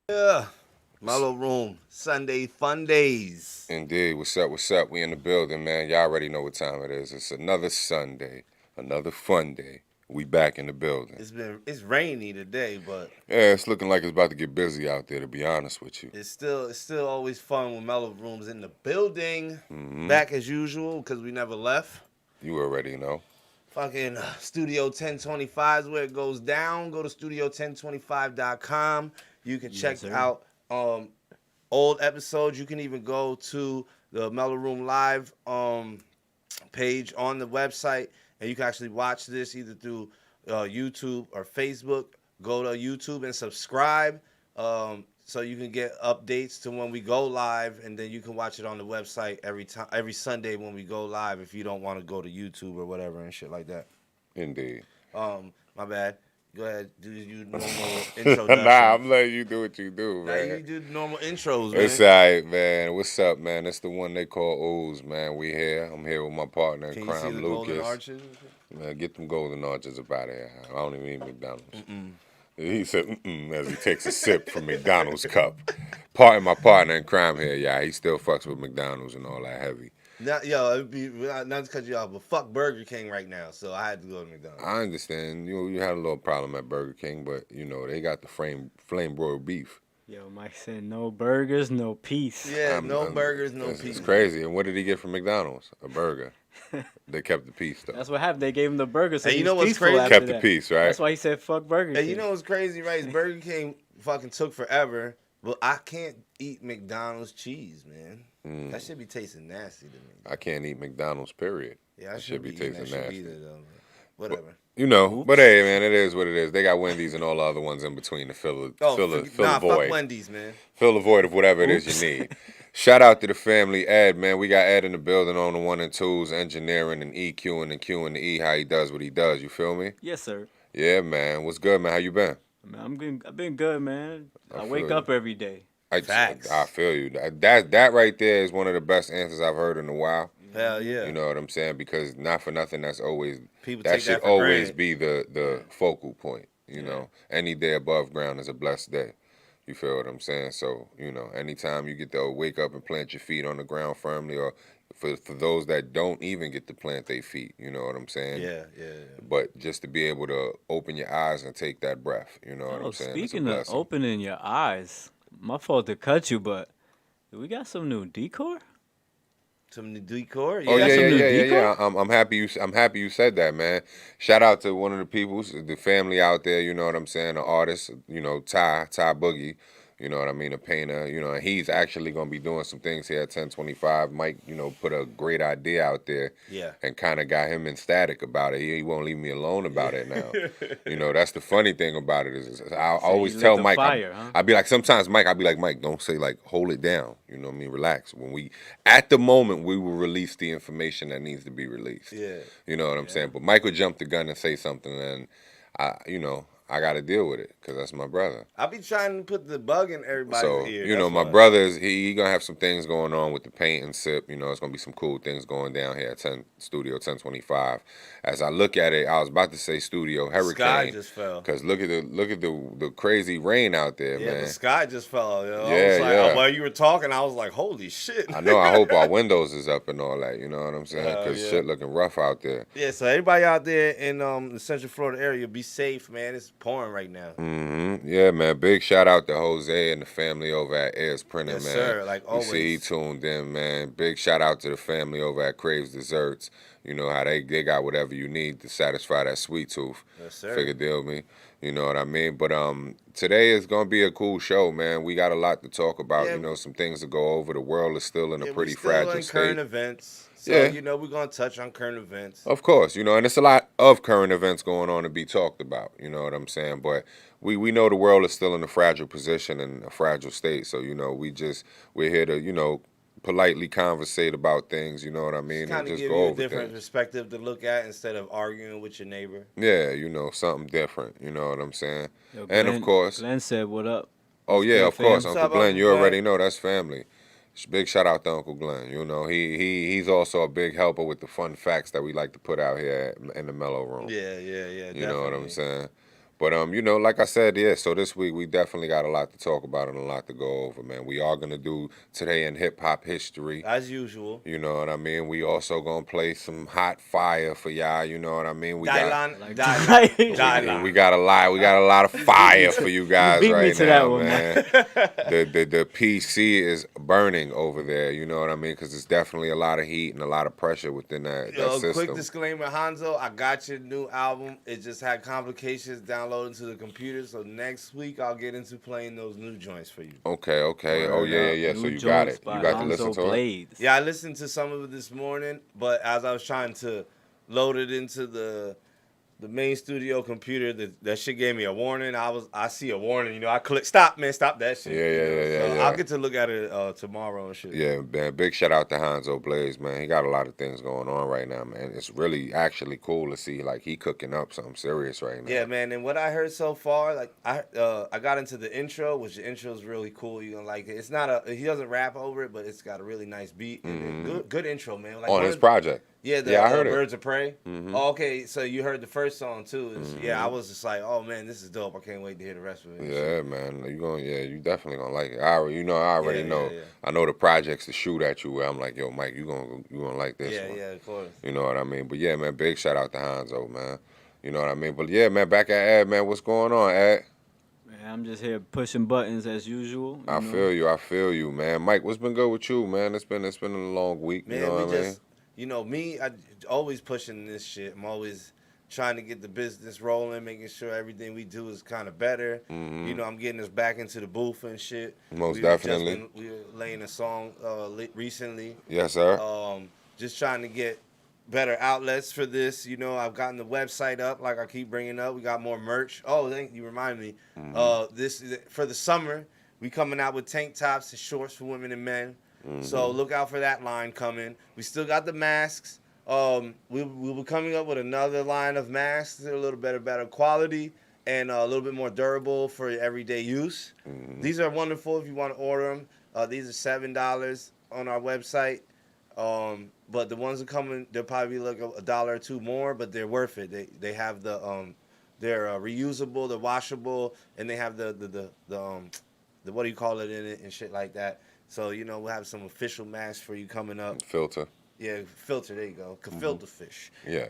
Yeah. Mellow Room, Sunday Fun Days. Indeed. What's up? What's up? We in the building, man. Y'all already know what time it is. It's another Sunday, another fun day. We back in the building. It's rainy today, but Yeah, it's looking like it's about to get busy out there, to be honest with you. it's still always fun when Mellow Room's in the building. Hmm. Back as usual, because we never left. You already know. Fucking Studio 1025 is where it goes down. Go to studio1025.com. You can check Yes, sir. out old episodes. You can even go to the Mellow Room Live page on the website, and you can actually watch this either through YouTube or Facebook. Go to YouTube and subscribe, so you can get updates to when we go live, and then you can watch it on the website every Sunday when we go live. If you don't want to go to YouTube or whatever and shit like that. Indeed. My bad. Go ahead, do your normal introduction. Nah, I'm letting you do what you do, Now man. you do the normal intros, man. It's alright, man. What's up, man? It's the one they call Ooze, man. We here. I'm here with my partner in Can you see crime, the golden Lucas. arches? Man, get them golden arches up out of here. I don't even eat McDonald's. He said, as he takes a sip from McDonald's cup. My partner in crime here, yeah, he still fucks with McDonald's and all that heavy. Not, it'd be not to cut you off, but fuck Burger King right now, so I had to go to McDonald's. I understand. You had a little problem at Burger King, but, they got the flame broiled beef. Yo, Mike said no burgers, no peace. Yeah, no burgers, no It's pizza. crazy. And what did he get from McDonald's? A burger. They kept the peace, though. That's what happened. They gave him the burger, so Hey, you he's know what's peaceful crazy? after Kept the that. peace, right? That's why he said fuck Burger King. Hey, you know what's crazy, right? Is Burger King fucking took forever, but I can't eat McDonald's cheese, man. That should be tasting nasty to me. I can't eat McDonald's, period. Yeah, I That should be tasting eating that shit nasty. either, though. Whatever. But hey, man, it is what it is. They got Wendy's and all the other ones in between to fill the Fuck void. Wendy's, man. Fill the void of whatever it is you need. Shout out to the family, Ed, man. We got Ed in the building on the 1 and 2s, engineering and EQing and Qing the E, how he does what he does. You feel me? Yes, sir. Yeah, man. What's good, man? How you been? Man, I've been good, man. I feel wake you. up every day. Facts. I feel you. That right there is one of the best answers I've heard in a while. Hell yeah. You know what I'm saying? Because not for nothing, that People should take that for always granted. be the focal point. You know, any day above ground is a blessed day. You feel what I'm saying? So, anytime you get to wake up and plant your feet on the ground firmly, or for those that don't even get to plant their feet, you know what I'm saying? Yeah. But just to be able to open your eyes and take that breath, you know what Oh, I'm saying? It's a speaking of blessing. opening your eyes, my fault to cut you, but we got some new decor. Some new decor. Oh got some new yeah. decor? I'm happy you said that, man. Shout out to one of the people, the family out there. You know what I'm saying? The artist, Ty Boogie. You know what I mean? A painter. And he's actually gonna be doing some things here at 1025. Mike, put a great idea out there. Yeah. And kind of got him ecstatic about it. He won't leave me alone about it now. That's the funny thing about it is I always you lit tell the Mike. fire, huh? I'd be like, sometimes Mike, I'd be like, Mike, don't say like, hold it down. You know what I mean? Relax. At the moment, we will release the information that needs to be released. Yeah. You know what I'm saying? But Mike would jump the gun and say something, and I got to deal with it because that's my brother. I be trying to put the bug in everybody's So, ear. That's my why. brother's, he going to have some things going on with the paint and sip. It's going to be some cool things going down here at Studio 1025. As I look at it, I was about to say Studio Hurricane. Sky just fell. Because look at the crazy rain out there, Yeah, man. the sky just fell. Yo. I was Yeah, like, yeah. while you were talking, I was like, holy shit. I know. I hope our windows is up and all that. You know what I'm saying? Hell Because yeah. shit looking rough out there. Yeah, so everybody out there in the Central Florida area, be safe, man. It's pouring right now. Yeah, man. Big shout out to Jose and the family over at Ayers Printing, Yes, man. sir, like You see, he always. tuned in, man. Big shout out to the family over at Craves Desserts. You know how they got whatever you need to satisfy that sweet tooth. Yes, sir. Figure deal me. You know what I mean? But today is gonna be a cool show, man. We got a lot to talk about. Yeah. Some things to go over. The world is still in a Yeah, pretty we still fragile in state. current events. So, Yeah. we're going to touch on current events. Of course, and it's a lot of current events going on to be talked about. You know what I'm saying? But we know the world is still in a fragile position and a fragile state. So we're here to politely conversate about things. You know what I mean? Kind And of just give go you a over different things. perspective to look at instead of arguing with your neighbor. Yeah, something different. You know what I'm saying? Yo, And of course, Glenn said, "What up?" oh yeah, good, of course, fam? What's Uncle up, Glenn. Uncle You Glenn? already know that's family. Big shout out to Uncle Glenn. He's also a big helper with the fun facts that we like to put out here in the Mellow Room. Yeah, You know what I'm definitely. saying? But you know, like I said, yeah. So this week we definitely got a lot to talk about and a lot to go over, man. We are gonna do today in hip hop history. As usual. You know what I mean? We also gonna play some hot fire for y'all. You know what I mean? We got Dylan, Like Dylan, that. Dylan. we got a lot. We got a lot of fire for you guys beat me right to that now, one, man. The PC is burning over there. You know what I mean? Because it's definitely a lot of heat and a lot of pressure within that Yo, quick system. disclaimer, Hanzo, I got your new album. It just had complications downloading to the computer, so next week I'll get into playing those new joints for you. Okay, okay. Oh Word yeah, up. yeah, yeah. New So you got joints it. by You got to Lonzo listen to it. Blades. Yeah, I listened to some of it this morning, but as I was trying to load it into the main studio computer, that shit gave me a warning. I see a warning, you know. I click stop, man, stop that shit. Yeah, you know? yeah, So yeah. I'll get to look at it tomorrow and shit. Yeah, man. Big shout out to Hanzo Blaze, man. He got a lot of things going on right now, man. It's really actually cool to see like he cooking up something serious right now. Yeah, man. And what I heard so far, like I got into the intro, which the intro is really cool. You're gonna like it. It's not he doesn't rap over it, but it's got a really nice beat and good intro, man. Like On his project. Yeah, I heard it. Birds of Prey. Oh, okay, so you heard the first song too. Yeah, I was just like, oh man, this is dope. I can't wait to hear the rest of it. Yeah, man. You definitely gonna like it. I already know. Yeah. I know the projects to shoot at you where I'm like, yo, Mike, you gonna like this one. Yeah, of course. You know what I mean? But yeah, man, big shout out to Hanzo, man. You know what I mean? But yeah, man, back at Ed, man, what's going on, Ed? Man, I'm just here pushing buttons as usual. I feel you, man. Mike, what's been good with you, man? It's been a long week. Man, you know what I mean? you know, me, I always pushing this shit. I'm always trying to get the business rolling, making sure everything we do is kind of better. You know, I'm getting us back into the booth and shit. Most definitely. We were laying a song recently. Yes, sir. Just trying to get better outlets for this. You know, I've gotten the website up, like I keep bringing up. We got more merch. Oh, thank you. Remind me. This for the summer. We coming out with tank tops and shorts for women and men. So look out for that line coming. We still got the masks. We'll be coming up with another line of masks. They're a little better quality and a little bit more durable for everyday use. These are wonderful if you want to order them. These are $7 on our website. But the ones that coming, they'll probably be like a dollar or two more, but they're worth it. They have the they're reusable, they're washable, and they have the what do you call it in it and shit like that. So you know we'll have some official masks for you coming up. Filter. Yeah, filter. There you go. Filter fish. Yeah.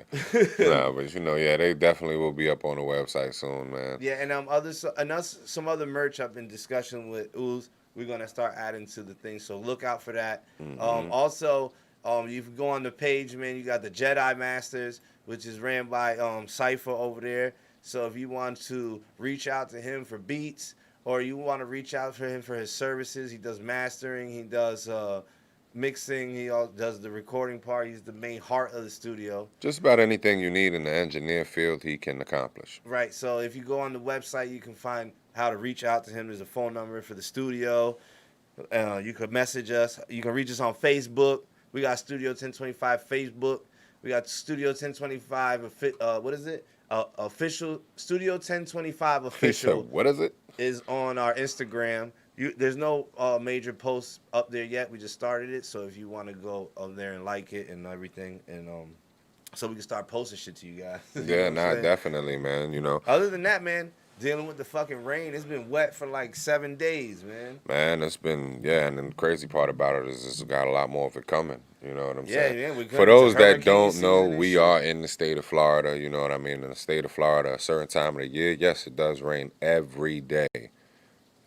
Nah, but you know, yeah, they definitely will be up on the website soon, man. Yeah, and some other merch I've been discussing with Ooze. We're gonna start adding to the thing, so look out for that. Also, you can go on the page, man. You got the Jedi Masters, which is ran by Cypher over there. So if you want to reach out to him for beats, or you want to reach out for him for his services, he does mastering, he does mixing, he does the recording part. He's the main heart of the studio. Just about anything you need in the engineer field, he can accomplish. Right. So if you go on the website, you can find how to reach out to him. There's a phone number for the studio. You can message us. You can reach us on Facebook. We got Studio 1025 Facebook. We got Studio 1025. What is it? Official Studio 1025 official. What is it? Is on our Instagram. There's no major posts up there yet. We just started it, so if you want to go up there and like it and everything, and so we can start posting shit to you guys. Yeah, definitely, man. You know. Other than that, man, dealing with the fucking rain, it's been wet for like 7 days, man. Man, it's been and then the crazy part about it is it's got a lot more of it coming. You know what I'm saying? Yeah. For those that don't know, we are in the state of Florida. You know what I mean? In the state of Florida, a certain time of the year, yes, it does rain every day.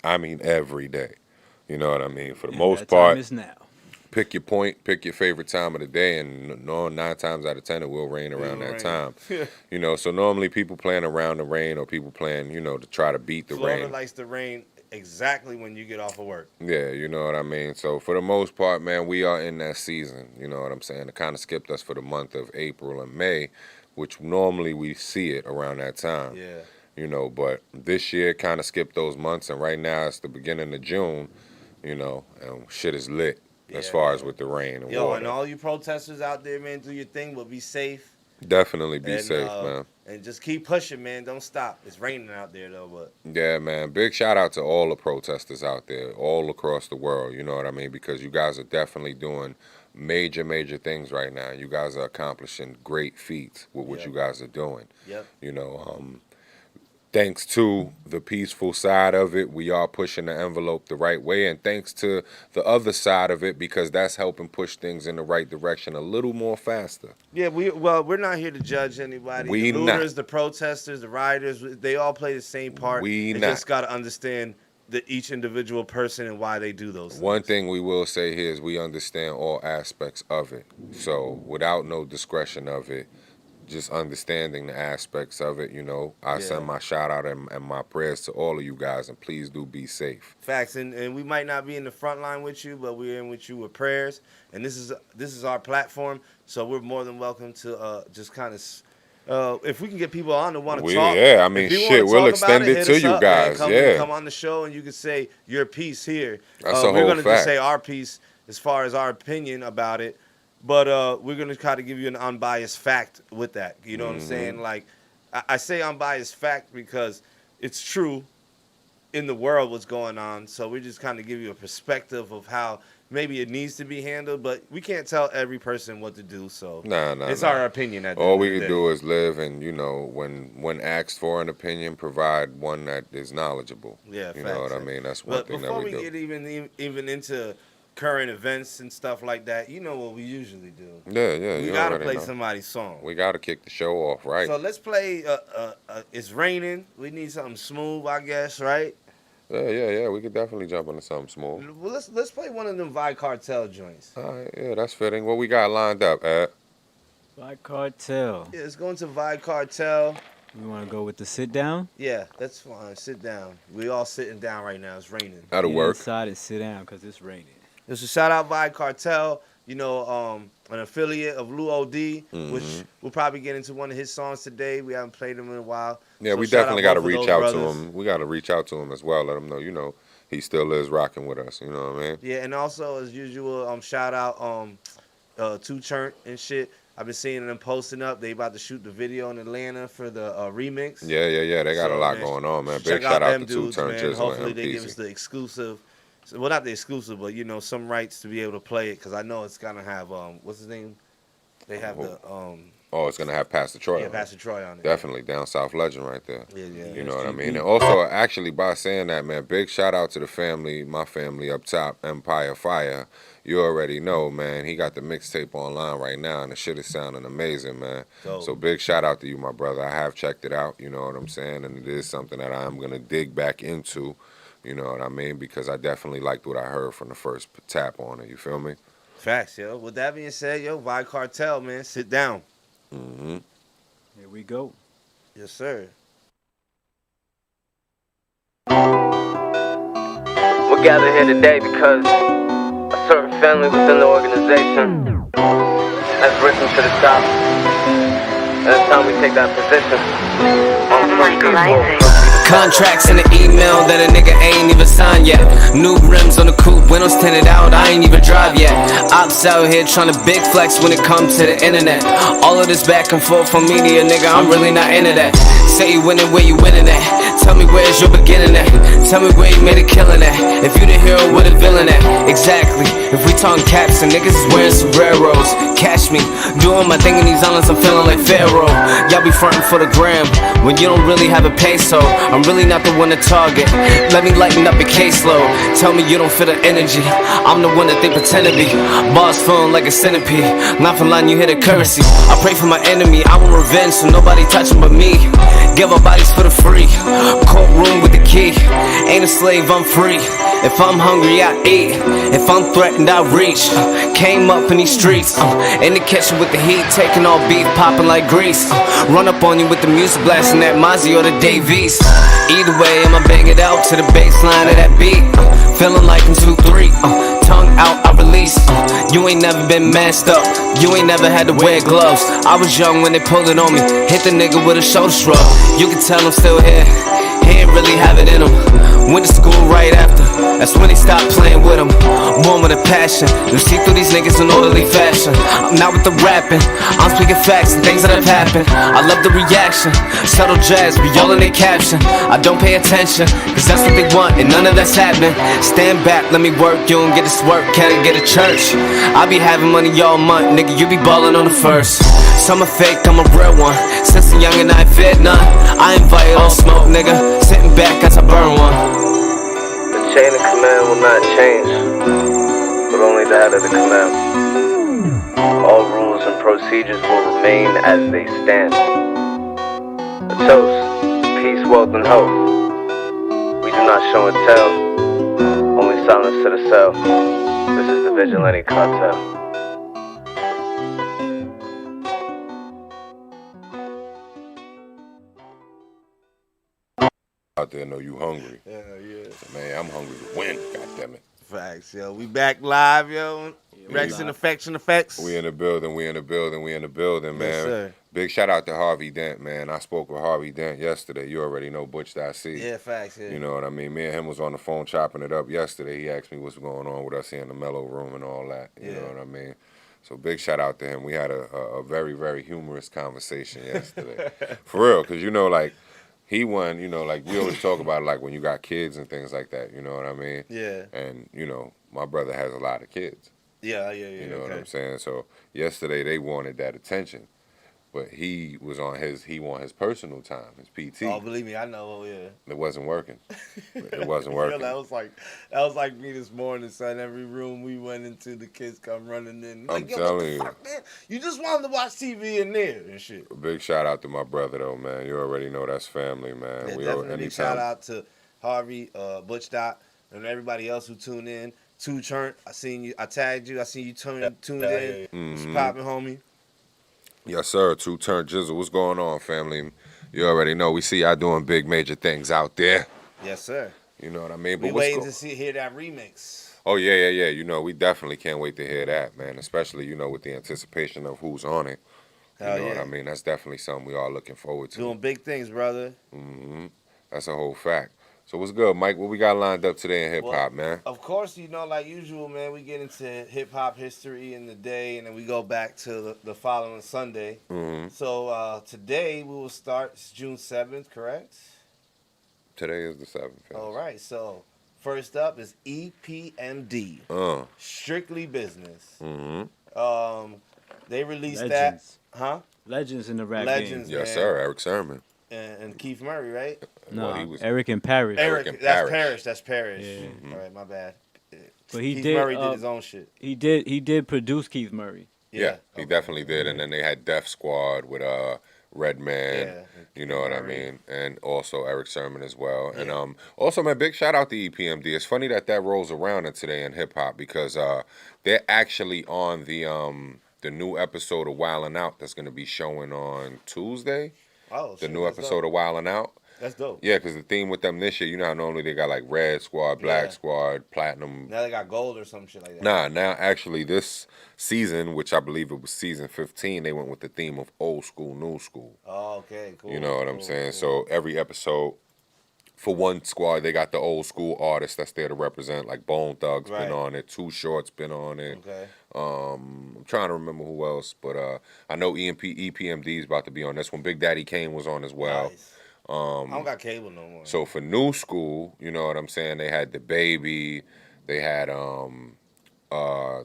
I mean, every day. You know what I mean? For the most part, time is now. Pick your point, pick your favorite time of the day, and 9 times out of 10 it will rain around that time. You know, so normally people plan around the rain, or people plan, you know, to try to beat the Florida rain. likes the rain exactly when you get off of work. Yeah, you know what I mean? So for the most part, man, we are in that season. You know what I'm saying? It kind of skipped us for the month of April and May, which normally we see it around that time. Yeah. You know, but this year kind of skipped those months, and right now it's the beginning of June, you know, and shit is lit as far as with the rain and water. And all you protesters out there, man, do your thing, but be safe. Definitely be safe, man. And just keep pushing, man. Don't stop. It's raining out there, though, but... Yeah, man. Big shout out to all the protesters out there, all across the world, you know what I mean? Because you guys are definitely doing major things right now. You guys are accomplishing great feats with what you guys are doing. Yep. You know, thanks to the peaceful side of it, we are pushing the envelope the right way, and thanks to the other side of it, because that's helping push things in the right direction a little more faster. Yeah, we're not here to judge anybody. We The looters, not. the protesters, the rioters, they all play the same part. We they not. just got to understand each individual person and why they do those things. One thing we will say here is we understand all aspects of it. So without no discretion of it, just understanding the aspects of it, I send my shout out and my prayers to all of you guys, and please do be safe. Facts, and we might not be in the front line with you, but we're in with you with prayers, and this is our platform, so we're more than welcome to just kind of, if we can get people on to want to talk. Yeah, I mean, shit, we'll extend it to you guys. Come on the show, and you can say your piece here. That's a we're whole gonna fact. just say our piece as far as our opinion about it. But we're going to try to give you an unbiased fact with that. You know what I'm saying? Like, I say unbiased fact because it's true in the world what's going on. So we're just kind of give you a perspective of how maybe it needs to be handled. But we can't tell every person what to do. So it's our opinion. At the all end we of the can day. do is live, and, when asked for an opinion, provide one that is knowledgeable. Yeah, you facts. know what I mean? That's one thing that we do. Before we get even into current events and stuff like that, you know what we usually do. Yeah, we gotta play somebody's song. We gotta kick the show off, right? So let's play. It's raining. We need something smooth, I guess, right? Yeah. We could definitely jump into something small. Well, let's play one of them Vi Cartel joints. All right, yeah, that's fitting. What we got lined up, Ed? Vi Cartel. Yeah, let's go into Vi Cartel. We want to go with the sit down? Yeah, that's fine. Sit down. We all sitting down right now. It's raining. That'll Get work. inside and sit down because it's raining. It's a shout out Vi Cartel. An affiliate of Lou O.D., which we'll probably get into one of his songs today. We haven't played him in a while. Yeah, So we shout definitely got to both of reach those out brothers. to him. We got to reach out to him as well. Let him know, he still is rocking with us. You know what I mean? Yeah, and also as usual, shout out to Churnt and shit. I've been seeing them posting up. They about to shoot the video in Atlanta for the remix. Yeah. They got a lot going on, man. Big shout out to Two Turn Chisel. Hopefully they give us the exclusive. Well, not the exclusive, but some rights to be able to play it, because I know it's gonna have what's his name? They have it's gonna have Pastor Troy. Yeah, on Pastor Troy on it. Definitely down south legend right there. Yeah. You know what I mean? And also, actually, by saying that, man, big shout out to the family, my family up top, Empire Fire. You already know, man. He got the mixtape online right now, and the shit is sounding amazing, man. Dope. So big shout out to you, my brother. I have checked it out. You know what I'm saying? And it is something that I am gonna dig back into. You know what I mean? Because I definitely liked what I heard from the first tap on it. You feel me? Facts, yo. With that being said, Vi Cartel, man, sit down. Here we go. Yes, sir. We're gathered here today because a certain family within the organization has risen to the top. And it's time we take that position. Contracts in the email that a nigga ain't even signed yet. New rims on the coupe, windows tinted out, I ain't even drive yet. Ops out here trying to big flex when it comes to the internet. All of this back and forth from media, nigga, I'm really not into that. Say you winning, where you winning at? Tell me where's your beginning at? Tell me where you made a killing at? If you the hero, where the villain at? Exactly. If we talking caps and niggas is wearing sombreros, catch me doing my thing in these islands, I'm feeling like Pharaoh. Y'all be frontin' for the gram when you don't really have a peso. I'm really not the one to target. Let me lighten up the caseload. Tell me you don't feel the energy. I'm the one that they pretend to be. Bars feeling like a centipede. Not for line, you hit a currency. I pray for my enemy. I want revenge, so nobody touch him but me. Give up bodies for the free. Courtroom with the key. Ain't a slave, I'm free. If I'm hungry, I eat. If I'm threatened, I reach. Came up in these streets. In the kitchen with the heat, taking all beef, popping like grease. Run up on you with the music blasting that Mozzie or the Davies. Either way, I'ma bang it out to the baseline of that beat. Feeling like I'm 2-3. Tongue out, I release. You ain't never been masked up. You ain't never had to wear gloves. I was young when they pulled it on me. Hit the nigga with a shoulder shrug. You can tell I'm still here. He ain't really have it in him. Went to school right after. That's when they stopped playing with him. Born with a passion. You see through these niggas in orderly fashion. I'm not with the rapping. I'm speaking facts and things that have happened. I love the reaction. Subtle jazz be all in their caption. I don't pay attention, cause that's what they want and none of that's happening. Stand back, let me work. You don't get this work, can't get a church. I be having money all month, nigga, you be ballin' on the first. Some are fake, I'm a real one. Since a youngin' I feared none. I invite all smoke, nigga. Sitting back as I burn one. The chain of command will not change, but only the head of the command. All rules and procedures will remain as they stand. A toast, peace, wealth, and health. We do not show and tell, only silence to the cell. This is the Vigilante Cartel. Out there know you hungry. Yeah, yeah. Man, I'm hungry to win, goddammit. Facts, yo. We back live, yo. Rex and Affection Effects. We in the building, we in the building, we in the building, man. Yes, sir. Big shout out to Harvey Dent, man. I spoke with Harvey Dent yesterday. You already know Butch.C. Yeah, facts, yeah. You know what I mean? Me and him was on the phone chopping it up yesterday. He asked me what's going on with us here in the MELLO-ROOM and all that. You know what I mean? So big shout out to him. We had a very, very humorous conversation yesterday. For real, because, you know, like, he won, you know, like, we always talk about, like, when you got kids and things like that. You know what I mean? Yeah. And, you know, my brother has a lot of kids. Yeah. You know what I'm saying? So yesterday they wanted that attention, but he want his personal time, his PT. Oh, believe me, I know. Yeah. It wasn't working. It wasn't working. That was like me this morning, son. Every room we went into, the kids come running in. Like, I'm yo, telling what the you. fuck, man? You just wanted to watch TV in there and shit. A big shout out to my brother though, man. You already know that's family, man. Yeah, We definitely. anytime. Shout out to Harvey, Butch Dot, and everybody else who tuned in. Two Churn, I seen you. I tagged you. I seen you tuned in. What's poppin', homie? Yes, sir. Two Turn Jizzle. What's going on, family? You already know. We see y'all doing big major things out there. Yes, sir. You know what I mean? We waiting to hear that remix. Oh, yeah. You know, we definitely can't wait to hear that, man. Especially, you know, with the anticipation of who's on it. You know what I mean? That's definitely something we all looking forward to. Doing big things, brother. That's a whole fact. So what's good, Mike? What we got lined up today in hip-hop, man? Of course, you know, like usual, man, we get into hip-hop history in the day, and then we go back to the following Sunday. So today we will start, it's June 7th, correct? Today is the 7th. All right, so first up is EPMD. Strictly Business. They released Legends. that. Huh? Legends in the rap Legends, game. man. Yes, sir. Eric Sermon. And Keith Murray, right? No, Well, he was- Eric and Parrish. Eric, that's Parrish. That's Parrish. Yeah. All right, my bad. But he Keith did. Murray did his own shit. He did produce Keith Murray. Yeah, he definitely did. And then they had Def Squad with Redman. Yeah. You know what I mean? And also Eric Sermon as well. And also, man, big shout out to EPMD. It's funny that rolls around in today in hip hop because they're actually on the new episode of Wildin' Out that's going to be showing on Tuesday. Oh, The new episode of Wildin' Out. That's dope. Yeah, because the theme with them this year, you know how normally they got like Red Squad, Black Squad, Platinum. Now they got gold or some shit like that. Now actually this season, which I believe it was season 15, they went with the theme of old school, new school. Oh, okay, cool. You know what I'm saying? Cool. So every episode, for one squad, they got the old school artists that's there to represent. Like Bone Thugs been on it, Too Short's been on it. Okay. I'm trying to remember who else, but I know EPMD is about to be on this one. Big Daddy Kane was on as well. Nice. I don't got cable no more. So for new school, you know what I'm saying? They had the Baby, they had Tahiri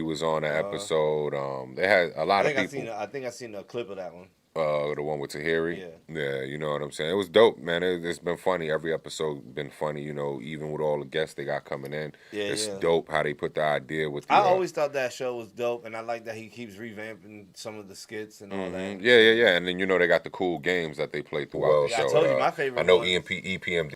was on the episode. They had a lot of people. I think I seen a clip of that one. The one with Tahiri. Yeah. Yeah, you know what I'm saying? It was dope, man. It's been funny. Every episode been funny, you know, even with all the guests they got coming in. Yeah, it's dope how they put the idea with the, I always thought that show was dope, and I like that he keeps revamping some of the skits and all that. Yeah. And then, you know, they got the cool games that they play throughout the show. I told you my favorite I know one. EPMD.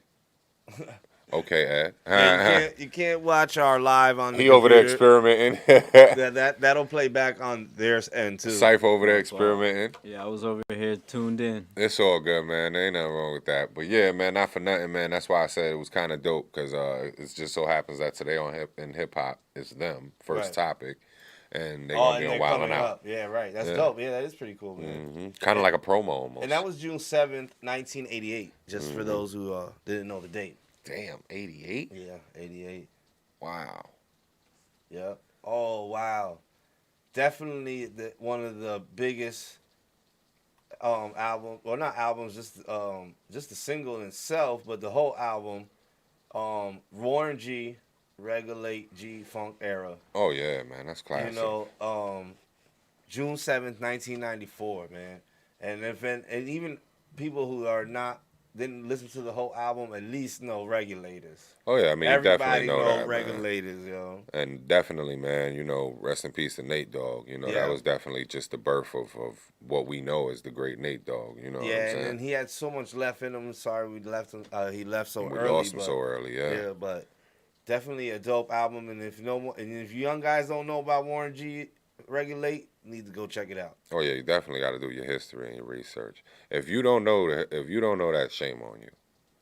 Okay, Ed. Yeah, you can't watch our live on the He over there computer. experimenting. That'll play back on their end too. Syph over there experimenting. Yeah, I was over here tuned in. It's all good, man. There ain't nothing wrong with that. But yeah, man, not for nothing, man. That's why I said it was kind of dope because it just so happens that today on hip hop, it's them first topic, and they're gonna be on Wildin' Out. Yeah, right. That's dope. Yeah, that is pretty cool, man. Kind of like a promo almost. And that was June 7th, 1988. Just for those who didn't know the date. Damn, 88? Yeah, 88. Wow. Yep. Oh wow. Definitely one of the biggest album, or not albums, just the single in itself, but the whole album. Warren G, Regulate G Funk Era. Oh yeah, man, that's classic. You know, June 7th, 1994, man. And and even people who are not didn't listen to the whole album at least know Regulators. Oh yeah, I mean, you Everybody definitely know that, man. Regulators, yo. And definitely, man, rest in peace to Nate Dogg. Yeah. That was definitely just the birth of what we know as the great Nate Dogg. You know what I'm Yeah, saying? and he had so much left in him. Sorry we left him. He left so we early. lost him so early, yeah. Yeah, but definitely a dope album. And if if young guys don't know about Warren G, Regulate, you need to go check it out. Oh yeah, you definitely got to do your history and your research. If you don't know that, shame on you.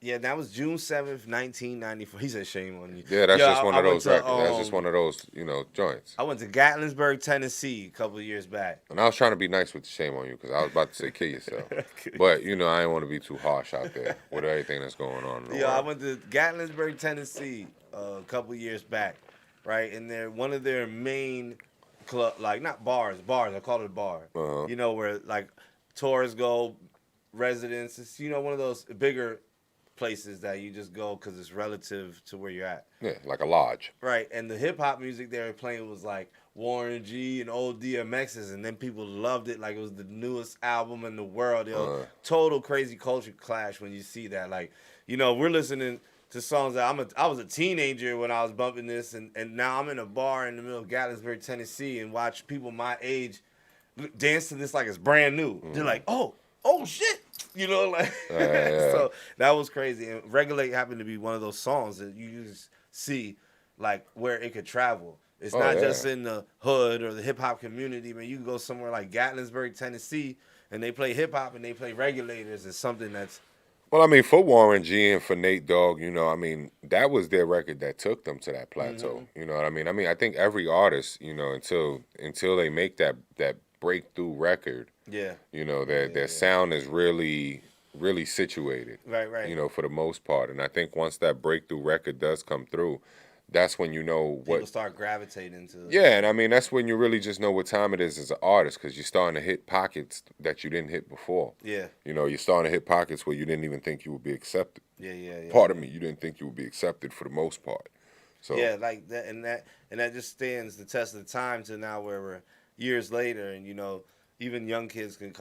Yeah, that was June 7th, 1994. He said shame on you. Yeah, that's just one of I those went to, records. That's just one of those, joints. I went to Gatlinburg, Tennessee a couple of years back. And I was trying to be nice with the shame on you because I was about to say kill yourself. But, I didn't want to be too harsh out there with everything that's going on in the world. I went to Gatlinburg, Tennessee a couple of years back, right? And one of their main club, like not bars, I call it a bar. Uh-huh. Where like tourists go, residents. It's, one of those bigger places that you just go because it's relative to where you're at. Yeah, like a lodge. Right, and the hip hop music they were playing was like Warren G and old DMX's, and then people loved it like it was the newest album in the world. Total crazy culture clash when you see that. Like, we're listening to songs that I was a teenager when I was bumping this, and now I'm in a bar in the middle of Gatlinburg, Tennessee, and watch people my age dance to this like it's brand new. Mm-hmm. They're like, oh shit. So that was crazy. And Regulate happened to be one of those songs that you just see like where it could travel. It's not just in the hood or the hip hop community, man. You can go somewhere like Gatlinburg, Tennessee, and they play hip hop and they play Regulators. It's something that's Well, I mean, for Warren G and for Nate Dogg, that was their record that took them to that plateau. Mm-hmm. You know what I mean? I think every artist, until they make that breakthrough record, their sound is really, really situated. Right. For the most part. And I think once that breakthrough record does come through, that's when people start gravitating to it. Yeah, and that's when you really just know what time it is as an artist, because you're starting to hit pockets that you didn't hit before. Yeah. You're starting to hit pockets where you didn't even think you would be accepted. Yeah. Pardon me, you didn't think you would be accepted for the most part. So yeah, like that, and that just stands the test of the time to now where we're years later, and even young kids can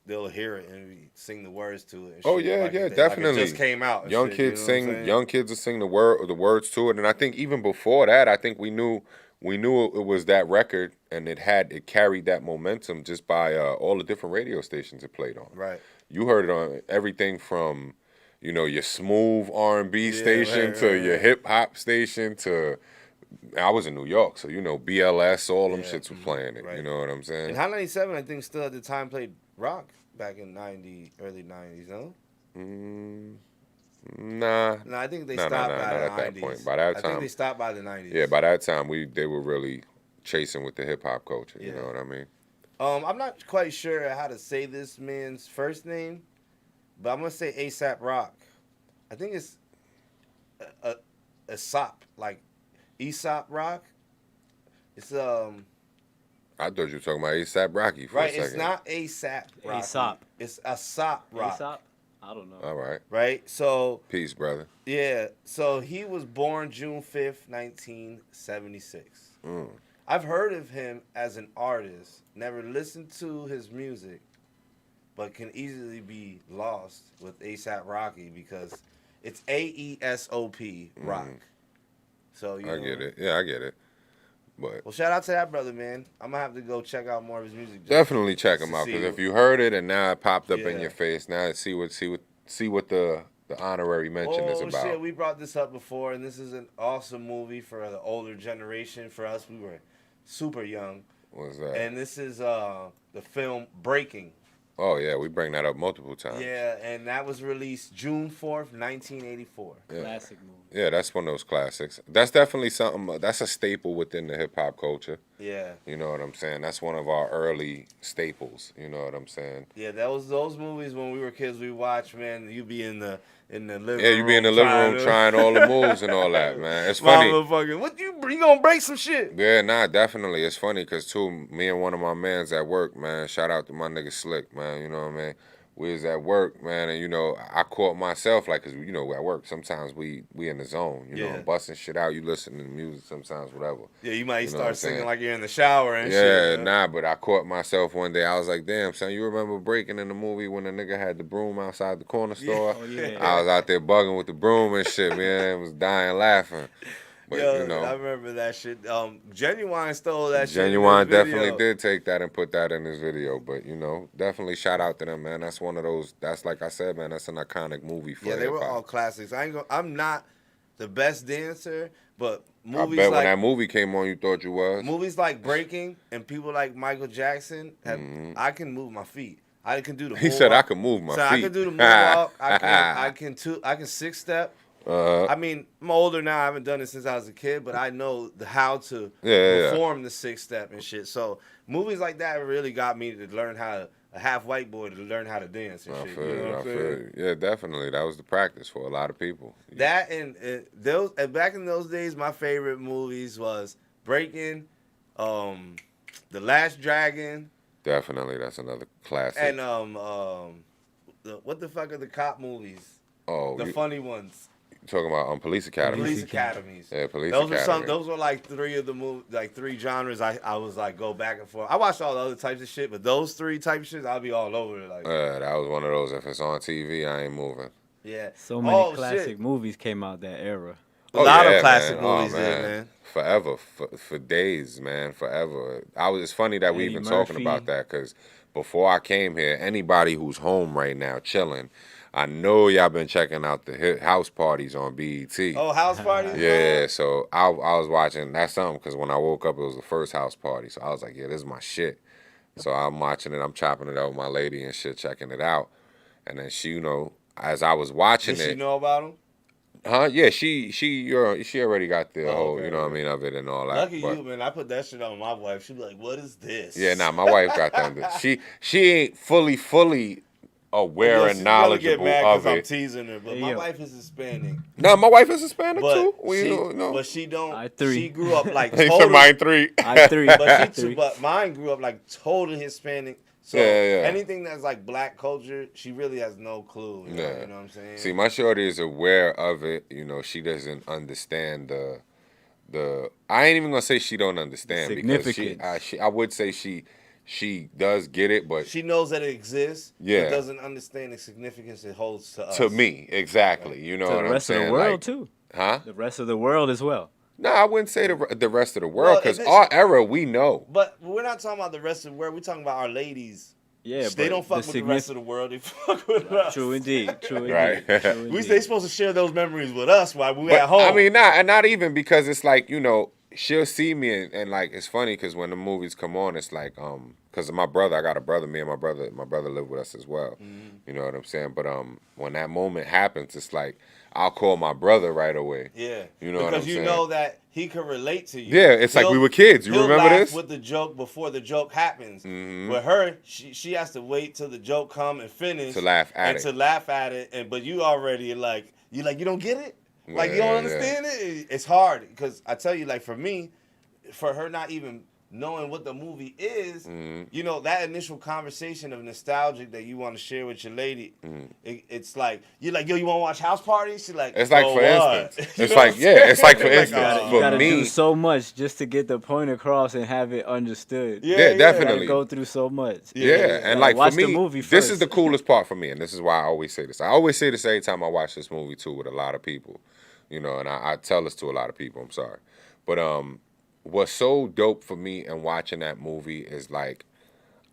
they'll hear it and sing the words to it. And oh shit. yeah, like definitely. Like it just came out. Young shit, kids sing. Young kids will sing the words to it, and I think even before that, I think we knew it was that record, and it carried that momentum just by all the different radio stations it played on. Right. You heard it on everything from, your smooth R&B station to your hip hop station to. I was in New York, so BLS, all them shits were playing it. Right. You know what I'm saying? And Hot 97, I think, still at the time played rock back in early 90s, no? Nah. No, I think they stopped by the 90s. At that point. By that time, I think they stopped by the 90s. Yeah, by that time they were really chasing with the hip hop culture. You know what I mean? I'm not quite sure how to say this man's first name, but I'm gonna say ASAP Rock. I think it's a sop, like Aesop Rock. It's I thought you were talking about ASAP Rocky for a second. Right, it's not ASAP Rocky. Aesop. It's Aesop Rock. Aesop? I don't know. All right. Right? So peace, brother. Yeah. So he was born June 5th, 1976. I've heard of him as an artist, never listened to his music, but can easily be lost with ASAP Rocky because it's AESOP Rock. So I get it. Yeah, I get it. But well, shout out to that brother, man. I'm gonna have to go check out more of his music. Definitely check him out, because if you heard it and now it popped up in your face, now see what the honorary mention is about. Shit, we brought this up before, and this is an awesome movie for the older generation. For us, we were super young. What's that? And this is the film Breaking. Oh, yeah, we bring that up multiple times. Yeah, and that was released June 4th, 1984. Yeah. Classic movie. Yeah, that's one of those classics. That's definitely something, that's a staple within the hip-hop culture. Yeah. You know what I'm saying? That's one of our early staples, you know what I'm saying? Yeah, that was those movies when we were kids we watched, man. You be in the living room. Yeah, you be in the living room trying all the moves and all that, man. It's funny. What you gonna break some shit? Yeah, nah, definitely. It's funny because, too, me and one of my mans at work, man, shout out to my nigga Slick, man, you know what I mean? we was at work, man, and you know, I caught myself like, cause you know, at work sometimes we in the zone, you know, Yeah. I'm busting shit out. You listen to music sometimes, whatever. Yeah, you might You know what I'm start singing saying? like you're in the shower and Yeah, shit. Yeah, nah, but I caught myself one day. I was like, damn, son, you remember breaking in the movie when the nigga had the broom outside the corner store? Oh, yeah. I was out there bugging with the broom and shit, man. I was dying laughing. But Yo, you I know, remember that shit. Genuine stole that shit. Genuine in this video. definitely did take that and put that in his video. But you know, definitely shout out to them, man. That's one of those. That's like I said, man. That's an iconic movie for Yeah, they were hip-hop. all classics. I'm not the best dancer, but I movies bet when like that movie came on, you thought you was. movies like Breaking and people like Michael Jackson, Mhm. I can move my feet. I can do the. He said moonwalk. I could move my So feet. I can do the moonwalk. I can six step. Uh, I mean, I'm older now. I haven't done it since I was a kid, but I know how to Yeah. perform the six step and shit. So movies like that really got me to learn how a half white boy to learn how to dance and I shit. feel You know you. what I I'm feel saying? you. Yeah, definitely. That was the practice for a lot of people. That and those and back in those days, my favorite movies was Breaking, The Last Dragon, Definitely, that's another classic. and what the fuck are the cop movies? oh, The you funny ones, talking about Police Academy? Police Academies. Yeah, Police Those Academy. were those were like three of the like three genres. I was like go back and forth. I watched all the other types of shit, but those three type shit, I'll be all over it. Like That was one of those. If it's on TV, I ain't moving. yeah, So many Oh, classic shit. movies came out that era. A lot of yeah, classic man. movies did, man. Forever, for days, man, forever. It's funny that we Eddie even talking Murphy. about that because before I came here, anybody who's home right now chilling, I know y'all been checking out the house parties on BET. Oh, house parties. Yeah, so I was watching. That's something because when I woke up, it was the first house party. So I was like, yeah, this is my shit. So I'm watching it. I'm chopping it up with my lady and shit, checking it out. And then she, you know, as I was watching Did she it, know about them? huh? Yeah, she already got the Oh, whole, okay, you know what I okay. mean, of it and all that. Lucky but, you, man. I put that shit on my wife. She be like, "What is this?" Yeah, nah, my wife got them. She ain't fully aware Yeah, and she's gonna get knowledgeable mad of I'm it. teasing her, but Hey, my yo. wife is Hispanic. No, my wife is Hispanic But too. but she don't. I three. She grew up like He said totally. mine three. I three. But mine grew up like totally Hispanic. So Yeah. anything that's like black culture, she really has no clue. You know, Yeah. you know what I'm saying? See, my shorty is aware of it. You know, she doesn't understand the. I ain't even gonna say she don't understand because Significance. I would say she does get it, but she knows that it exists, Yeah. but doesn't understand the significance it holds to us. to me, exactly. You know To what the I'm rest of saying? the world Like, too. huh? The rest of the world as well. No, I wouldn't say the rest of the Well, world because if our era we know. But we're not talking about the rest of the world. We're talking about our ladies. Yeah, They but don't fuck with the rest of the world. They fuck with us. True indeed. True indeed. Right. True They indeed. supposed to share those memories with us while we But, at home. I mean, not even because it's like, you know, she'll see me and like it's funny because when the movies come on, it's like because of my brother, I got a brother. Me and my brother live with us as well. You know what I'm saying? But when that moment happens, it's like I'll call my brother right away. Yeah, You know what because I'm you saying? know that he can relate to you. Yeah, it's like we were kids. You he'll remember laugh this? with the joke before the joke happens. Mhm. With her, she has to wait till the joke come and finish To laugh at it. to laugh at it. And but you already you don't get it. Like you Yeah, don't understand it. It's hard because I tell you, like for me, for her not even knowing what the movie is, Mhm. you know, that initial conversation of nostalgic that you want to share with your lady, it's like you're like, yo, you want to watch House Party? She's like, It's like "Yo, for what?" instance. You It's know like what I'm yeah. It's like for saying? instance. You For gotta me, do so much just to get the point across and have it understood. Yeah, Yeah, yeah. You gotta definitely. go through so much. Yeah, Yeah, and Gotta like watch for me, the movie this is first. the coolest part for me, and this is why I always say this. I always say this every time I watch this movie too with a lot of people, you know, and I tell this to a lot of people. I'm sorry, but what's so dope for me in watching that movie is like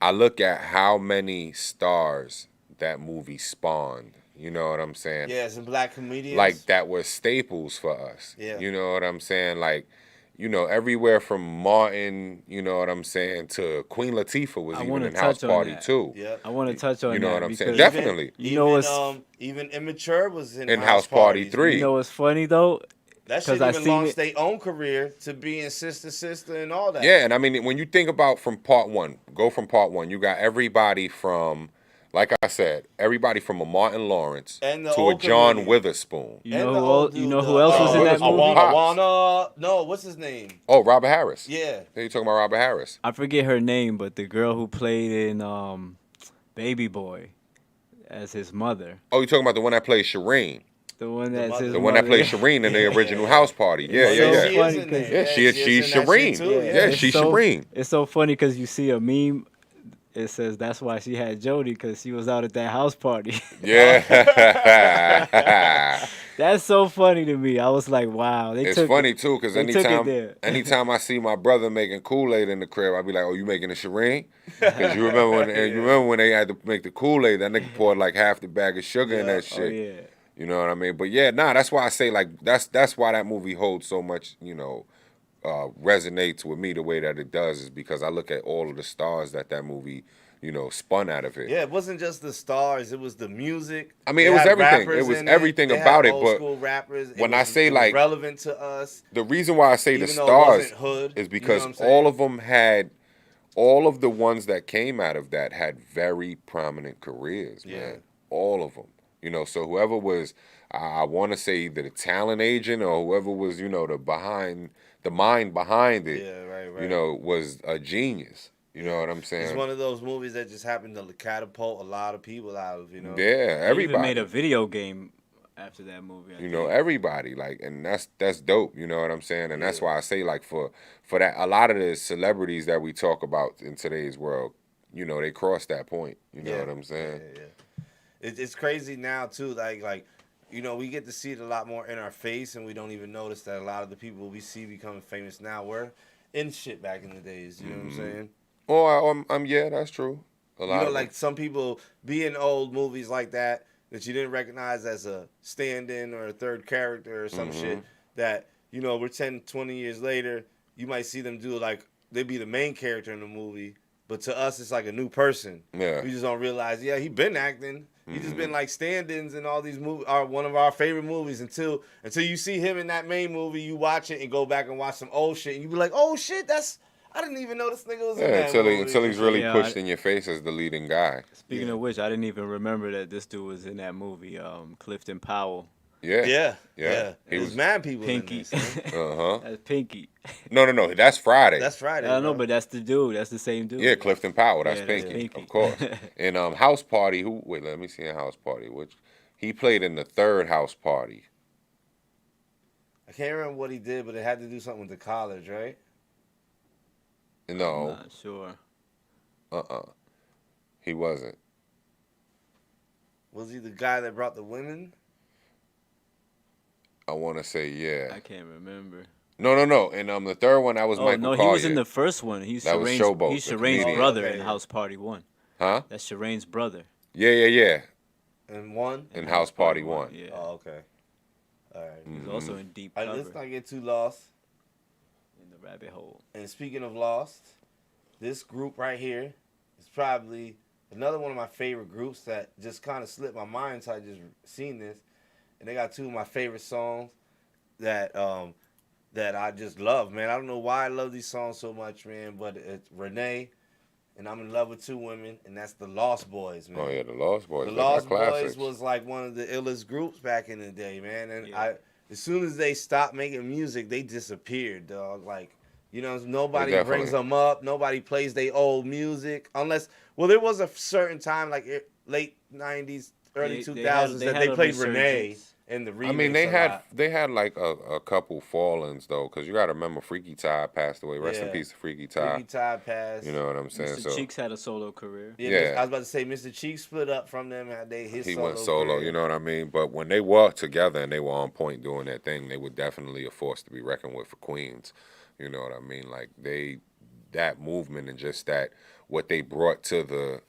I look at how many stars that movie spawned. You know what I'm saying? Yeah, some black comedians. Like that were staples for us. Yeah. You know what I'm saying? Like, you know, everywhere from Martin, you know what I'm saying, to Queen Latifah was I even wanna in House touch on Party that. too. Yeah. I want to touch on You know that what I'm saying? because Definitely. You know what's even Immature was in House Party Parties. 3. you know what's funny though? That shit 'Cause I even seen launched it- their own career to being sister and all that. Yeah, and I mean, when you think about from part one, you got everybody from, like I said, everybody from a Martin Lawrence And the to a old John comedian. Witherspoon. You And know the who old else, you dude, know the- who else was in that Witherspoon. movie? Pops. No, what's his name? Oh, Robert Harris. Yeah. You talking about Robert Harris? I forget her name, but the girl who played in Baby Boy. as his mother. Oh, you talking about the one that plays Shireen? The one The that's mother. his The one that mother. plays Shireen in the Yeah, original yeah. House Party. Yeah, It's yeah, so yeah. She funny is in 'cause- there. Yeah, she's in that shit Shireen. too, Yeah, it's she's so, Shireen. It's so funny because you see a meme. It says that's why she had Jody because she was out at that house party. Yeah. That's so funny to me. I was like, wow. They It's took funny it. too, because They took it there. anytime I see my brother making Kool-Aid in the crib, I be like, "Oh, you making a Shireen?" Because you remember when Yeah. you remember when they had to make the Kool-Aid, that nigga poured like half the bag of sugar in Yeah. that shit. Oh yeah. You know what I mean? But yeah, nah, that's why I say like that's why that movie holds so much, resonates with me the way that it does is because I look at all of the stars that movie, spun out of it. Yeah, it wasn't just the stars; it was the music. I mean, They it was had everything. rappers It was in everything They about had it, old but school rappers. when I say, it was like, relevant to us, The reason why I say the even though it stars wasn't hood, is you know because what I'm saying? all of them had, all of the ones that came out of that had very prominent careers, man. Yeah. All of them. So whoever was, I want to say either the talent agent or whoever was, the mind behind it, Yeah, right. was a genius. You know what I'm It's saying? one of those movies that just happened to catapult a lot of people out of, Yeah, They even everybody. made a video game after that movie. I think. Everybody, like, and that's dope. You know what I'm saying? And that's Yeah. why I say, like, for that, a lot of the celebrities that we talk about in today's world, they cross that point. You know what I'm saying? Yeah. It's crazy now too. Like, we get to see it a lot more in our face, and we don't even notice that a lot of the people we see becoming famous now were in shit back in the days. You know what I'm saying? Oh, yeah, that's true. A lot of Like some people be in old movies like that you didn't recognize as a stand-in or a third character or some shit that, we're 10, 20 years later, you might see them do like, they be the main character in the movie, but to us it's like a new person. Yeah. We just don't realize, he been acting. He just been like stand-ins in all these movies, are one of our favorite movies until you see him in that main movie, you watch it and go back and watch some old shit and you be like, oh shit, I didn't even know this nigga was in that movie. until he's really Yeah, pushed in your face as the leading guy. Speaking of which, I didn't even remember that this dude was in that movie. Clifton Powell. Yeah. Yeah. He There's was mad people Pinky. in this. That's Pinky. No, that's Friday. That's Friday. I don't know, bro. but that's the dude. That's the same dude. Yeah, Clifton Powell. That's Yeah, that's Pinky, Pinky. of course. In House Party, let me see in House Party. Which he played in the third House Party. I can't remember what he did, but it had to do something with the college, right? I'm No, not sure. he wasn't. Was he the guy that brought the women? I want to say yeah. I can't remember. No. And the third one that was Oh Michael no, he Collier. was in the first one. He's That was Shireen's, Showboat, he's the Shireen's comedian. brother Okay. in House Party 1. Huh? That's Shireen's brother Yeah. And one? In House Party 1. Yeah. Oh, okay. All right. He's also in Deep All Cover right, let's not get too lost. in the Rabbit Hole. And speaking of lost, this group right here is probably another one of my favorite groups that just kind of slipped my mind until I just seen this. And they got two of my favorite songs that I just love, man. I don't know why I love these songs so much, man, but it's Renee, and I'm in love with two women, and that's the Lost Boys, man. Oh yeah, the Lost Boys. The They got Lost classics. Boys was like one of the illest groups back in the day, man. And Yeah. as soon as they stopped making music, they disappeared, dog. Like, nobody Definitely. brings them up. Nobody plays their old music unless, there was a certain time, like late 90s, early 2000s, that they a played Renee resurgence. in the remix. I mean, they a had lot. like a couple fall-ins though, because you got to remember Freaky Tide passed away. Rest in Yeah. peace to Freaky Freaky Tide. Tide passed. You know what I'm saying? Mr. So Cheeks had a solo career. Yeah. I was about to say Mr. Cheeks split up from them. His he solo went solo. career. You know what I mean? But when they were together and they were on point doing their thing, they were definitely a force to be reckoned with for Queens. You know what I mean? Like that movement and just that what they brought to the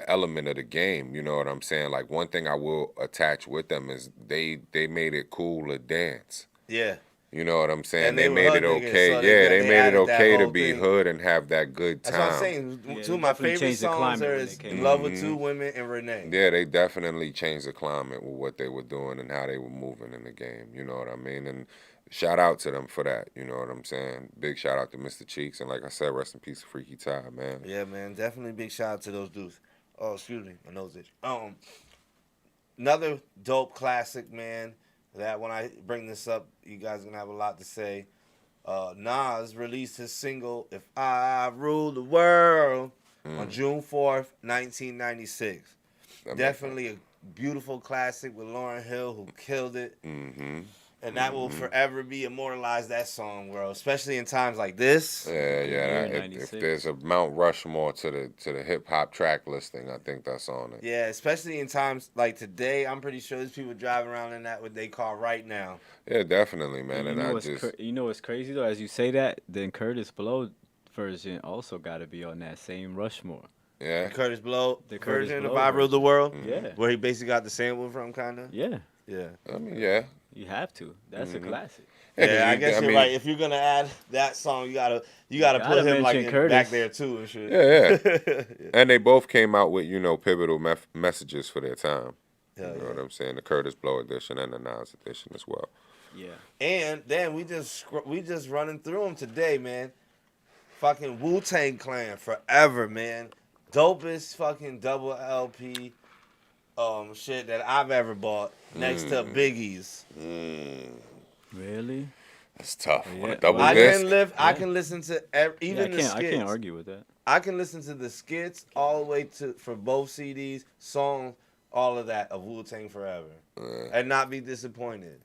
element of the game, you know what I'm saying? Like one thing I will attach with them is they made it cool to dance. Yeah. You know what I'm saying? And They they were made it hood niggas, okay. so Yeah, they they made it added that okay to whole be thing. hood and have that good That's time. what I'm saying. Yeah, Two of they my definitely favorite changed the songs climate are when they came Love with Two Women and Renee. Yeah, they definitely changed the climate with what they were doing and how they were moving in the game. You know what I mean? And shout out to them for that. You know what I'm saying? Big shout out to Mr. Cheeks. And like I said, rest in peace to Freaky Tide, man. Yeah, man. Definitely big shout out to those dudes. Oh, excuse me. My nose itch. Another dope classic, man, that when I bring this up, you guys are going to have a lot to say. Nas released his single, If I Rule the World, on June 4th, 1996. Definitely a beautiful classic with Lauryn Hill, who killed it. Mm-hmm. And that will forever be immortalized, that song, bro. Especially in times like this. Yeah. Year If 96. there's a Mount Rushmore to the hip hop track listing, I think that's on it. Yeah, especially in times like today. I'm pretty sure there's people driving around in that what they call right now. Yeah, definitely, man. And And you know I what's just you know what's crazy though? As you say that, then Curtis Blow version also got to be on that same Rushmore. yeah. The Curtis Blow The Curtis version Blow of I Rule the version. World. Yeah, Where he basically got the sample from, kind of. yeah, Yeah. I mean, yeah. you have to. That's a classic. Yeah, 'cause Yeah, I you- guess you're mean, right. If you're gonna add that song, you gotta gotta put him like mention in, Curtis. back there too and shit. Yeah. And they both came out with pivotal messages for their time. Hell You know yeah. what I'm saying? The Curtis Blow edition and the Nas edition as well. Yeah. And then we just running through them today, man. Fucking Wu-Tang Clan forever, man. Dopest fucking double LP shit that I've ever bought next to Biggie's. Really? That's tough. Yeah. On a double I disc. I can listen to even the skits. I can't argue with that. I can listen to the skits all the way to for both CDs, songs, all of that of Wu-Tang Forever, and not be disappointed,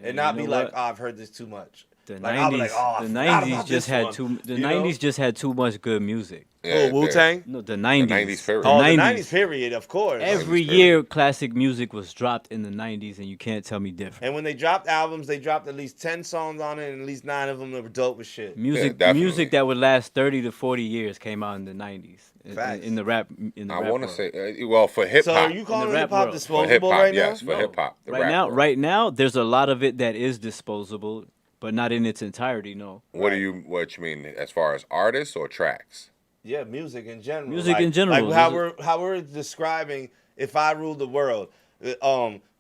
and not you be know like, what? oh, I've heard this too much. The Like, I'll be 90s, like, oh, I the forgot 90s about just this had one. the You know? 90s just had too much good music. Yeah, Oh, Wu-Tang? No, the 90s. 90s period. Oh, the 90s. 90s period, of course. Every 90s year, classic music was dropped in the 90s, and you can't tell me different. And when they dropped albums, they dropped at least 10 songs on it, and at least 9 of them were dope as shit. Music, definitely. music that would last 30 to 40 years came out in the 90s. Facts. In the rap, I want to say, well, for hip So hop. are you calling rap hip-hop world. For hip disposable hop, right yes. now? For hip hop. Right now, there's a lot of it that is disposable, but not in its entirety. No, What you mean as far as artists or tracks? Yeah, music in general. Music in general. Like how we're describing if I ruled the world.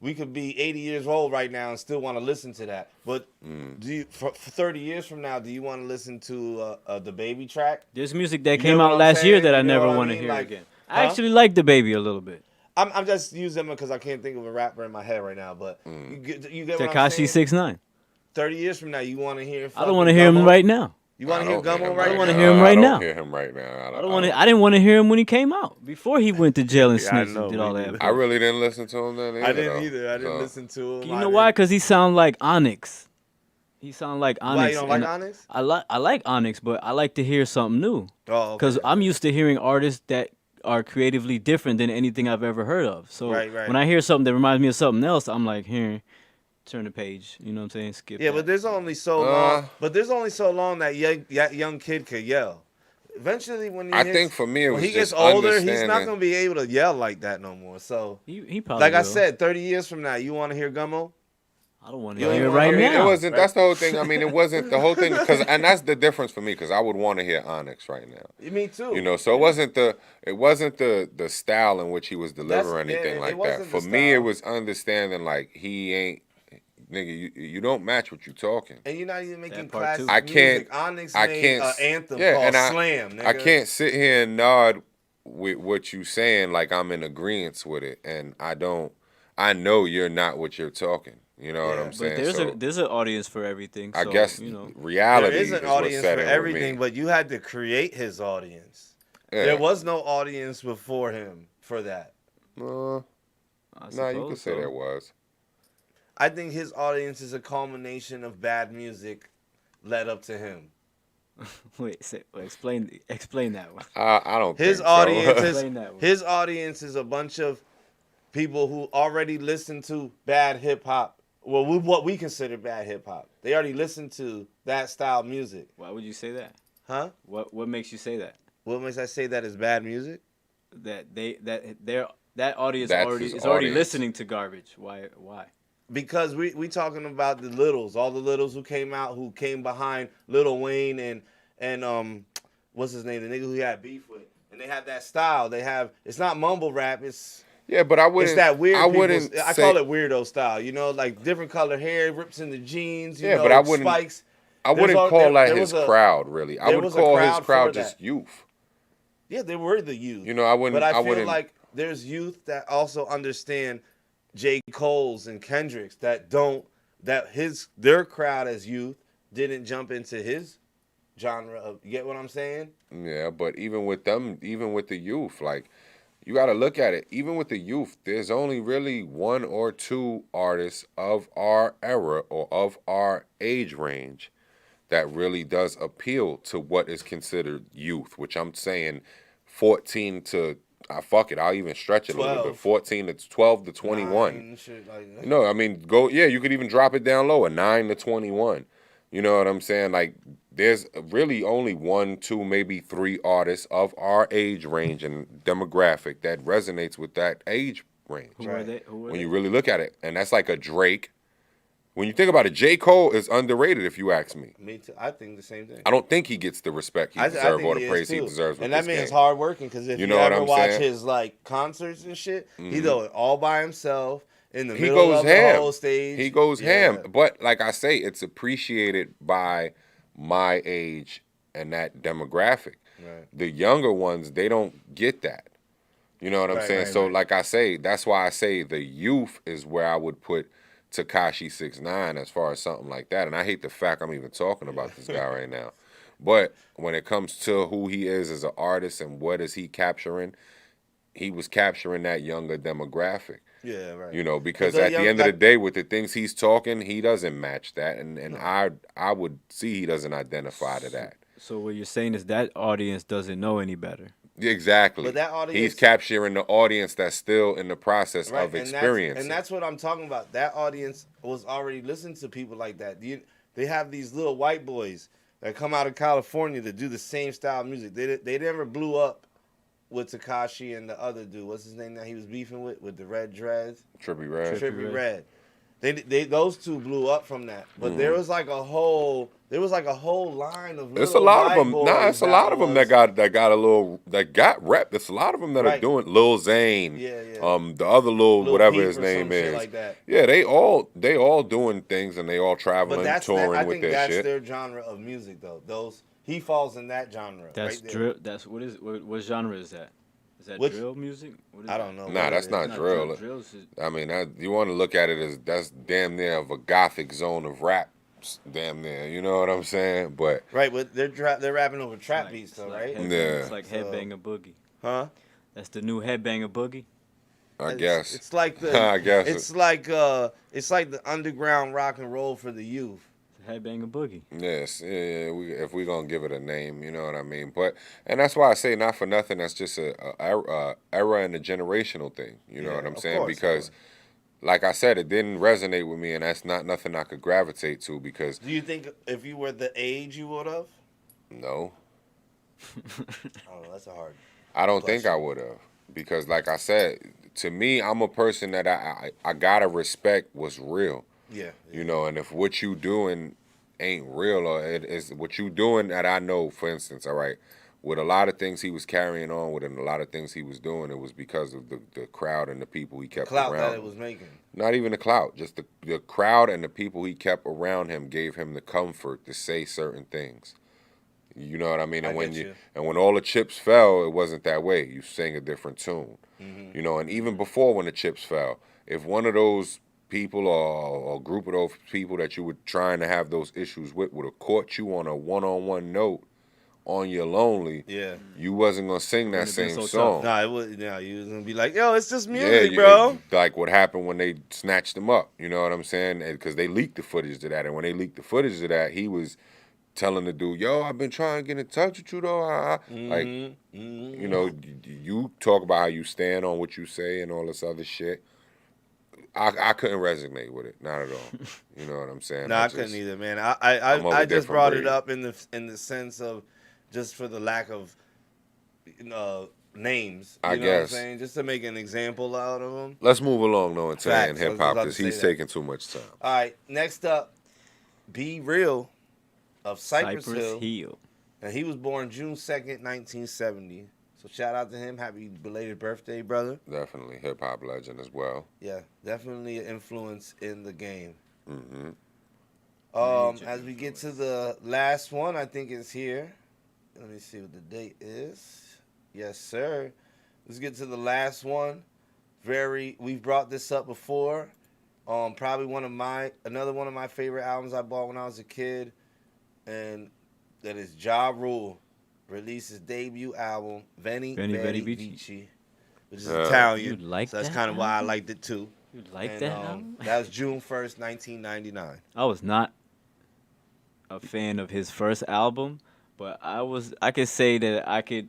We could be 80 years old right now and still want to listen to that. But do you for 30 years from now, do you want to listen to the Baby track? there's music that You came know what out I'm last year saying? that I You know never what I want to mean? hear Like, again. huh? I actually like the Baby a little bit. I'm just using them because I can't think of a rapper in my head right now. But you get what I'm Tekashi saying? 6ix9ine. 30 years from now, you want to hear? I don't want to hear him Gummo? right now. You want to hear Gummo I right don't now? wanna hear him right now. I don't hear him right now. I don't want to. I didn't want to hear him when he came out. Before he went to jail and Yeah, I snitched know, and did me all neither. that. I really didn't listen to him then. I didn't though. either. I didn't So, listen to him. You know why? Because he sound like Onyx. He sound like Onyx. Why you don't like and Onyx? I like Onyx, but I like to hear something new. Oh, Because I'm used to hearing artists that are creatively different than anything I've ever heard of. So Right. when I hear something that reminds me of something else, I'm like, here, turn the page. You know what I'm saying? Skip. Yeah, that. but there's only so long. But there's only so long that young kid could yell. Eventually, when he I hits- think for me it when was he gets just older, he's not understanding- gonna be able to yell like that no more. So, he probably like I will. said, 30 years from now, you want to hear Gummo? I don't want You to don't hear it even right wanna hear It now. wasn't. That's the whole thing. I mean, it wasn't the whole thing and that's the difference for me because I would want to hear Onyx right now. Me too. You know, so it wasn't the style in which he was delivering yeah, anything it like that. wasn't For the me, it style. was understanding like he ain't nigga. You don't match what you talking. And you're not even making part classic too. I can't. music. Onyx I made can't. an anthem yeah, called and Slam. Nigga. I can't sit here and nod with what you saying like I'm in agreement with it, and I don't. I know you're not what you're talking. You know what I'm But saying? So there's an audience for everything. So, I guess you know. reality There is an is audience what's set for in with everything, me. but you had to create his audience. Yeah. There was no audience before him for that. I No, you suppose could say so. there was. I think his audience is a culmination of bad music led up to him. Wait, explain that one. I don't. His think audience so. is Explain that one. his audience is a bunch of people who already listen to bad hip hop. Well, what we consider bad hip hop. They already listen to that style music, Why would you say that? huh? What makes you say that? What makes I say that is bad music? That that audience That's already his is already audience. listening to garbage. Why? Because we talking about the littles, all the littles who came behind Lil Wayne and what's his name, the nigga who he had beef with, and they have that style. It's not mumble rap. Yeah, but I wouldn't. It's that weird. I wouldn't. I call it weirdo style. You know, like different color hair, rips in the jeans. You Yeah, know, but I wouldn't- spikes. I wouldn't There's call that there his was a- crowd. Really, I there would was a call his crowd for crowd that. just youth. Yeah, they were the youth. You know, I wouldn't. But I feel wouldn't. like there's youth that also understand J. Cole's and Kendrick's their crowd as youth didn't jump into his genre of, you get what I'm saying? Yeah, but even with them, even with the youth, like you got to look at it. Even with the youth, there's only really one or two artists of our era or of our age range that really does appeal to what is considered youth, which I'm saying 14 to, fuck it, I'll even stretch it a little bit, 12. 14 to 12 to 21. 9, shit like that. No, I mean, you could even drop it down lower, 9 to 21. You know what I'm saying? Like, there's really only one, two, maybe three artists of our age range and demographic that resonates with that age range. Who are they? Who are When they? you really look at it. And that's like a Drake. When you think about it, J. Cole is underrated, if you ask me. Me too. I think the same thing. I don't think he gets the respect he I deserves think or the is, praise he too. deserves with And that this man's game. hard working because if You you, know what ever I'm watch saying? his like concerts and shit, he do it all by himself in the He middle goes of ham. the whole stage. He goes Yeah. ham. But like I say, it's appreciated by my age and that demographic. Right. The younger ones, they don't get that. You know what I'm Right, saying? right, So right. like I say, that's why I say the youth is where I would put Tekashi 6ix9ine as far as something like that. And I hate the fact I'm even talking about this guy right now. But when it comes to who he is as an artist and what is he capturing, he was capturing that younger demographic. Yeah, right. You know, because the at the young- end of the like- day, with the things he's talking, he doesn't match that, and I would see he doesn't identify to that. So what you're saying is that audience doesn't know any better. Exactly. But that audience- he's capturing the audience that's still in the process Right, of and experiencing. and that's what I'm talking about. That audience was already listening to people like that. They have these little white boys that come out of California to do the same style of music. They never blew up with Tekashi and the other dude. What's his name that he was beefing with the red dreads? Trippie Redd. Trippie Red. Red. They those two blew up from that. But there was like a whole line of It's a little lot of white them. boys Nah, it's a lot of them that was- got a little that got rep. There's a lot of them that are Right. doing Lil Zane. Yeah. The other Lil whatever Peep his or name some shit is. like that. Yeah, they all doing things and they all traveling, But that's touring I with think their that's shit. their genre of music though. He falls in that genre. That's right there. drill. That's what genre is that? Is that Which- drill music? What is I that? don't know. Nah, what that's it not is. Not drill. Drill's is- I mean, you want to look at it as that's damn near of a gothic zone of rap, damn near. You know what I'm saying? But Right, but they're rapping over trap like- beats it's though, like right? headbang- Yeah. It's like So- headbanger boogie. Huh? That's the new headbanger boogie. I guess It's like the I guess it's like the underground rock and roll for the youth. It's a headbanger boogie. yes, yeah. If we gonna give it a name, you know what I mean. But and that's why I say not for nothing. That's just a era and a generational thing. You know Yeah, what I'm of saying? course, of Because, like I said, it didn't resonate with me, and that's not nothing I could gravitate to. Because Do you think if you were the age you would have? no, Oh, that's a hard. I don't think I Question. would have, because like I said, to me, I'm a person that I gotta respect what's real, Yeah. you know. And if what you doing ain't real, or it is what you doing that I know, for instance, all right, with a lot of things he was carrying on with and a lot of things he was doing, it was because of the crowd and the people he kept Clout around. that it was making. Not even the clout, just the crowd and the people he kept around him gave him the comfort to say certain things. You know what I mean? And I when get you. and when all the chips fell, it wasn't that way. You sang a different tune. Mm-hmm. You know, and even before when the chips fell, if one of those people or a group of those people that you were trying to have those issues with would have caught you on a one-on-one note on your lonely, Yeah. you wasn't gonna sing that Wouldn't have been same so song. tough. Nah, it was. Nah, you was gonna be like, yo, it's just Yeah, music, bro. like what happened when they snatched him up. You know what I'm saying? Because they leaked the footage of that, and when they leaked the footage of that, he was telling the dude, "Yo, I've been trying to get in touch with you though." Like, you know, you talk about how you stand on what you say and all this other shit. I couldn't resonate with it, not at all. You know what I'm saying? No, I just- couldn't either, man. I'm of a I just different brought breed. it up in the sense of just for the lack of names. You I know guess. what I'm saying? Just to make an example out of them. Let's move along though into Facts. I was hip hop about to because say he's that. taking too much time. All right, next up, Be Real of Cypress Hill. And he was born June 2nd, 1970. So shout out to him. Happy belated birthday, brother. Definitely hip hop legend as well. Yeah, definitely an influence in the game. hmm As we get to the last one, I think it's here. Let me see what the date is. Yes, sir. Let's get to the last one. We've brought this up before. Probably another one of my favorite albums I bought when I was a kid, and that is Ja Rule released his debut album, Veni Veni, Veni, Vici. which is Italian. You like so that's that kind of why I album? liked it too. You like And, that album? That was June 1st, 1999. I was not a fan of his first album, but I could say that I could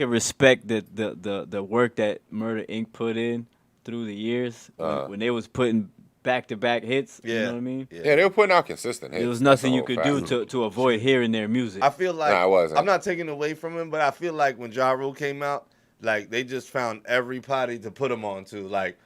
respect the work that Murder Inc. put in through the years when they was putting back-to-back hits. You know what I mean? Yeah, they were putting out consistent hits. There was That's the nothing you whole could fact. do to avoid hearing their music. I feel like Nah, it wasn't. I'm not taking away from him, but I feel like when Ja Rule came out, like they just found every party to put him on to. Like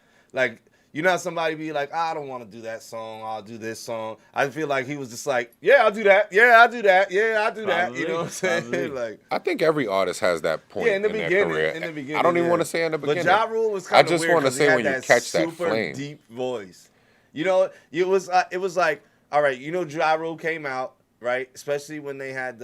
you know how somebody be like, I don't want to do that song, I'll do this song. I feel like he was just like, yeah, I'll do that. Yeah, I'll do that. Yeah, I'll do that. You know what I'm saying? Probably. Like, I think every artist has that point yeah, in the their beginning. career. In the beginning, I don't even yeah. want to say in the beginning. But Ja Rule was kind of just weird wanna 'cause he say had when you that catch that super flame. deep voice. You know, it was like, all right, you know, Ja Rule came out, right? Especially when they had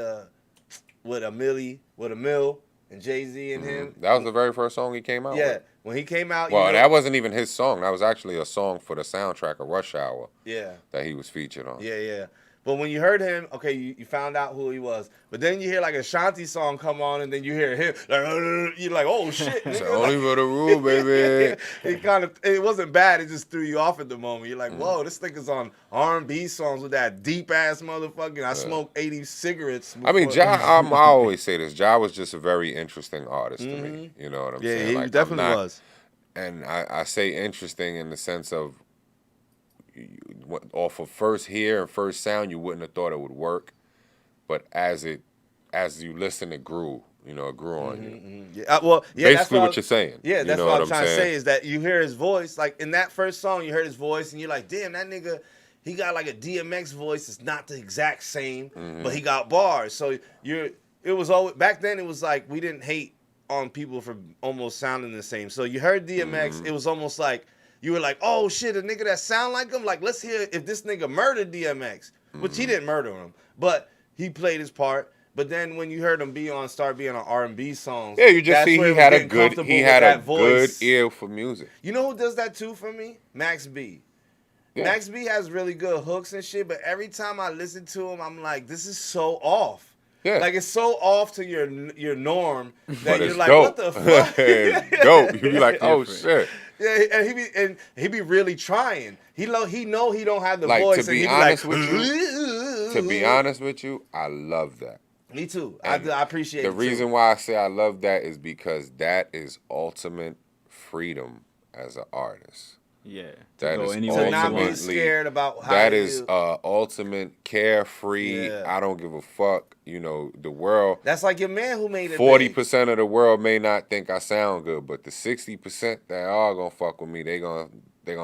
with a Mill and Jay-Z and him. That was the very first song he came out Yeah, with. when he came out, Well, you know, that wasn't even his song. That was actually a song for the soundtrack of Rush Hour yeah, that he was featured on. yeah. But when you heard him, okay, you found out who he was. But then you hear like a Shanti song come on, and then you hear him, like, you're like, oh shit, It's nigga. only for the rule, baby. It wasn't bad. It just threw you off at the moment. You're like, Mm. whoa, this nigga's on R&B songs with that deep ass motherfucking. I smoked 80 cigarettes. I mean, before- Ja, I always say this. Ja was just a very interesting artist to me. You know what I'm Yeah, saying? he Like, I'm definitely not- was. And I say interesting in the sense of off of first hear and first sound, you wouldn't have thought it would work, but as you listen, it grew. You know, it grew on you. Yeah, well, yeah, that's Basically, what what you're saying. Yeah, You that's know what I'm I'm trying to saying? say is that you hear his voice. Like in that first song, you heard his voice, and you're like, damn, that nigga, he got like a DMX voice. It's not the exact same, but he got bars. So it was always back then. It was like we didn't hate on people for almost sounding the same. So you heard DMX, it was almost like you were like, oh shit, a nigga that sound like him. Like let's hear if this nigga murdered DMX, which he didn't murder him, but he played his part. But then when you heard him start being on R&B songs, Yeah, you just that's see where he it was had a getting good comfortable he with had a that good voice. ear for music. You know who does that too for me? Max B. Yeah. Max B has really good hooks and shit, but every time I listen to him, I'm like, this is so off. Yeah. Like it's so off to your norm that But you're it's like, dope. what the fuck? It's dope. You be like, oh shit. Yeah, and he be really trying. He know he don't have the Like, to voice, and be he be honest like, with To be honest with you, I love that. me too. And I appreciate the it. reason why I say I love that is because that is ultimate freedom as an artist. Yeah. That go is anywhere to not be ultimately- scared about how That you is ultimate carefree. Yeah. I don't give a fuck. You know, the world. That's like your man who made it. 40% of the world may not think I sound good, but the 60% that are gonna fuck with me, they gonna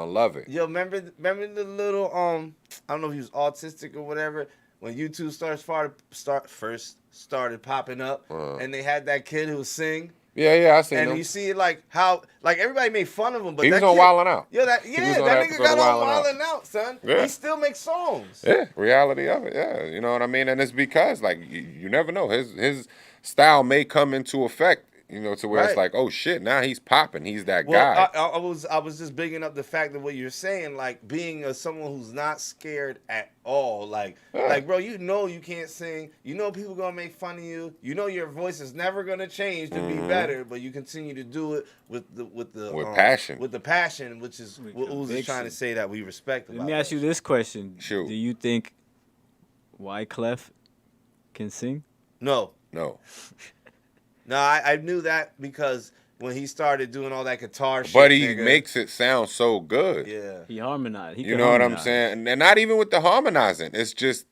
love it. Yo, remember the little I don't know if he was autistic or whatever when YouTube first started popping up, and they had that kid who would sing. Yeah, I seen And him. you see like how like everybody made fun of him, but He was that on kid, Wildin' Out. Yeah, that was on that episode nigga got of on Wildin' Out. Wildin' Out, son. Yeah. He still makes songs. Yeah, reality of it. Yeah, you know what I mean. And it's because like you never know, his style may come into effect. You know, to where it's Right. like, oh shit, now he's popping. He's that Well, guy. I was just bigging up the fact that what you're saying, like being someone who's not scared at all, like bro, you know you can't sing, you know people gonna make fun of you, you know your voice is never gonna change to be better, but you continue to do it with passion. with the passion, which is what Uzi's conviction. trying to say that we respect. Let about me ask that you this question. Shoot. Do you think Wyclef can sing? No, No, I knew that because when he started doing all that guitar shit, but he nigga, makes it sound so good. yeah. He harmonized. He You can know what I'm harmonize. saying? And not even with the harmonizing. It's just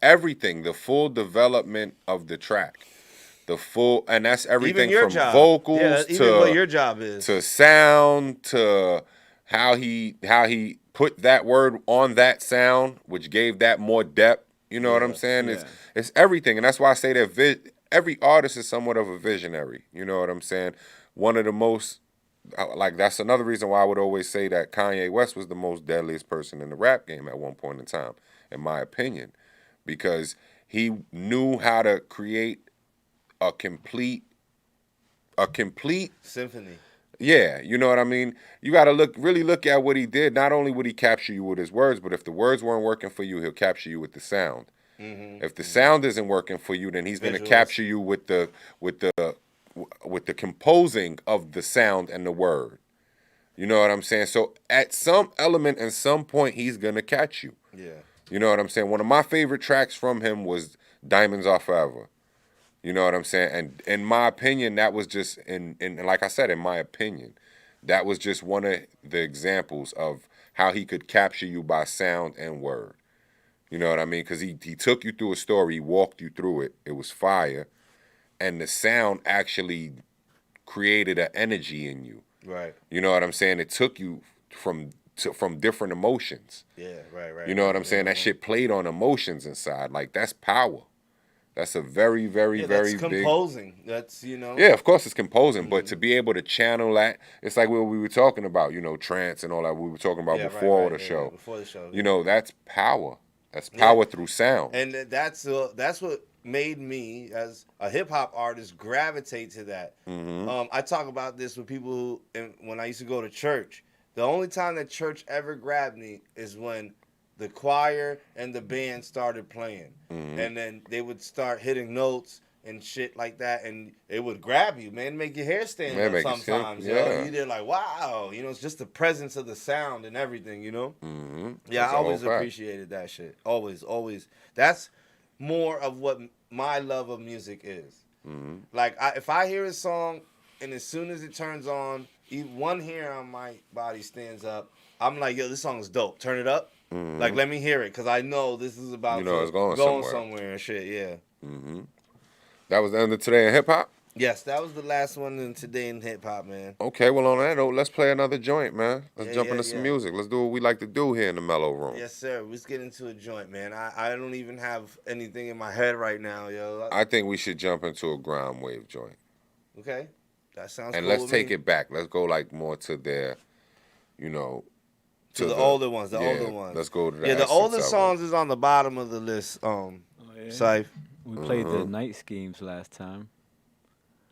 everything, the full development of the track. And that's everything Even your from job, vocals yeah, even to what your job is. to sound to how he put that word on that sound, which gave that more depth. You know what I'm saying? yeah. It's everything, and that's why I say that every artist is somewhat of a visionary. You know what I'm saying? One of the most like that's another reason why I would always say that Kanye West was the most deadliest person in the rap game at one point in time, in my opinion, because he knew how to create a complete Symphony. yeah, you know what I mean? You got to really look at what he did. Not only would he capture you with his words, but if the words weren't working for you, he'll capture you with the sound. If the sound isn't working for you, then he's going to Visuals. capture you with the with the composing of the sound and the word. You know what I'm saying? So at some element and some point, he's gonna catch you. Yeah. You know what I'm saying? One of my favorite tracks from him was Diamonds Are Forever. You know what I'm saying? And in my opinion, that was just in like I said, in my opinion, that was just one of the examples of how he could capture you by sound and word. You know what I mean? Because he took you through a story, he walked you through it. It was fire, and the sound actually created an energy in you. Right. You know what I'm saying? It took you from different emotions. Yeah. Right. You know what I'm saying? That shit played on emotions inside. Like, that's power. That's a very, very, very that's big. composing. That's, you know. Yeah, of course it's composing, but to be able to channel that, it's like what we were talking about, you know, trance and all that we were talking about before the show. Before the show. You know, that's power. That's power through sound. And that's what made me, as a hip hop artist, gravitate to that. I talk about this with people who, when I used to go to church. The only time that church ever grabbed me is when the choir and the band started playing. And then they would start hitting notes and shit like that, and it would grab you, man, make your hair stand up sometimes. Yeah. You did like, wow, you know, it's just the presence of the sound and everything, you know? Yeah, That's I a always whole fact. appreciated that shit. Always. That's more of what my love of music is. Like, if I hear a song, and as soon as it turns on, even one hair on my body stands up, I'm like, yo, this song is dope. Turn it up. Like, let me hear it, because I know this is about it's going somewhere and shit, yeah. That was the end of Today in Hip Hop? Yes, that was the last one in Today in Hip Hop, man. Okay, well, on that note, let's play another joint, man. Let's jump into some yeah. music. Let's do what we like to do here in the Mellow Room. Yes, sir. Let's get into a joint, man. I don't even have anything in my head right now, yo. I think we should jump into a ground wave joint. Okay. That sounds And cool let's with take me. it back. Let's go, like, more to their, you know... To the older ones, yeah, older ones. Let's go to the the essence older of it. songs is on the bottom of the list, Syph. We played the Night Schemes last time.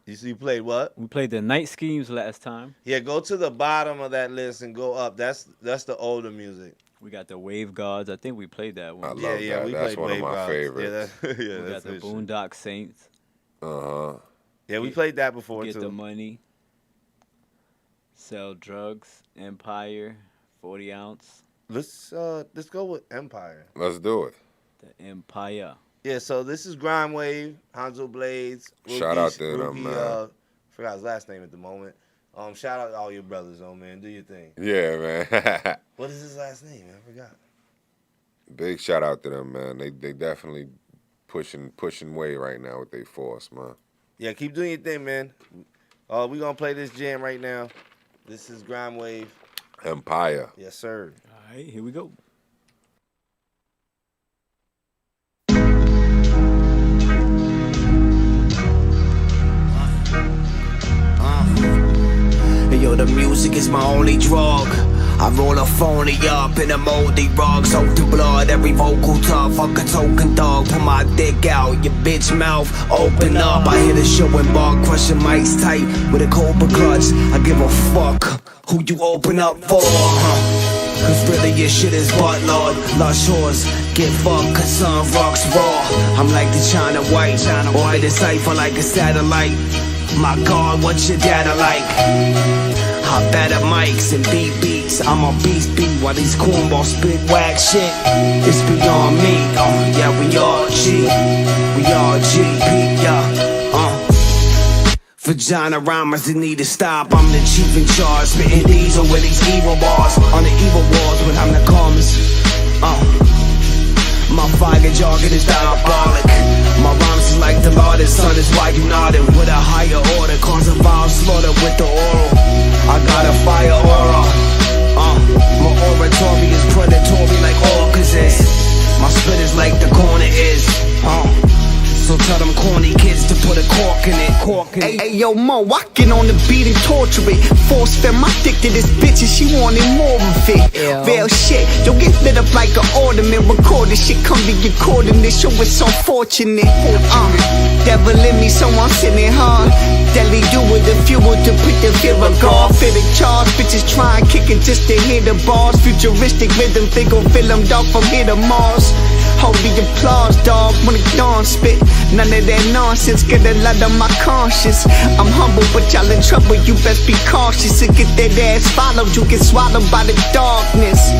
You played what? We played the Night Schemes last time. Yeah, go to the bottom of that list and go up. That's the older music. We got the Wave Gods. I think we played that I one. love Yeah, that. we That's played one of Wave my Gods. favorites. Yeah, We got that's the good shit. Boondock Saints. Yeah, we played that before Get too. the Money. Sell Drugs. Empire. 40 ounce. Let's go with Empire. Let's do it. The Empire. Yeah, so this is Grime Wave, Hanzo Blades. Shout out to them, man. Forgot his last name at the moment. Shout out to all your brothers, man. Do your thing. Yeah, man. What is his last name? I forgot. Big shout out to them, man. They definitely pushing way right now with their force, man. Yeah, keep doing your thing, man. We gonna play this jam right now. This is Grime Wave. Empire. Yes, sir. All right, here we go. Yo, the music is my only drug. I roll a phony up in a moldy rug. Soak the blood, every vocal tub. Fuck a token dog, put my dick out. Your bitch mouth, open up. I hit a show and bar, crushing mics tight with a cobra clutch. I give a fuck who you open up for, Cause really your shit is butt, Lord. Lush horse, get fucked cause sun rocks raw. I'm like the China White, or the cipher like a satellite. My God, what's your data like? Hop better mics and beat beats. I'm a beast beat while these cornballs spit whack shit. It's beyond me. Yeah, we all G. We all GP, yeah. Vagina rhymers that need to stop. I'm the chief in charge, spitting these over these evil bars. On the evil walls, but I'm the calmest. My fire jargon is diabolic. My rhymes is like the Lord's son is why you nodding. With a higher order, causing violent slaughter with the oral. I got a fire aura. My oratory is predatory like orcas is. My spit is like the corner is. So tell them corny kids to put a cork in it. Hey, yo, Mo, I get on the beat and torture it. Force fed my dick to this bitch and she wanted more of it. Real shit, yo, get lit up like an ornament. Record this shit, come be recording this. Yo, it's unfortunate. Devil in me, so I'm sitting hard. Deadly do with the fuel to put the fear of God. Fear the charge, bitches try and kick it just to hear the bars. Futuristic rhythm, they gon' fill them dog from here to Mars. hold the applause, dog, when the dawn spit. None of that nonsense, get a lot on my conscience. I'm humble, but y'all in trouble, you best be cautious. To get that ass followed, you get swallowed by the darkness.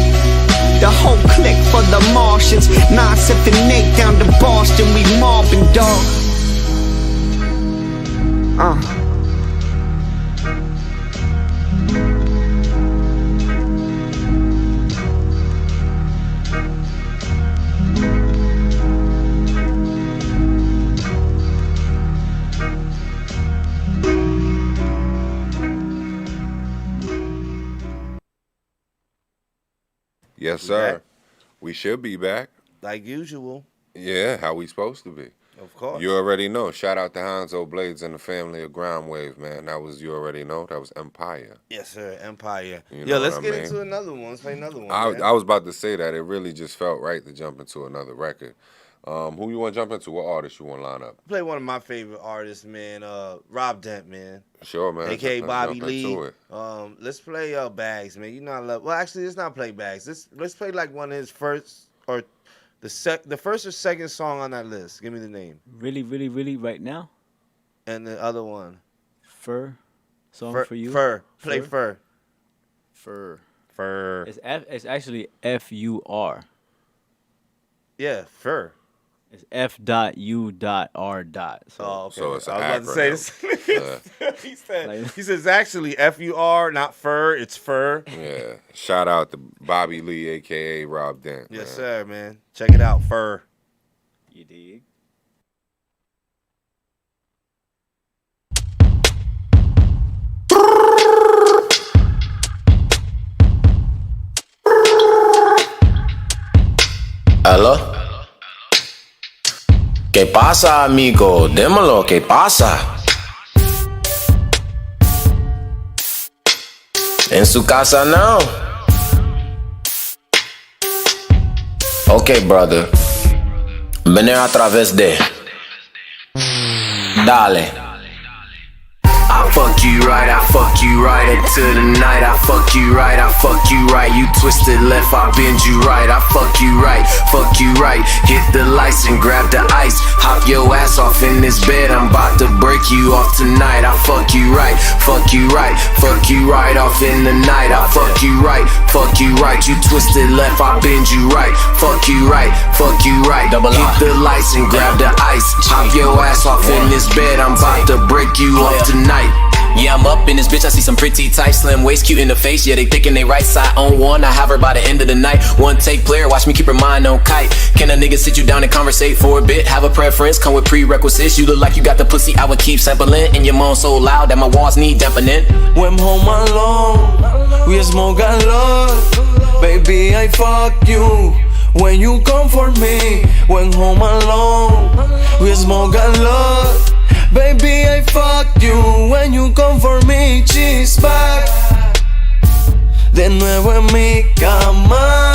The whole clique for the Martians. 978 down to Boston, we mobbing, dog. Yes, We sir. back? We should be back. Like usual, Yeah, how we supposed to be. of course. You already know. Shout out to Hanzo Blades and the family of Ground Wave, man. That was, you already know, that was Empire. Yes, sir. Empire. You Yo, know let's what I get mean? into another one. Let's play another one. I man. was about to say that. It really just felt right to jump into another record. Who you want to jump into? What artist you want to line up? Play one of my favorite artists, man. Rob Dent, man. Sure, man. AKA Let's Bobby jump Lee. into it. Let's play Bags, man. You know I love. Well, actually, let's not play Bags. Let's play like one of his first or the first or second song on that list. Give me the name Really, really, really, right now? and the other one. Fur song Fur, for you? Fur. Play Fur. Fur. Fur. It's actually F-U-R. Yeah, Fur. It's F.U.R. So, Oh, okay. So it's an I was about to say this. he said Like- he says actually F-U-R, not fur. It's fur. Yeah. Shout out to Bobby Lee, a.k.a. Rob Dent. Yes, man. sir, man. Check it out, Fur. you dig? ¿Aló? ¿Qué pasa, amigo? Dímelo, ¿qué pasa? En su casa now. Ok, brother. Venir a través de. Dale. I fuck you right, I fuck you right into the night. I fuck you right, I fuck you right. You twisted left, I bend you right. I fuck you right, hit the lights and grab the ice. Hop your ass off in this bed, I'm about to break you off tonight. I fuck you right, fuck you right, fuck you right off in the night. I fuck you right, you twisted left, I bend you right. Fuck you right, hit the lights and grab the ice. Hop your ass off in this bed, I'm about to break you off tonight. Yeah, I'm up in this bitch, I see some pretty tight, slim waist, cute in the face. Yeah, they picking they right side on one. I have her by the end of the night. One take player, watch me keep her mind on kite. Can a nigga sit you down and conversate for a bit? Have a preference, come with prerequisites. You look like you got the pussy, I would keep sampling. And your moan so loud that my walls need dampening. When home alone, we smoke a lot. Baby, I fuck you when you come for me. When home alone, we smoke a lot. Baby, I fuck you when you come for me. She's back de nuevo en mi cama.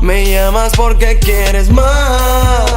Me llamas porque quieres más.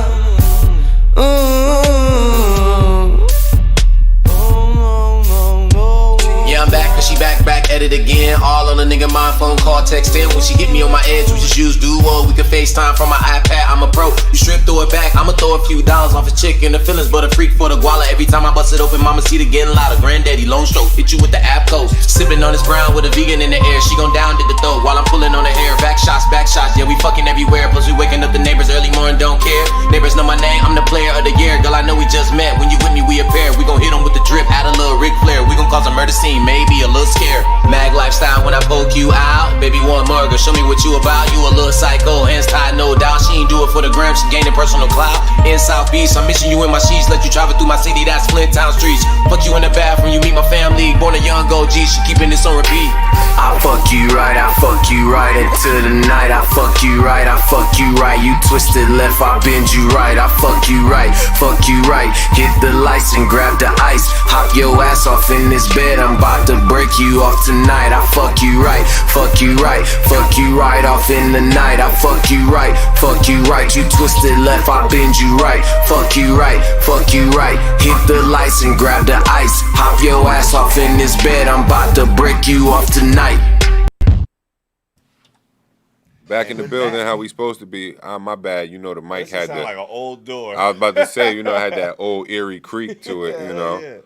Yeah, I'm back, cause she back at it again. All on a nigga mind, phone call, texting. When she get me on my edge, we just use Duo. We can FaceTime from my iPad, I'm a pro. You strip throw it back, I'ma throw a few dollars off a chick in the feelings, but a freak for the guala. Every time I bust it open, mama see it getting louder. Granddaddy, long stroke, hit you with the app coast. Sipping on this brown with a vegan in the air. She gon' down, did the throat while I'm pulling on her hair. Back shots, yeah, we fucking everywhere. Plus we waking up the neighbors early morning, don't care. Neighbors know my name, I'm the player of the year. Girl, I know we just met. When you with me, we a pair. We gon' hit 'em with the drip, add a little Ric Flair. We gon' cause a murder scene, maybe a little scare. Mag lifestyle when I poke you out. Baby, want more, girl, show me what you about. You a little psycho, hands tied, no doubt. She ain't do it for the gram, she gaining personal clout. In South Beach, I'm missing you in my sheets. Let you travel through my city, that's Flint Town streets. Fuck you in the bathroom, you meet my family. Born a young OG, she keeping this on repeat. I fuck you right into the night. I fuck you right, you twisted left, I bend you right. I fuck you right, hit the lights and grab the ice. Hop your ass off in this bed, I'm about to break you off tonight. I fuck you right off in the night. I fuck you right, you twisted left, I bend you right. Fuck you right, hit the lights and grab the ice. Hop your ass off in this bed, I'm about to break you off tonight. Back And in the we're building, back. how we supposed to be. My bad. You know, the mic This had sound the. like an old door. I was about to say, you know, it had that old eerie creak to it. You know, Yeah.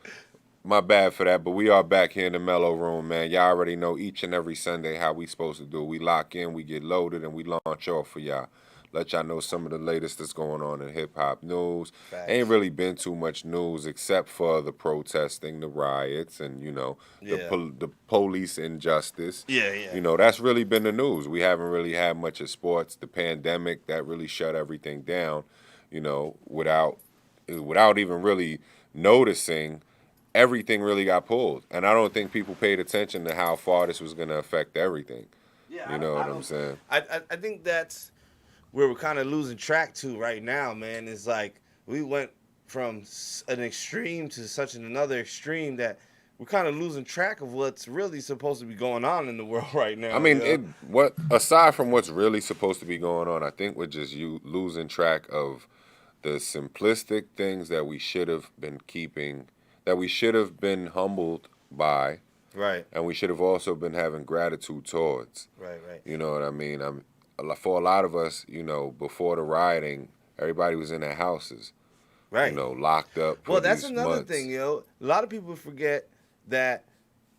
my bad for that. But we are back here in the Mellow Room, man. Y'all already know each and every Sunday how we supposed to do. We lock in, we get loaded, and we launch off for y'all. Let y'all know some of the latest that's going on in hip hop news. Facts. Ain't really been too much news except for the protesting, the riots, and you know Yeah. the police injustice. Yeah. You know, that's really been the news. We haven't really had much of sports. The pandemic that really shut everything down. You know, without even really noticing, everything really got pulled, and I don't think people paid attention to how far this was going to affect everything. Yeah, You know I what I'm don't- saying? I think that's where we're kind of losing track to right now, man. Is like we went from an extreme to such another extreme that we're kind of losing track of what's really supposed to be going on in the world right now. I mean, you know? aside from what's really supposed to be going on, I think we're just losing track of the simplistic things that we should have been keeping, that we should have been humbled by, Right, and we should have also been having gratitude towards. right. You know what I mean? For a lot of us, you know, before the rioting, everybody was in their houses, Right. you know, locked up. For Well, that's these another months. thing, yo. A lot of people forget that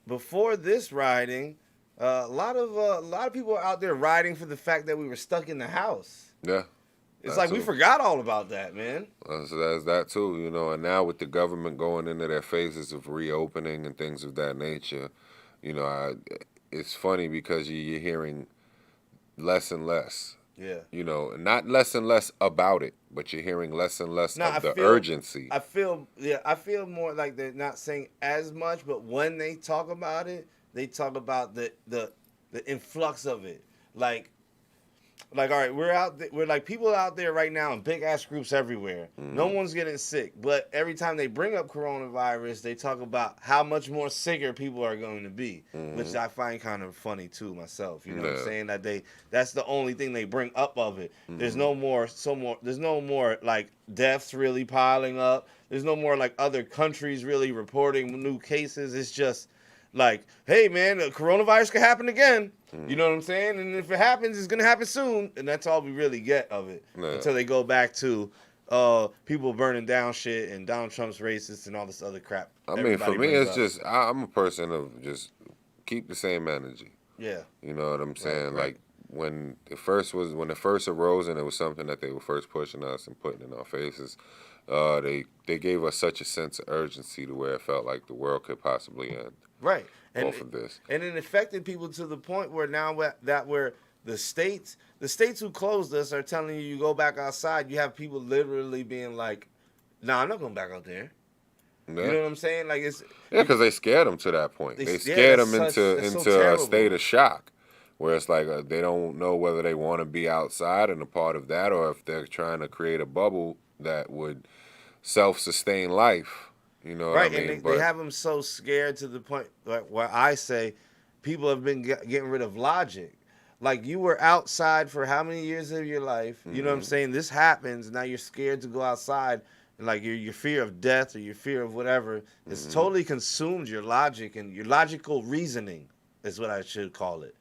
before this rioting, a lot of people are out there rioting for the fact that we were stuck in the house. Yeah. It's that like we too. forgot all about that, man. So there's that too, you know. And now with the government going into their phases of reopening and things of that nature, you know, it's funny because you're hearing less and less. Yeah. You know, not less and less about it, but you're hearing less and less Nah, of the feel- urgency. I feel more like they're not saying as much, but when they talk about it, they talk about the influx of it. Like, all right, we're like people out there right now in big ass groups everywhere. No one's getting sick, but every time they bring up coronavirus, they talk about how much more sicker people are going to be, which I find kind of funny too myself. You know what I'm Yeah. saying? That's the only thing they bring up of it. There's no more there's no more like deaths really piling up. There's no more like other countries really reporting new cases. It's just like, hey man, the coronavirus could happen again. You know what I'm saying? And if it happens, it's gonna happen soon. And that's all we really get of it Yeah. until they go back to people burning down shit and Donald Trump's racist and all this other crap. I mean, for everybody me, brings it's up. just I'm a person of just keep the same energy. Yeah. You know what I'm saying? right. Like when it first arose and it was something that they were first pushing us and putting in our faces, they gave us such a sense of urgency to where it felt like the world could possibly end Right. off of this. And it affected people to the point where now where the states who closed us are telling you go back outside. You have people literally being like, "Nah, I'm not going back out there." Yeah. You know what I'm saying? Like it's Because they scared them to that point. They Yeah, scared that's them that's so into a terrible. state of shock, where it's like they don't know whether they want to be outside and a part of that, or if they're trying to create a bubble that would self-sustain life. You know what right, I mean? and they have them so scared to the point where I say people have been getting rid of logic. Like you were outside for how many years of your life? You know what I'm saying? This happens, now you're scared to go outside. And like your fear of death or your fear of whatever has totally consumed your logic and your logical reasoning is what I should call it.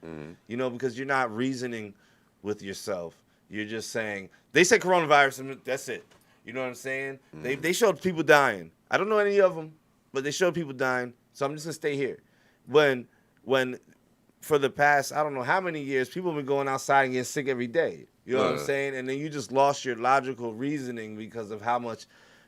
You know, because you're not reasoning with yourself. You're just saying, they said coronavirus and that's it. You know what I'm saying? They showed people dying. I don't know any of them, but they showed people dying. So I'm just going to stay here. When for the past, I don't know how many years, people have been going outside and getting sick every day. You know what I'm saying? And then you just lost your logical reasoning because of how much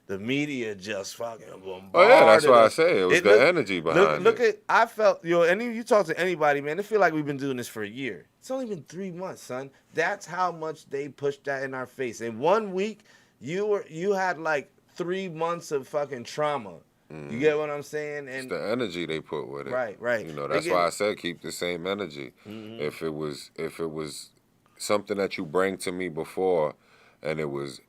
the media just fucking bombarded. Oh yeah, that's why I us. say it was the energy behind Look it. I felt, you talk to anybody, man, they feel like we've been doing this for a year. It's only been 3 months, son. That's how much they pushed that in our face. In 1 week, you had like 3 months of fucking trauma. You get what I'm saying? It's And the energy they put with it. Right. You know, They that's get- why I said keep the same energy. If it was something that you bring to me before, and it was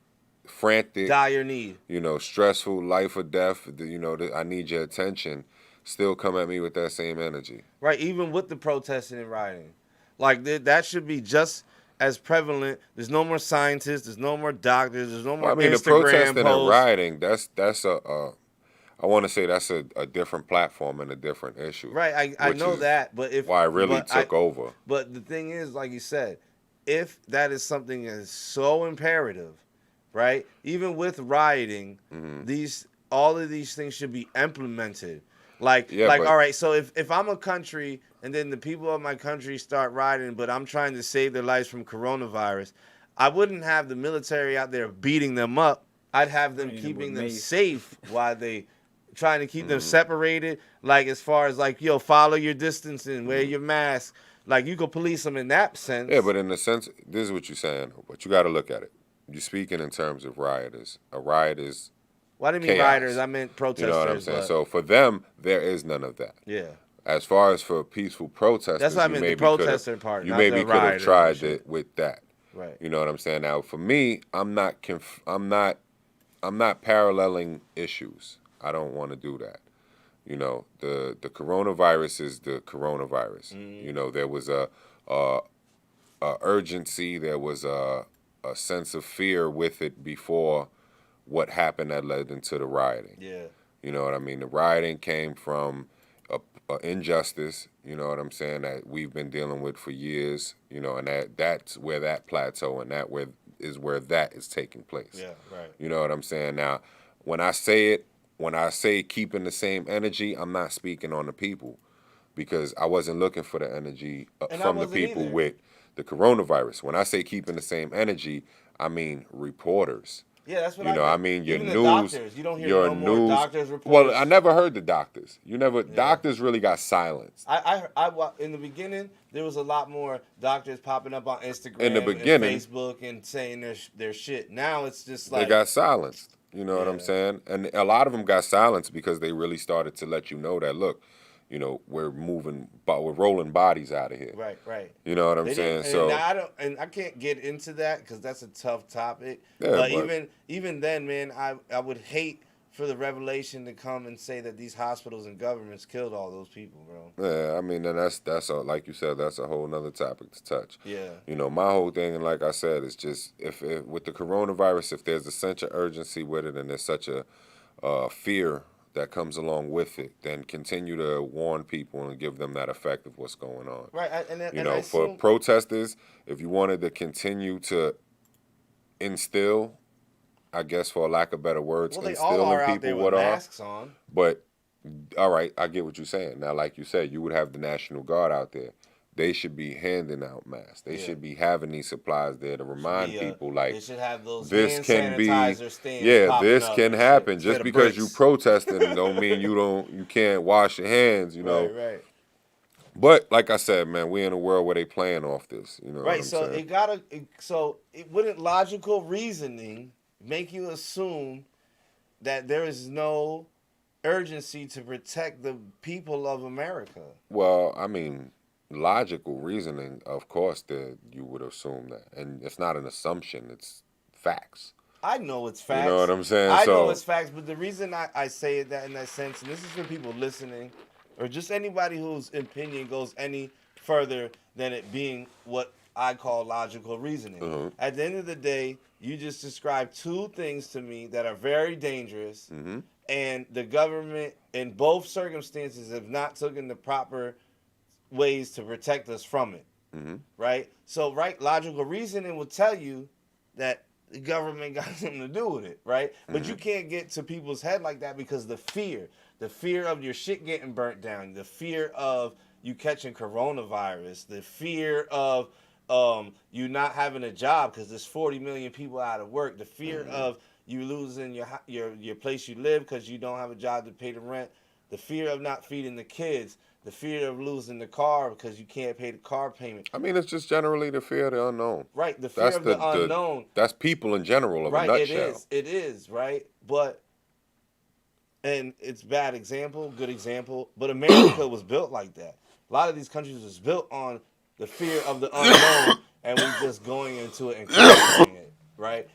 frantic, dire need. you know, stressful, life or death, you know, I need your attention, still come at me with that same energy. Right, even with the protesting and rioting. Like, that should be just as prevalent. There's no more scientists. There's no more doctors. There's no more Well, I mean, the Instagram protesting and posts. rioting, that's I want to say that's a different platform and a different issue. Right, I which know is that, but if... why it really but took over. But the thing is, like you said, if that is something that is so imperative, right? Even with rioting, all of these things should be implemented. Yeah, Like, but all right, so if I'm a country and then the people of my country start rioting, but I'm trying to save their lives from coronavirus, I wouldn't have the military out there beating them up. I'd have them Spraying them keeping with them mace. safe while they trying to keep them separated. Like as far as like, yo, follow your distance and wear your mask. Like you could police them in that sense. yeah, but in the sense, this is what you're saying. But you got to look at it. You're speaking in terms of rioters. A riot is Well, I didn't mean chaos. rioters. I meant protesters. You know what I'm saying? But, So for them, there is none of that. yeah. As far as for peaceful protesters, That's what I you meant, the maybe coulda- protester part, You not maybe the could have rioters tried and shit. it with that. Right. You know what I'm saying? Now, for me, I'm not paralleling issues. I don't want to do that. You know, the coronavirus is the coronavirus. You know, there was a urgency, there was a sense of fear with it before what happened that led into the rioting. Yeah. You know what I mean? The rioting came from a injustice, you know what I'm saying, that we've been dealing with for years, you know, and that's where that plateau and where that is taking place. Yeah, right. You know what I'm saying? Now, when I say keeping the same energy, I'm not speaking on the people because I wasn't looking for the energy And I from the wasn't people either. with the coronavirus. When I say keeping the same energy, I mean reporters. Yeah, that's what You know, I meant. mean your Even the news. doctors. You don't hear your no news. more doctors reports. Well, I never heard the doctors. Doctors really got silenced. In the beginning, there was a lot more doctors popping up on Instagram In the beginning. and Facebook and saying their shit. Now it's just They like, got silenced. You know what I'm Yeah. saying? And a lot of them got silenced because they really started to let you know that, look, you know, we're rolling bodies out of here. right. You know what I'm They saying? didn't- So and I can't get into that because that's a tough topic. Yeah, but but- even then, man, I would hate for the revelation to come and say that these hospitals and governments killed all those people, bro. yeah, I mean, and that's like you said, that's a whole nother topic to touch. Yeah. You know, my whole thing, and like I said, is just if with the coronavirus, if there's a sense of urgency with it, and there's such a fear that comes along with it, then continue to warn people and give them that effect of what's going on. Right. For protesters, if you wanted to continue to instill, I guess for lack of better words, Well, they all instill are in out there people with what are. masks on. But all right, I get what you're saying. Now, like you said, you would have the National Guard out there. They should be handing out masks. They should be having these supplies there to remind people, like, They should have those this hand can be, sanitizer stands yeah, popping this up can and happen. shit Just instead of because you bricks. protesting don't mean you can't wash your hands, you know. Right. But like I said, man, we in a world where they playing off this, you know. What Right. I'm So saying? it wouldn't logical reasoning make you assume that there is no urgency to protect the people of America. Well, I mean, logical reasoning, of course, that you would assume that, and it's not an assumption; it's facts. I know it's facts. You know what I'm saying? I know So- it's facts, but the reason I say it that in that sense, and this is for people listening, or just anybody whose opinion goes any further than it being what I call logical reasoning. Mhm. At the end of the day, you just described two things to me that are very dangerous, Mm-hmm. and the government, in both circumstances, have not taken the proper ways to protect us from it. Mm-hmm. Right? So, logical reasoning will tell you that the government got something to do with it, right? But you can't get to people's head like that because the fear of your shit getting burnt down, the fear of you catching coronavirus, the fear of you not having a job because there's 40 million people out of work, the fear of you losing your place you live because you don't have a job to pay the rent, the fear of not feeding the kids, the fear of losing the car because you can't pay the car payment. I mean, it's just generally the fear of the unknown. Right, the fear of the unknown. That's people in general, of Right, a nutshell. it is, right? But, and it's bad example, good example, but America was built like that. A lot of these countries was built on the fear of the unknown, and we just going into it and conquering it, right?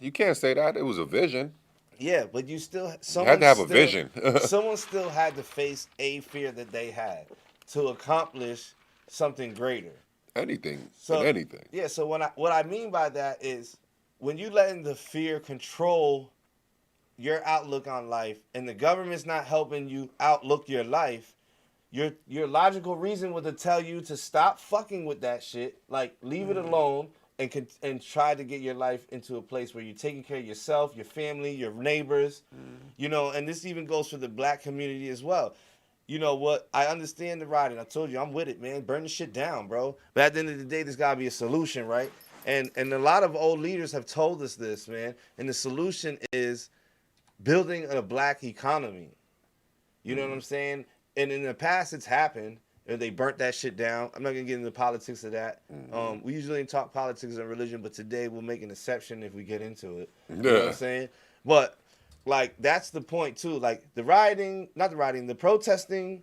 You can't say that. It was a vision. Yeah, but you still had to have a vision. Someone still had to face a fear that they had to accomplish something greater. Anything. So Anything. Yeah, so what I mean by that is when you letting the fear control your outlook on life and the government's not helping you outlook your life, your logical reason was to tell you to stop fucking with that shit, like leave it alone, and try to get your life into a place where you're taking care of yourself, your family, your neighbors, you know. And this even goes for the black community as well. You know what? I understand the rioting. I told you I'm with it, man. Burn the shit down, bro. But at the end of the day, there's gotta be a solution, right? And a lot of old leaders have told us this, man. And the solution is building a black economy. You know what I'm saying? And in the past, it's happened. And they burnt that shit down. I'm not gonna get into politics of that. We usually don't talk politics and religion, but today we'll make an exception if we get into it. You know what I'm saying? But like that's the point too. Like the protesting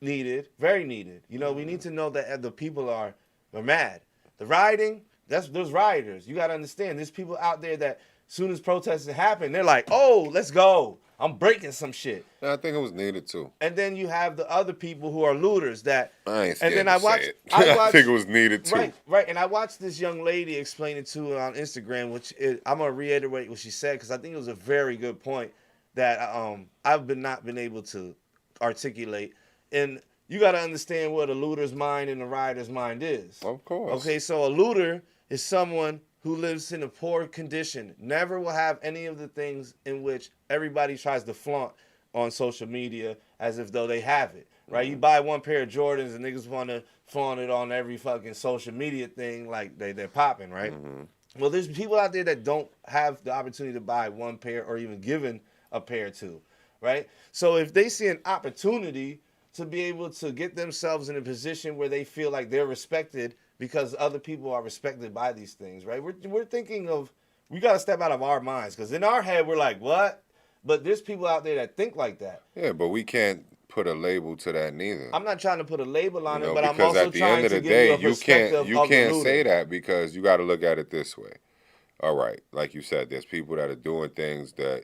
needed, very needed. You know, we need to know that the people are mad. The rioting, there's rioters. You gotta understand, there's people out there that as soon as protests happen, they're like, oh, let's go. I'm breaking some shit. I think it was needed too. And then you have the other people who are looters that. I ain't scared and then to I say watched. it. I think it was needed too. Right. And I watched this young lady explain it to on Instagram, I'm gonna reiterate what she said because I think it was a very good point that I've not been able to articulate. And you got to understand what a looter's mind and a rioter's mind is. Of course. Okay, so a looter is someone who lives in a poor condition, never will have any of the things in which everybody tries to flaunt on social media as if though they have it, right? You buy one pair of Jordans and niggas want to flaunt it on every fucking social media thing like they're popping, right? Well, there's people out there that don't have the opportunity to buy one pair or even given a pair to, right? So if they see an opportunity to be able to get themselves in a position where they feel like they're respected because other people are respected by these things, right? We're thinking of, we got to step out of our minds because in our head, we're like, what? But there's people out there that think like that. Yeah, but we can't put a label to that neither. I'm not trying to put a label on You know, it, but I'm because also at the trying end of to the give day, you a perspective you of the can't looter. say that because you got to look at it this way. All right, like you said, there's people that are doing things that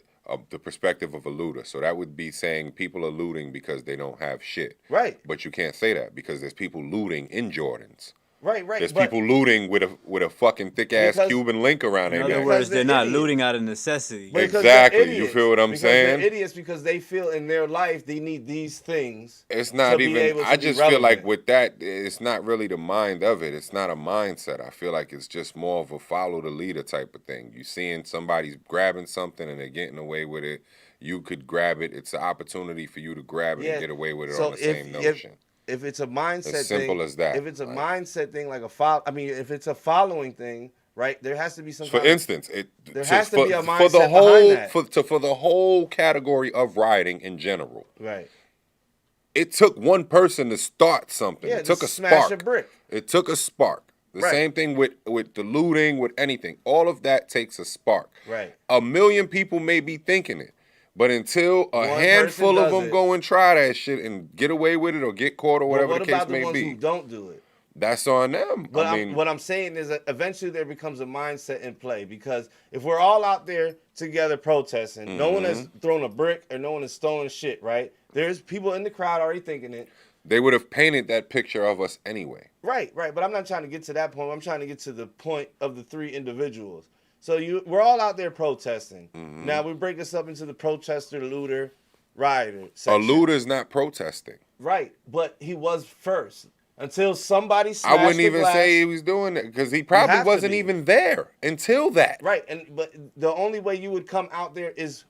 the perspective of a looter. So that would be saying people are looting because they don't have shit. Right. But you can't say that because there's people looting in Jordans. Right. There's people looting with a fucking thick ass Cuban link around In their other neck. words, they're not idiots. looting out of necessity. Because Exactly. they're You idiots. feel what I'm Because saying? They're idiots because they feel in their life they need these things. It's to not be even. able to I be just feel like relevant. with that, it's not really the mind of it. It's not a mindset. I feel like it's just more of a follow the leader type of thing. You seeing somebody's grabbing something and they're getting away with it. You could grab it. It's an opportunity for you to grab it and get away with it on the same notion. If it's a mindset As simple thing, as that. If it's a mindset thing, like if it's a following thing, right? There has to be some. For instance, there has to be a mindset for the behind whole that. for the whole category of rioting in general. Right. It took one person to start something. Yeah, it took a smash spark. a brick. It took a spark. The same thing with the looting, with anything. All of that takes a spark. Right. A million people may be thinking it, but until a handful of them go and try that shit and get away with it or get caught or whatever the case may What about the ones be, who don't do it? that's on them. But what I'm saying is that eventually there becomes a mindset in play because if we're all out there together protesting, no one has thrown a brick or no one has stolen shit, right? There's people in the crowd already thinking it. they would have painted that picture of us anyway. Right. But I'm not trying to get to that point. I'm trying to get to the point of the three individuals. So we're all out there protesting. Now we break this up into the protester, looter, rioter section. A looter's not protesting. Right, but he was first. Until somebody smashed I wouldn't the even glass. say he was doing it because he probably have to wasn't be. even there until that. Right, but the only way you would come out there is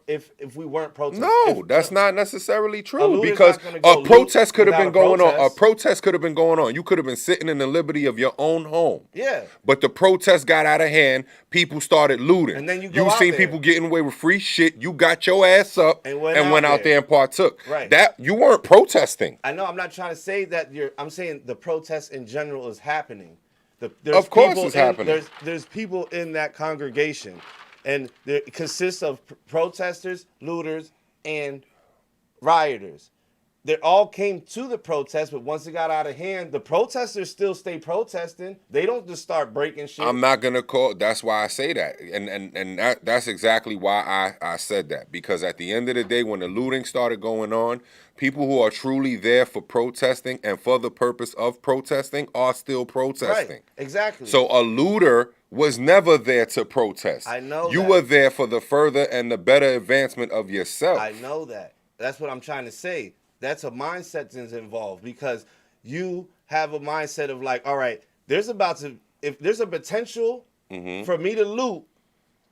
if we weren't protesting. No, that's not necessarily true looter's because not gonna go a protest could have without been a going on. A protest. protest could have been going on. You could have been sitting in the liberty of your own home. Yeah. But the protest got out of hand. People started looting. And then you go out seen there. people getting away with free shit. You got your ass up And and went went out out there there and partook. Right. That you weren't protesting. I know. I'm not trying to say that I'm saying the protest in general is happening. Of course it's happening. There's people in that congregation, and it consists of protesters, looters, and rioters. They all came to the protest, but once it got out of hand, the protesters still stay protesting. They don't just start breaking shit. I'm not gonna call. That's why I say that, and that's exactly why I said that, because at the end of the day, when the looting started going on, people who are truly there for protesting and for the purpose of protesting are still protesting. Right, exactly. So a looter was never there to protest. I know you that. were there for the further and the better advancement of yourself. I know that. That's what I'm trying to say. that's a mindset that's involved because you have a mindset of like, all right, if there's a potential for me to loot,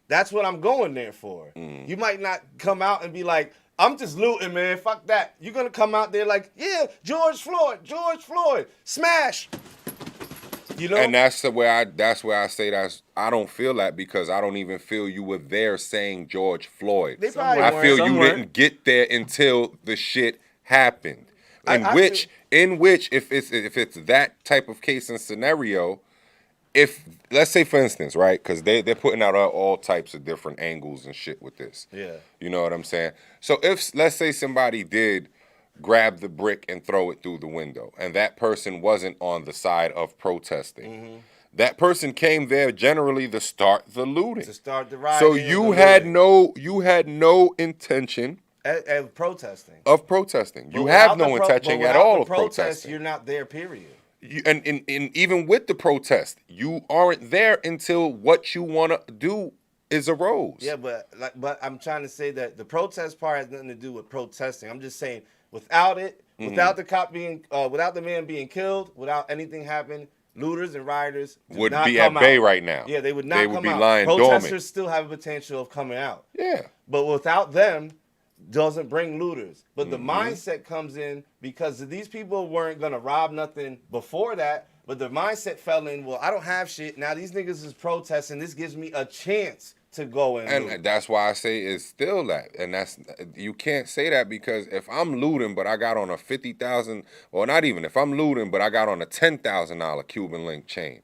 that's what I'm going there for. You might not come out and be like, I'm just looting, man. Fuck that. You're gonna come out there like, yeah, George Floyd, smash. You know, and that's where I say I don't feel that because I don't even feel you were there saying George Floyd. They probably I weren't. feel Some you weren't. didn't get there until the shit happened. In I which if it's that type of case and scenario, if let's say for instance, right, because they're putting out all types of different angles and shit with this. Yeah. You know what I'm saying? So if let's say somebody did grab the brick and throw it through the window, and that person wasn't on the side of protesting. That person came there generally to start the looting. To start the rioting. So you had no intention of protesting. You have no intention at all of protesting. You're not there, period. And even with the protest, you aren't there until what you want to do is arose. Yeah, but I'm trying to say that the protest part has nothing to do with protesting. I'm just saying without it, without the cop being, without the man being killed, without anything happening, looters and rioters would be at bay right now. Yeah, they would not. They come would be out. lying Protesters dormant. still have a potential of coming out. Yeah, but without them, doesn't bring looters. But the mindset comes in because these people weren't gonna rob nothing before that. But the mindset fell in. Well, I don't have shit now. These niggas is protesting. This gives me a chance to go in. And that's why I say it's still that. And that's, you can't say that because if I'm looting but I got on a $50,000, or not even, if I'm looting but I got on a $10,000 Cuban link chain,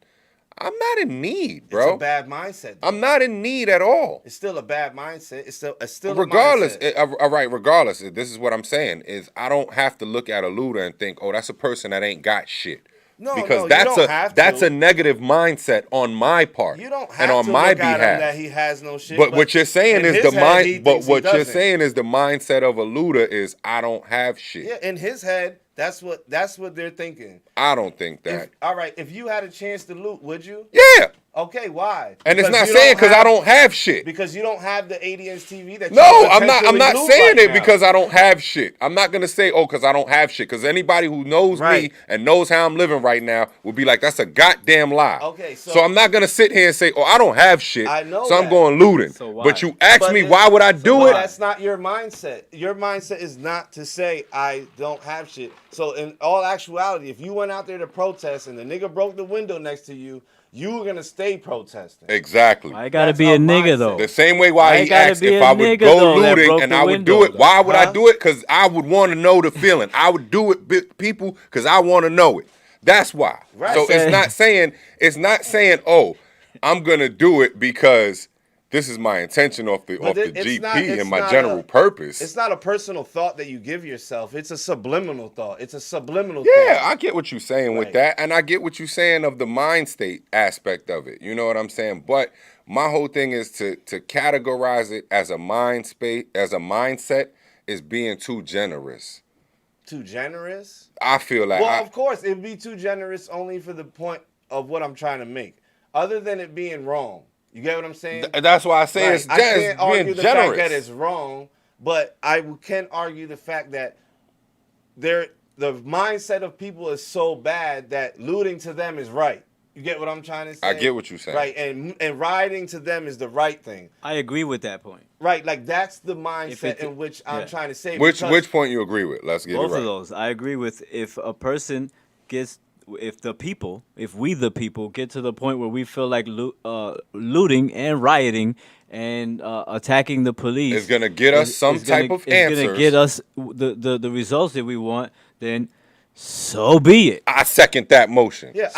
I'm not in need, bro. It's a bad mindset. I'm not in need at all. It's still a bad mindset. It's still regardless. a mindset. All right, regardless. This is what I'm saying is I don't have to look at a looter and think, oh, that's a person that ain't got shit. No, because you that's don't have to. that's a negative mindset on my part. You don't have and on to my look behalf. at him that he has no shit. But what you're saying is the mind. But what you're doesn't. saying is the mindset of a looter is I don't have shit. Yeah, in his head, that's what they're thinking. I don't think that. All right, if you had a chance to loot, would you? Yeah. Okay, why? And it's not saying because I don't have shit. Because you don't have the 80-inch TV that. No, I'm not saying it because I don't have shit. I'm not gonna say because I don't have shit. Because anybody who knows me and knows how I'm living right now will be like, that's a goddamn lie. Okay, so I'm not gonna sit here and say, oh, I don't have shit. I know. So I'm going looting. So why? But you ask me why would I do it? That's not your mindset. Your mindset is not to say I don't have shit. So in all actuality, if you went out there to protest and the nigga broke the window next to you, you were gonna stay protesting. Exactly. I gotta be a nigga though. The same way why he asked if I would go looting and I would do it. Why would I do it? Because I would want to know the feeling. I would do it, people, because I want to know it. That's why. Right. So it's not saying, oh, I'm gonna do it because this is my intention off the GP and my general purpose. It's not a personal thought that you give yourself. It's a subliminal thought. It's a subliminal thought. I get what you're saying with that. And I get what you're saying of the mind state aspect of it. You know what I'm saying? But my whole thing is to categorize it as a mind space, as a mindset, is being too generous. Too generous? I feel like. Well, of course, it'd be too generous only for the point of what I'm trying to make. Other than it being wrong. You get what I'm saying? That's why I say it's I can't argue the generous. fact that it's wrong, but I can argue the fact that the mindset of people is so bad that looting to them is right. You get what I'm trying to say? I get what you're saying. Right, and rioting to them is the right thing. I agree with that point. Right, like that's the mindset in which I'm trying to say. Which point you agree with? Let's get it right. Both of those. I agree with if a person gets... If we the people get to the point where we feel like looting and rioting and attacking the police is going to get us some type of answers. It's going to get us the results that we want, then so be it. I second that motion. Yeah,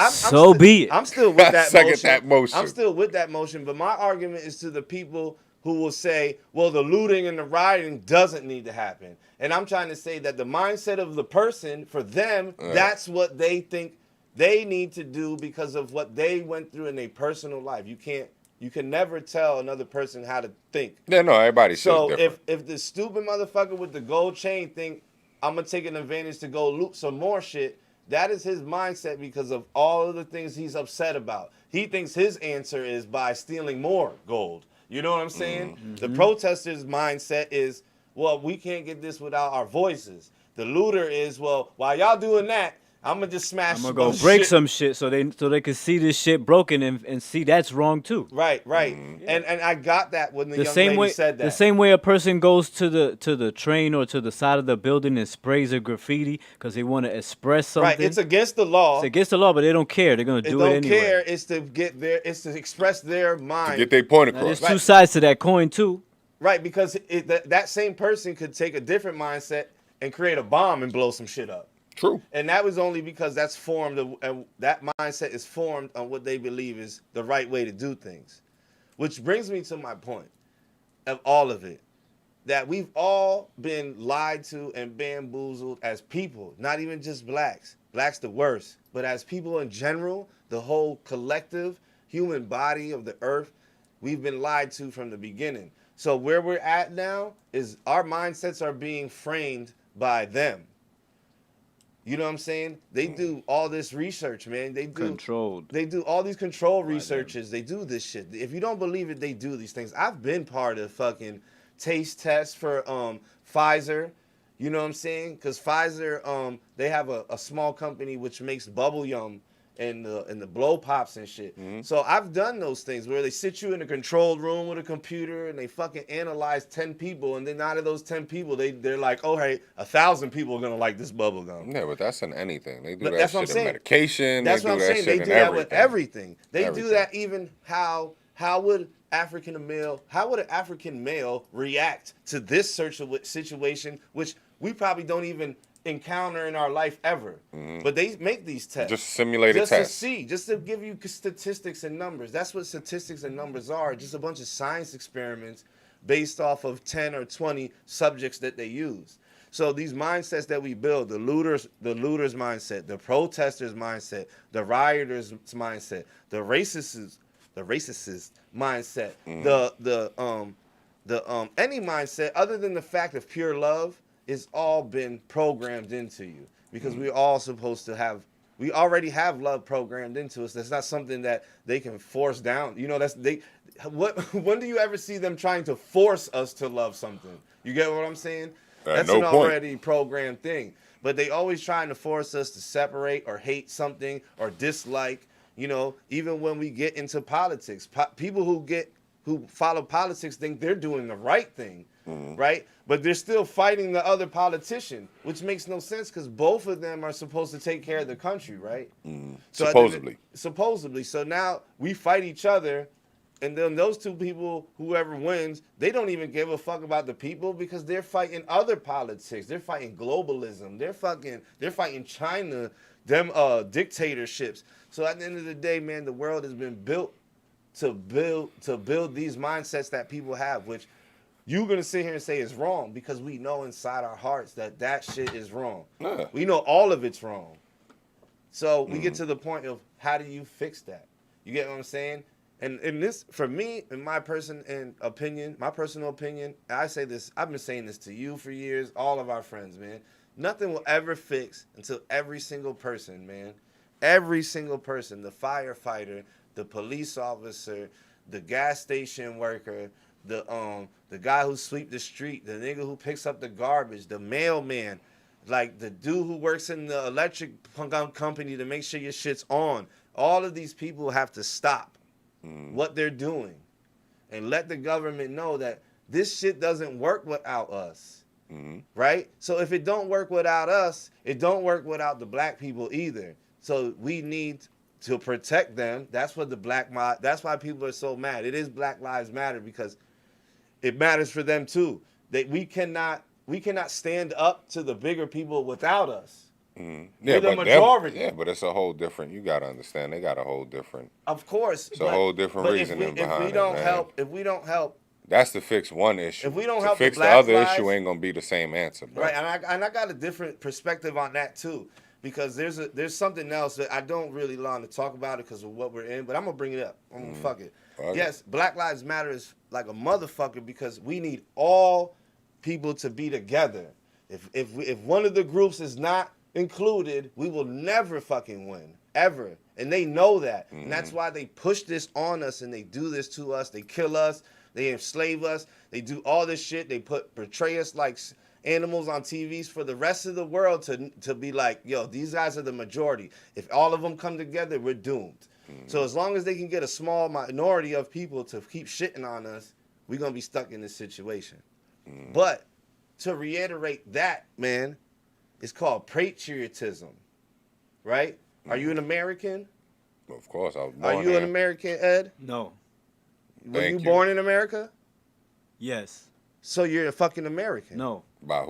be it. I'm still with that motion. Second that motion. I'm still with that motion, but my argument is to the people who will say, well, the looting and the rioting doesn't need to happen. And I'm trying to say that the mindset of the person, for them, that's what they think they need to do because of what they went through in their personal life. You can never tell another person how to think. Yeah, no, everybody's so different. if the stupid motherfucker with the gold chain think I'm gonna take an advantage to go loot some more shit, that is his mindset because of all of the things he's upset about. He thinks his answer is by stealing more gold. You know what I'm saying? Mm-hmm. The protesters' mindset is, well, we can't get this without our voices. The looter is, well, while y'all doing that, I'm gonna just smash. I'm gonna a go bunch of break shit. some shit so they can see this shit broken and see that's wrong too. Right. And I got that when the The young same lady way, said that. the same way a person goes to the train or to the side of the building and sprays a graffiti because they want to express something. Right, it's against the law. It's against the law, but they don't care. They're gonna They do it don't anyway. care. It's to get their. It's to express their mind. To get their point Now, across. there's two sides to that coin too. Right, because that same person could take a different mindset and create a bomb and blow some shit up. True. And that was only because that's formed, that mindset is formed on what they believe is the right way to do things. Which brings me to my point of all of it. That we've all been lied to and bamboozled as people, not even just blacks. Blacks the worst. But as people in general, the whole collective human body of the earth, we've been lied to from the beginning. So where we're at now is our mindsets are being framed by them. You know what I'm saying? They do all this research, man. They do Controlled. They do all these control researches. They do this shit. If you don't believe it, they do these things. I've been part of fucking taste tests for Pfizer. You know what I'm saying? Because Pfizer, they have a small company which makes bubble yum and the blow pops and shit. So I've done those things where they sit you in a controlled room with a computer and they fucking analyze 10 people, and then out of those 10 people, they're like, oh hey, 1,000 people are gonna like this bubble gum. Yeah, but that's in anything. They do But that that's what I'm shit in saying. medication. That's they what do I'm that saying. shit They in do that with everything. They do that even how would an African male react to this situation, which we probably don't even encounter in our life ever. But they make these tests. Just simulated just tests. to see, just to give you statistics and numbers. That's what statistics and numbers are. Just a bunch of science experiments based off of 10 or 20 subjects that they use. So these mindsets that we build, the looters mindset, the protesters mindset, the rioters mindset, the racists mindset, any mindset other than the fact of pure love is all been programmed into you, because we're all supposed to have. We already have love programmed into us. That's not something that they can force down. You know, when do you ever see them trying to force us to love something? You get what I'm saying? That's no an point. already programmed thing. But they always trying to force us to separate or hate something or dislike. You know, even when we get into politics, people who follow politics think they're doing the right thing, right? But they're still fighting the other politician, which makes no sense because both of them are supposed to take care of the country, right? So supposedly. So now we fight each other, and then those two people, whoever wins, they don't even give a fuck about the people because they're fighting other politics. They're fighting globalism. They're fighting China, them dictatorships. So at the end of the day, man, the world has been built to build these mindsets that people have, which you're gonna sit here and say is wrong because we know inside our hearts that shit is wrong. We know all of it's wrong. So we get to the point of how do you fix that? You get what I'm saying? And in this, for me, in my personal opinion, I say this. I've been saying this to you for years, all of our friends, man. Nothing will ever fix until every single person, every single person, the firefighter, the police officer, the gas station worker, the guy who sweep the street, the nigga who picks up the garbage, the mailman, like the dude who works in the electric company to make sure your shit's on. All of these people have to stop what they're doing and let the government know that this shit doesn't work without us. Right? So if it don't work without us, it don't work without the black people either. So we need to protect them. That's what that's why people are so mad. It is Black Lives Matter because it matters for them too. We cannot stand up to the bigger people without us. Yeah, the majority. Yeah, but it's a whole different. You gotta understand. They got a whole different. Of course, it's a whole different reasoning behind it. If we don't help, that's to fix one issue. If we don't to help fix the other lives, issue, ain't gonna be the same answer, bro. Right, and I got a different perspective on that too, because there's something else that I don't really want to talk about it because of what we're in, but I'm gonna bring it up. I'm gonna fuck it. Yes, Black Lives Matter is like a motherfucker because we need all people to be together. If one of the groups is not included, we will never fucking win, ever. And they know that. And that's why they push this on us and they do this to us. They kill us. They enslave us. They do all this shit. They portray us like animals on TVs for the rest of the world to be like, yo, these guys are the majority. If all of them come together, we're doomed. So as long as they can get a small minority of people to keep shitting on us, we're going to be stuck in this situation. But to reiterate that, man, it's called patriotism, right? Are you an American? Of course, I was born Are you here. an American, Ed? No. Were you Thank you. born in America? Yes. So you're a fucking American. No. By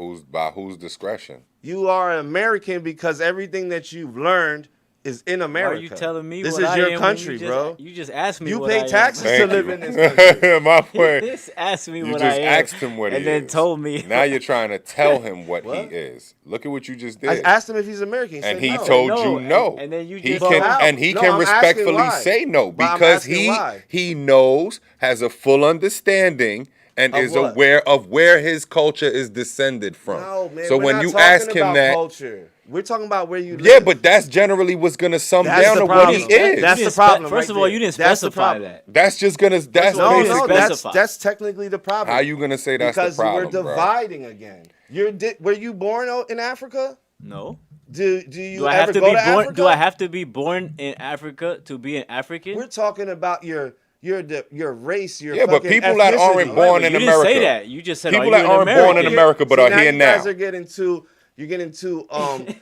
whose discretion? You are an American because everything that you've learned is in America. Why are you telling me this what is I your am when country, you just, bro? You just asked me You what pay I am. taxes to Thank live you. in this country. My point. Just asked me You what just I am. asked him what and he then is. told me. Now you're trying to tell him what What? he is. Look at what you just I did. asked him if he's American. And said he no. told No, you no. and then you he just- can But how? and he No, can I'm asking respectfully why. say no But I'm because asking why. he knows, has a full understanding, and Of is what? aware of where his culture is descended from. No, man. So we're when not you talking ask him about that, culture. We're talking about where you live. yeah, but that's generally what's gonna sum That's down the to what he problem. is. That's You the didn't problem. First right of all, there. you didn't That's the specify problem. that. That's just gonna. That's of all, you No, didn't basically. specify. that's technically the problem. How you gonna say that's because the problem, we're bro? dividing again. Were you born in Africa? No. Do you Do I ever have to go be to born? Africa? Do I have to be born in Africa to be an African? We're talking about your race, your Yeah, but fucking people that aren't ethnicity. born you in didn't America. say that. You just said People are that you aren't an born American? in America but See, are now here you guys now. are getting too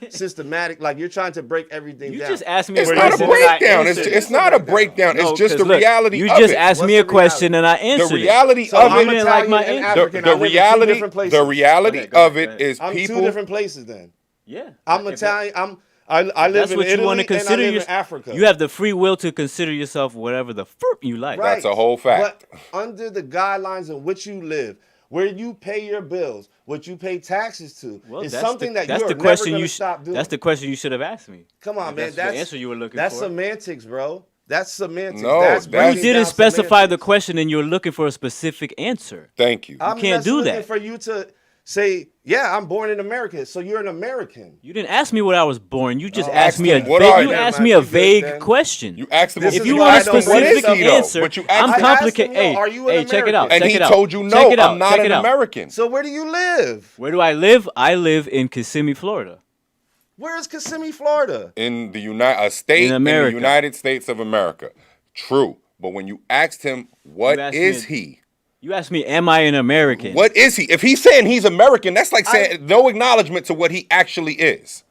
systematic. Like you're trying to break everything You down. just asked me. It's a not a question and I breakdown. answered It's it. not a breakdown. No, It's just 'cause the look, reality you of just it. asked What's me a the question reality? and I The answered reality So of I'm didn't it. like my Italian and answer. African. The I live in two reality. different places. The reality Go ahead, of go it ahead. is I'm people. two different places then. Yeah. I'm If Italian. I live That's in what Italy you want to and I consider. live in Africa. You have the free will to consider yourself whatever the fuck you like. Right. That's a whole fact. But under the guidelines in which you live, where you pay your bills, what you pay taxes to, Well, is that's something that that's you are the never question going you to stop doing. That's the question you should have asked me. Come on, If man. That's That's the answer you were looking that's for. semantics, bro. That's semantics. No, that's that's- You breaking didn't down specify the semantics. question, and you're looking for a specific answer. Thank you. I'm can't just do looking that. for you to say, yeah, I'm born in America, so you're an American. You didn't ask me what I was born. You just Oh, asked me a asked him, what are vague. You you? asked Never me mind, a we good vague then. question. You asked him. This If is you why want I a don't waste specific time. answer, But you I'm asked him- I asked complicated. him, yo, are you an Hey, check it out. American? And check he it out. told you Check no. it out. I'm not check an it out. American. So where do you live? Where do I live? I live in Kissimmee, Florida. Where is Kissimmee, Florida? In a state In in America. the United States of America. True. But when you asked him, what asked is me- he? You asked me, am I an American? What is he? If he's saying he's American, that's like saying no acknowledgement to what he actually is.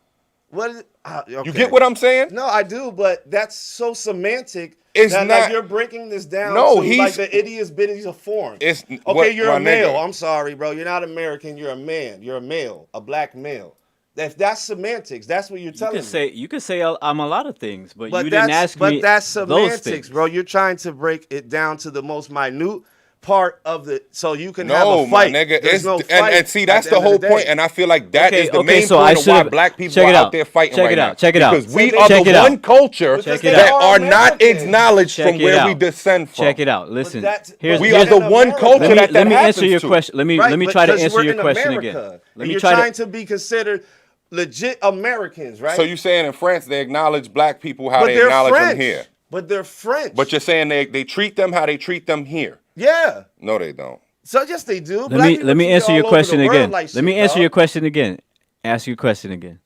What is, okay. You get what I'm saying? No, I do, but that's so semantic. It's that, not- like you're breaking this down. No, to, he's- like the idiot's bitty's a form. It's okay. what- You're a my male. nigga. I'm sorry, bro. You're not American. You're a man. You're a male, a black male. If that's semantics, that's what you're You telling could me. say I'm a lot of things, but, But you didn't that's ask me that's those semantics, things. bro. You're trying to break it down to the most minute part of the so you can have No, a my fight. nigga. There's It's, no and, fight and see, at that's the the end of whole the point. day. And I feel like that is the main so point I of why should've- black people check are it out out. there fighting Check right it now. out. Check it out. Because we So are check the it out. one culture Because they that are are not American. acknowledged Check from it where we out. descend from. Check it out. Listen, that's- here's We You're are the in one America. culture let me, that let me answer happens your to. question. Let me Right, try to because answer we're your in question America, again. and Let me you're try trying to. to be considered legit Americans, right? So you saying in France they acknowledge black people how but they they're acknowledge French. them here. But they're French. But you're saying they treat them how they treat them here. yeah. No, they don't. So yes, they do. Let me answer your question again. Like Let me answer your question again. Ask your question again.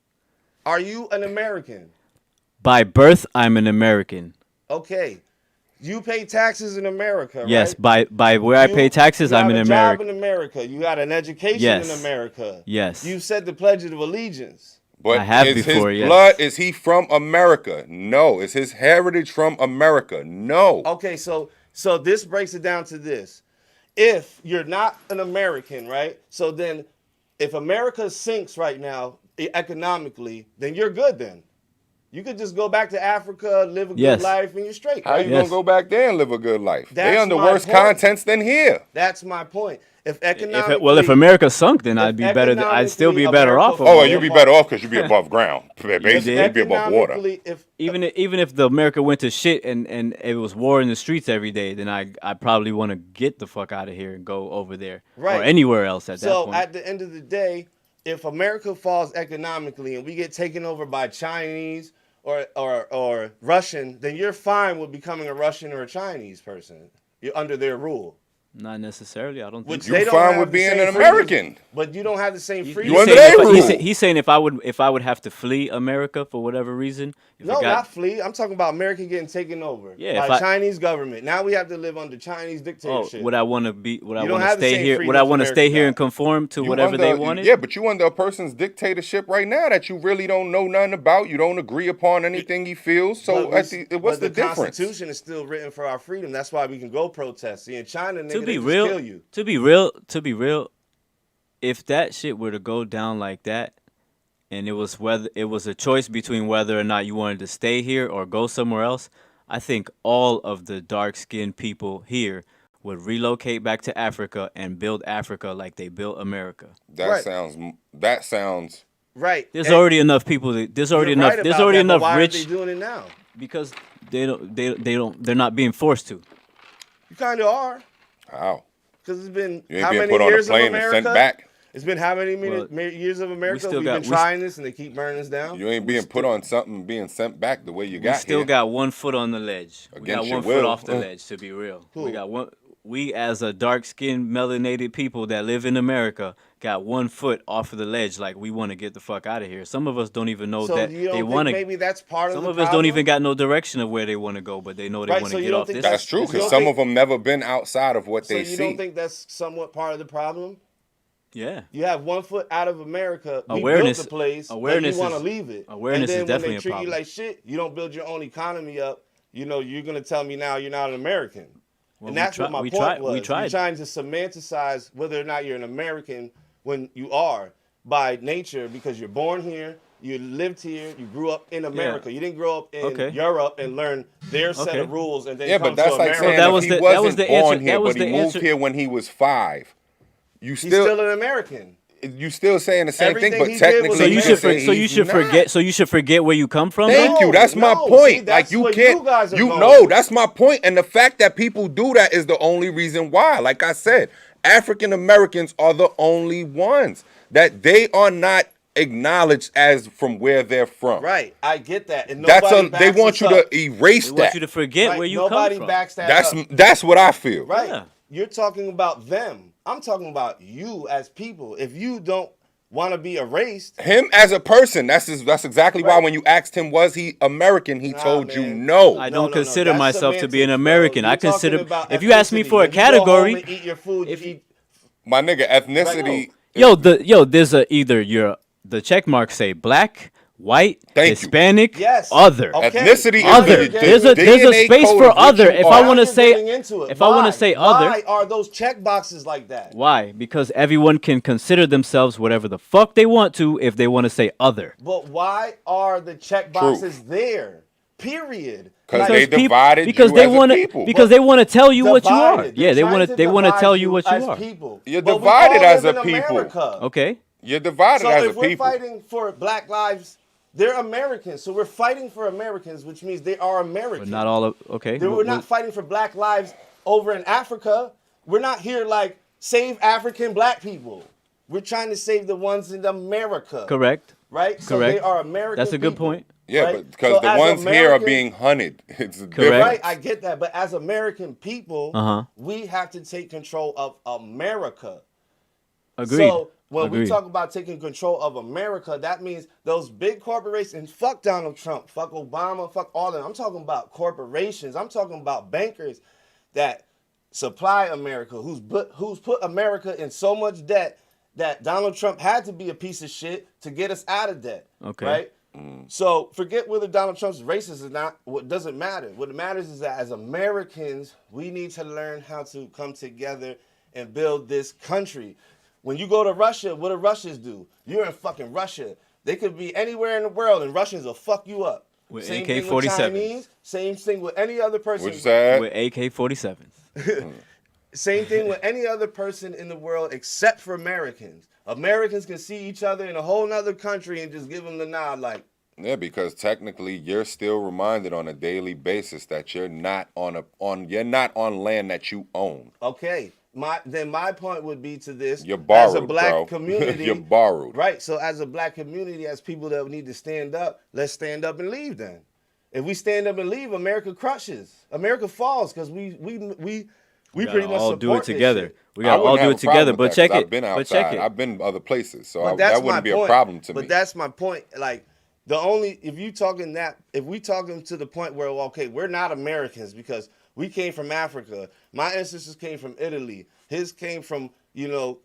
Are you an American? By birth, I'm an American. Okay. You pay taxes in America, Yes, right? by where I pay taxes, you I'm have an a American. job in America. You got an education Yes. in America. Yes. You said the Pledge of Allegiance. But I have is before, his yes. blood, is he from America? No. Is his heritage from America? No. Okay, so this breaks it down to this. If you're not an American, right? So then if America sinks right now economically, then you're good then. You could just go back to Africa, live a Yes. good life, and you're straight. How Right? you Yes. gonna go back there and live a good life? They That's under my worse point. contents than here. That's my point. If If economically, if America sunk, then if I'd be better. I'd still be economically better off. America Of Oh, it. you'd be better off because you'd be above ground. Basically, if you'd be above water. economically, if Even if the America went to shit and it was war in the streets every day, then I probably want to get the fuck out of here and go over there Right. or anywhere else at that so point. at the end of the day, if America falls economically and we get taken over by Chinese or Russian, then you're fine with becoming a Russian or a Chinese person. You're under their rule. Not necessarily. I don't think. Which So. they You don't fine have with the being same an freedoms, American. but you don't have the same freedom. You under saying their if I- rule. he's saying if I would have to flee America for whatever reason. If No, it got, not flee. I'm talking about America getting taken over Yeah, by if I- Chinese government. Now we have to live under Chinese Oh, dictatorship. would I want to be? Would I You don't want to have the stay same here? Would I freedoms want to America stay here got. and conform to You whatever they under- wanted? Yeah, but you under a person's dictatorship right now that you really don't know nothing about. You don't agree upon anything he feels. So But what's the difference? Constitution is still written for our freedom. That's why we can go protest. See, in China, nigga, To they be just real, kill you. to be real, if that shit were to go down like that, and it was a choice between whether or not you wanted to stay here or go somewhere else, I think all of the dark-skinned people here would relocate back to Africa and build Africa like they built America. That Right. sounds. Right. There's And already enough people. There's already you're enough. right There's about already that, but enough why aren't rich they doing it now? because they don't. They're not being forced to. You kind of are. How? Because it's been You ain't how being many put on a years of plane and America? sent back. It's been how many Well, years of America? still We've got- been we trying this, and they keep burning us down. You ain't being put on something being sent back the way you We got still here. got one foot on the ledge. We got Against your one foot will. off the ledge. To be real, Who? we got one. We as a dark-skinned, melanated people that live in America got one foot off of the ledge. Like we want to get the fuck out of here. Some of us don't even know So that you they don't want think to. maybe that's part of Some the of us don't even problem? got no direction of where they want to go, but they know they Right, want so to you get don't off think this. That's true You because don't some think- of them never been outside of what So they you see. don't think that's somewhat part of the problem? Yeah. You have one foot out of America. We Awareness- built the place, awareness but you want to is- leave it. awareness and is then when definitely they a treat you problem. like shit, you don't build your own economy up. You know, you're gonna tell me now you're not an American. Well, And we that's try- what my we point tried- was. we tried. You're trying to semanticize whether or not you're an American when you are by nature because you're born here, you lived here, you grew up in America. You didn't grow up in Okay. Europe and learn their set Okay. of rules and then Yeah, come but that's to like America. saying that if was he the- that wasn't was the born answer- here, that was but he the moved answer. here when he was 5. You He's still still an American. saying the same Everything thing, but he did was technically So you should American. so you should forget so you should forget where you come from. Thank then? you. That's my No, point. see, that's like you where can't. you guys are going. know that's my point. And the fact that people do that is the only reason why. Like I said, African Americans are the only ones that they are not acknowledged as from where they're from. Right, I get that. And That's nobody they backs want us you up. to erase They that. want you to forget Right, where you nobody come from. backs that up. That's what I feel. Right. Yeah. You're talking about them. I'm talking about you as people. If you don't want to be erased, Him as a person. That's exactly why Right. when you asked him was he American, he Nah, told you man. no. I No, don't no, consider that's myself to be an semantics, American. bro. I You're talking consider about if you ask me ethnicity. for a When you go home category, and eat your food, if- you eat. My nigga, ethnicity. there's a either you're the check marks say black, white, Thank you. Hispanic, Yes. other. Okay. Ethnicity Now Other. you're There's getting- a DNA space code for of which other. you If are. I Now want to you're say getting into it. if I want Why? to say Why other, are those check boxes like that? why? Because everyone can consider themselves whatever the fuck they want to if they want to say other. But why are the check boxes there? Period. Because Like, they divided because you they as a want people. because they want to tell you what you are. divided. Yeah, They're they trying to they want to divide tell you what you as are. people. You're But we divided all as live a in people. America. Okay. You're divided So as if a we're people. fighting for Black lives, they're Americans. So we're fighting for Americans, which means they are American. But not all of okay. We're not fighting for Black lives over in Africa. We're not here like save African Black people. We're trying to save the ones in America. Correct. Right? So Correct. they are American. That's a good people, point. Yeah, right? but because So the as ones here are Americans- being hunted. It's Correct. different. Right, I get that. But as American people, Uh-huh. we have to take control of America. Agreed. So when we Agreed. talk about taking control of America, that means those big corporations, fuck Donald Trump, fuck Obama, fuck all of them. I'm talking about corporations. I'm talking about bankers that supply America, who's put America in so much debt that Donald Trump had to be a piece of shit to get us out of debt. Okay. Right? So forget whether Donald Trump's racist or not. What doesn't matter. What matters is that as Americans, we need to learn how to come together and build this country. When you go to Russia, what do Russians do? You're in fucking Russia. They could be anywhere in the world, and Russians will fuck you up. With Same thing with AK-47s. Chinese. Same thing with any other person. What you said? With AK-47s. Same thing with any other person in the world except for Americans. Americans can see each other in a whole nother country and just give them the nod like, Yeah, because technically you're still reminded on a daily basis that you're not on land that you own. okay. My point would be to this. You're borrowed, as a black bro. community. You're borrowed. Right. So as a black community, as people that need to stand up, let's stand up and leave then. If we stand up and leave, America crushes. America falls because we We gotta pretty much all support do it this together. shit. We I gotta all wouldn't do have it a problem together. with But that, check 'cause it. I've been But check outside. it. I've been other places, so But that's that wouldn't my be point. a problem to But me. that's my point. Like if we talking to the point where okay, we're not Americans because we came from Africa. My ancestors came from Italy. His came from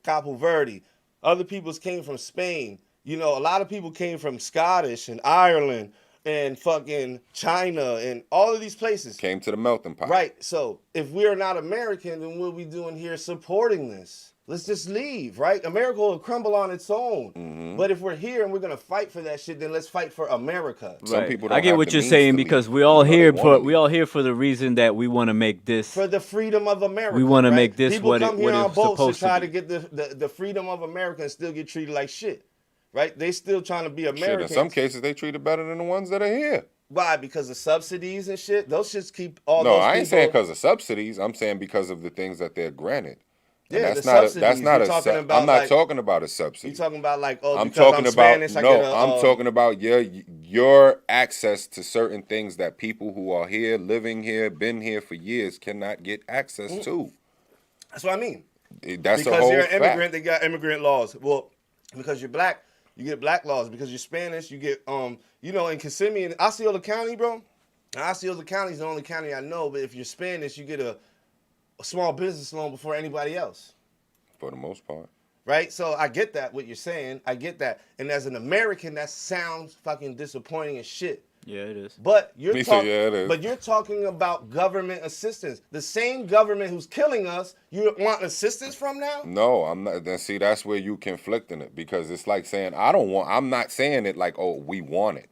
Capo Verde. Other people's came from Spain. A lot of people came from Scottish and Ireland and fucking China and all of these places. Came to the melting pot. Right. So if we're not American, then what are we doing here supporting this? Let's just leave, right? America will crumble on its own. Mm-hmm. But if we're here and we're gonna fight for that shit, then let's fight for America. Some Right. people don't I get have what the you're means saying to because leave. we all They here wanna for leave. the reason that we want to make this. For the freedom of America. We wanna right? make this People what it- come here what on it's boats to supposed to try be. to get the freedom of America and still get treated like shit. Right? They still trying to be Shit, Americans. in some cases, they treat it better than the ones that are here. Why? Because of subsidies and shit? Those shits keep all No, those I ain't people... saying because of subsidies. I'm saying because of the things that they're granted. And Yeah, that's the not subsidies. that's not You're a. talking I'm about, not like- talking about a subsidy. You talking about like, I'm because talking I'm about Spanish, I no. get a, I'm talking about your access to certain things that people who are here, living here, been here for years, cannot get access to. That's what I mean. That's a Because whole you're an fact. immigrant, they got immigrant laws. Well, because you're black, you get black laws. Because you're Spanish, you get in Kissimmee and Osceola County, bro. Osceola County is the only county I know. But if you're Spanish, you get a small business loan before anybody else. For the most part. Right? So I get that, what you're saying. I get that. And as an American, that sounds fucking disappointing as shit. Yeah, it is. But you're Me too, talking yeah, it is. but you're talking about government assistance. The same government who's killing us, you want assistance from now? No, I'm not. Then see, that's where you conflicting it because it's like saying I'm not saying it like we want it.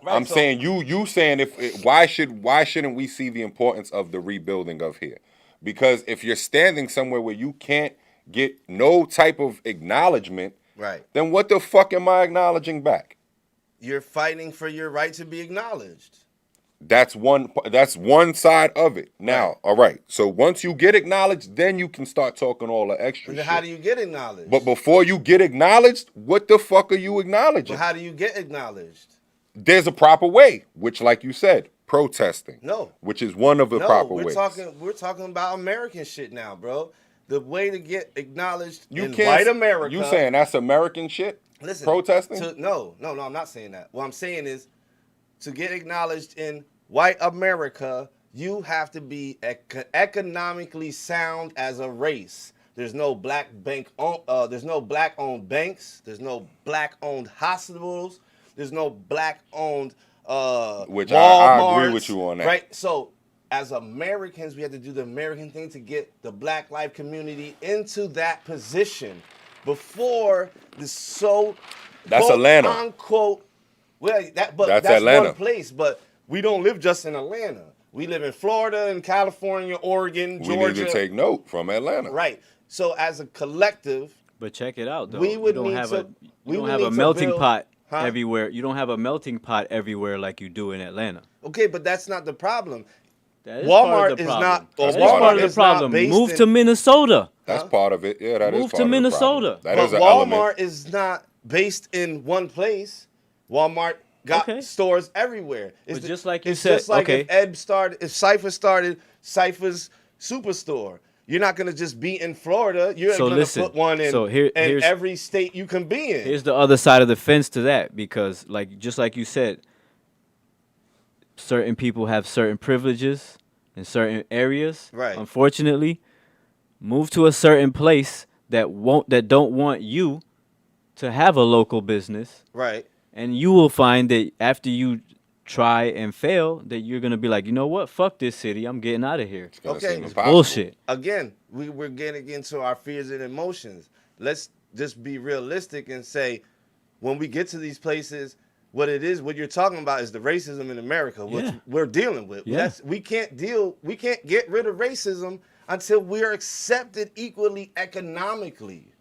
Right, I'm so- saying you saying why shouldn't we see the importance of the rebuilding of here? Because if you're standing somewhere where you can't get no type of acknowledgement, Right. then what the fuck am I acknowledging back? You're fighting for your right to be acknowledged. That's one side of it. Now, Right. all right. So once you get acknowledged, then you can start talking all the extra And then shit. how do you get acknowledged? But before you get acknowledged, what the fuck are you acknowledging? But how do you get acknowledged? There's a proper way, which, like you said, protesting. No. Which is one of the No, proper we're ways. we're talking about American shit now, bro. The way to get acknowledged You in can't. white America. You saying that's American shit? Listen, protesting? No, I'm not saying that. What I'm saying is to get acknowledged in white America, you have to be economically sound as a race. There's no black there's no black owned banks. There's no black owned hospitals. There's no black owned Which I agree Walmarts, with you on that. Right? So as Americans, we have to do the American thing to get the black life community into that position before That's quote, Atlanta. unquote. Well, that's Atlanta. one place, but we don't live just in Atlanta. We live in Florida and California, Oregon, We Georgia. need to take note from Atlanta. Right. So as a collective, But check it out, though. We would you don't need have to- a we you don't would have need a to melting build- pot Huh? everywhere. You don't have a melting pot everywhere like you do in Atlanta. okay, but that's not the problem. That is Walmart part of the is problem. not- That is Walmart part of the is not problem. based Move in- to Minnesota. That's part of it. Yeah, that is Move part to of the Minnesota. problem. That But is an Walmart element. is not based in one place. Walmart got Okay. stores everywhere. But just like you it's said, just like okay. if Cypher started Cypher's Superstore. You're not gonna just be in Florida. You're So gonna listen, put one in, so here's every state you can be in. Here's the other side of the fence to that, because just like you said, certain people have certain privileges in certain areas. Right. Unfortunately, move to a certain place that don't want you to have a local business, Right. and you will find that after you try and fail, that you're gonna be like, you know what, fuck this city, I'm getting out of here. It's gonna Okay. seem It's impossible. Bullshit. Again, we're getting into our fears and emotions. Let's just be realistic and say, when we get to these places, what you're talking about is the racism in America, which Yeah. we're dealing with. Yeah. We can't get rid of racism until we're accepted equally economically.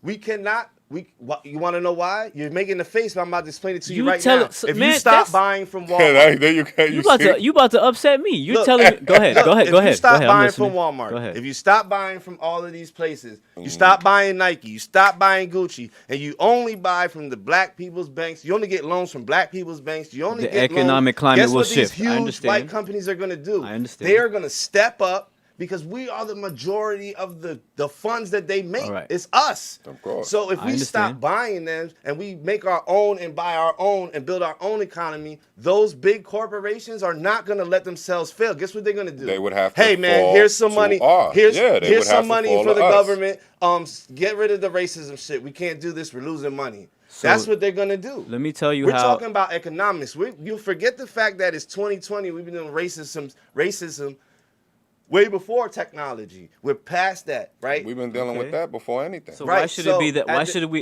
We cannot. You want to know why? You're making the face, but I'm about to explain it to you You right tell now. it- so- If man, you stop that's- buying from Yeah, Walmart, there you go. You about to upset me. You're Look, telling me. Go ahead. Go ahead. if Go ahead. you stop go ahead. I'm buying listening. from Walmart, Go ahead. if you stop buying from all of these places, you stop buying Nike, you stop buying Gucci, and you only buy from the black people's banks, you only get loans from black people's banks, you only The get economic loans. climate Guess will what shift. I these huge understand. white companies are going to do? I understand. They are going to step up Because we are the majority of the funds that they make. All right. It's us. Of course. So if I we stop understand. buying them and we make our own and buy our own and build our own economy, those big corporations are not going to let themselves fail. Guess what they're going to do? They would have to Hey man, fall here's some to money. us. Here's Yeah, they here's would have some to money fall for to the us. government. Get rid of the racism shit. We can't do this. We're losing money. So, That's what they're gonna do. Let me tell you We're how. talking about economics. You forget the fact that it's 2020. We've been doing racism way before technology. We're past that, right? We've been dealing with Okay. that before anything. So why Right, should so it be that? at the-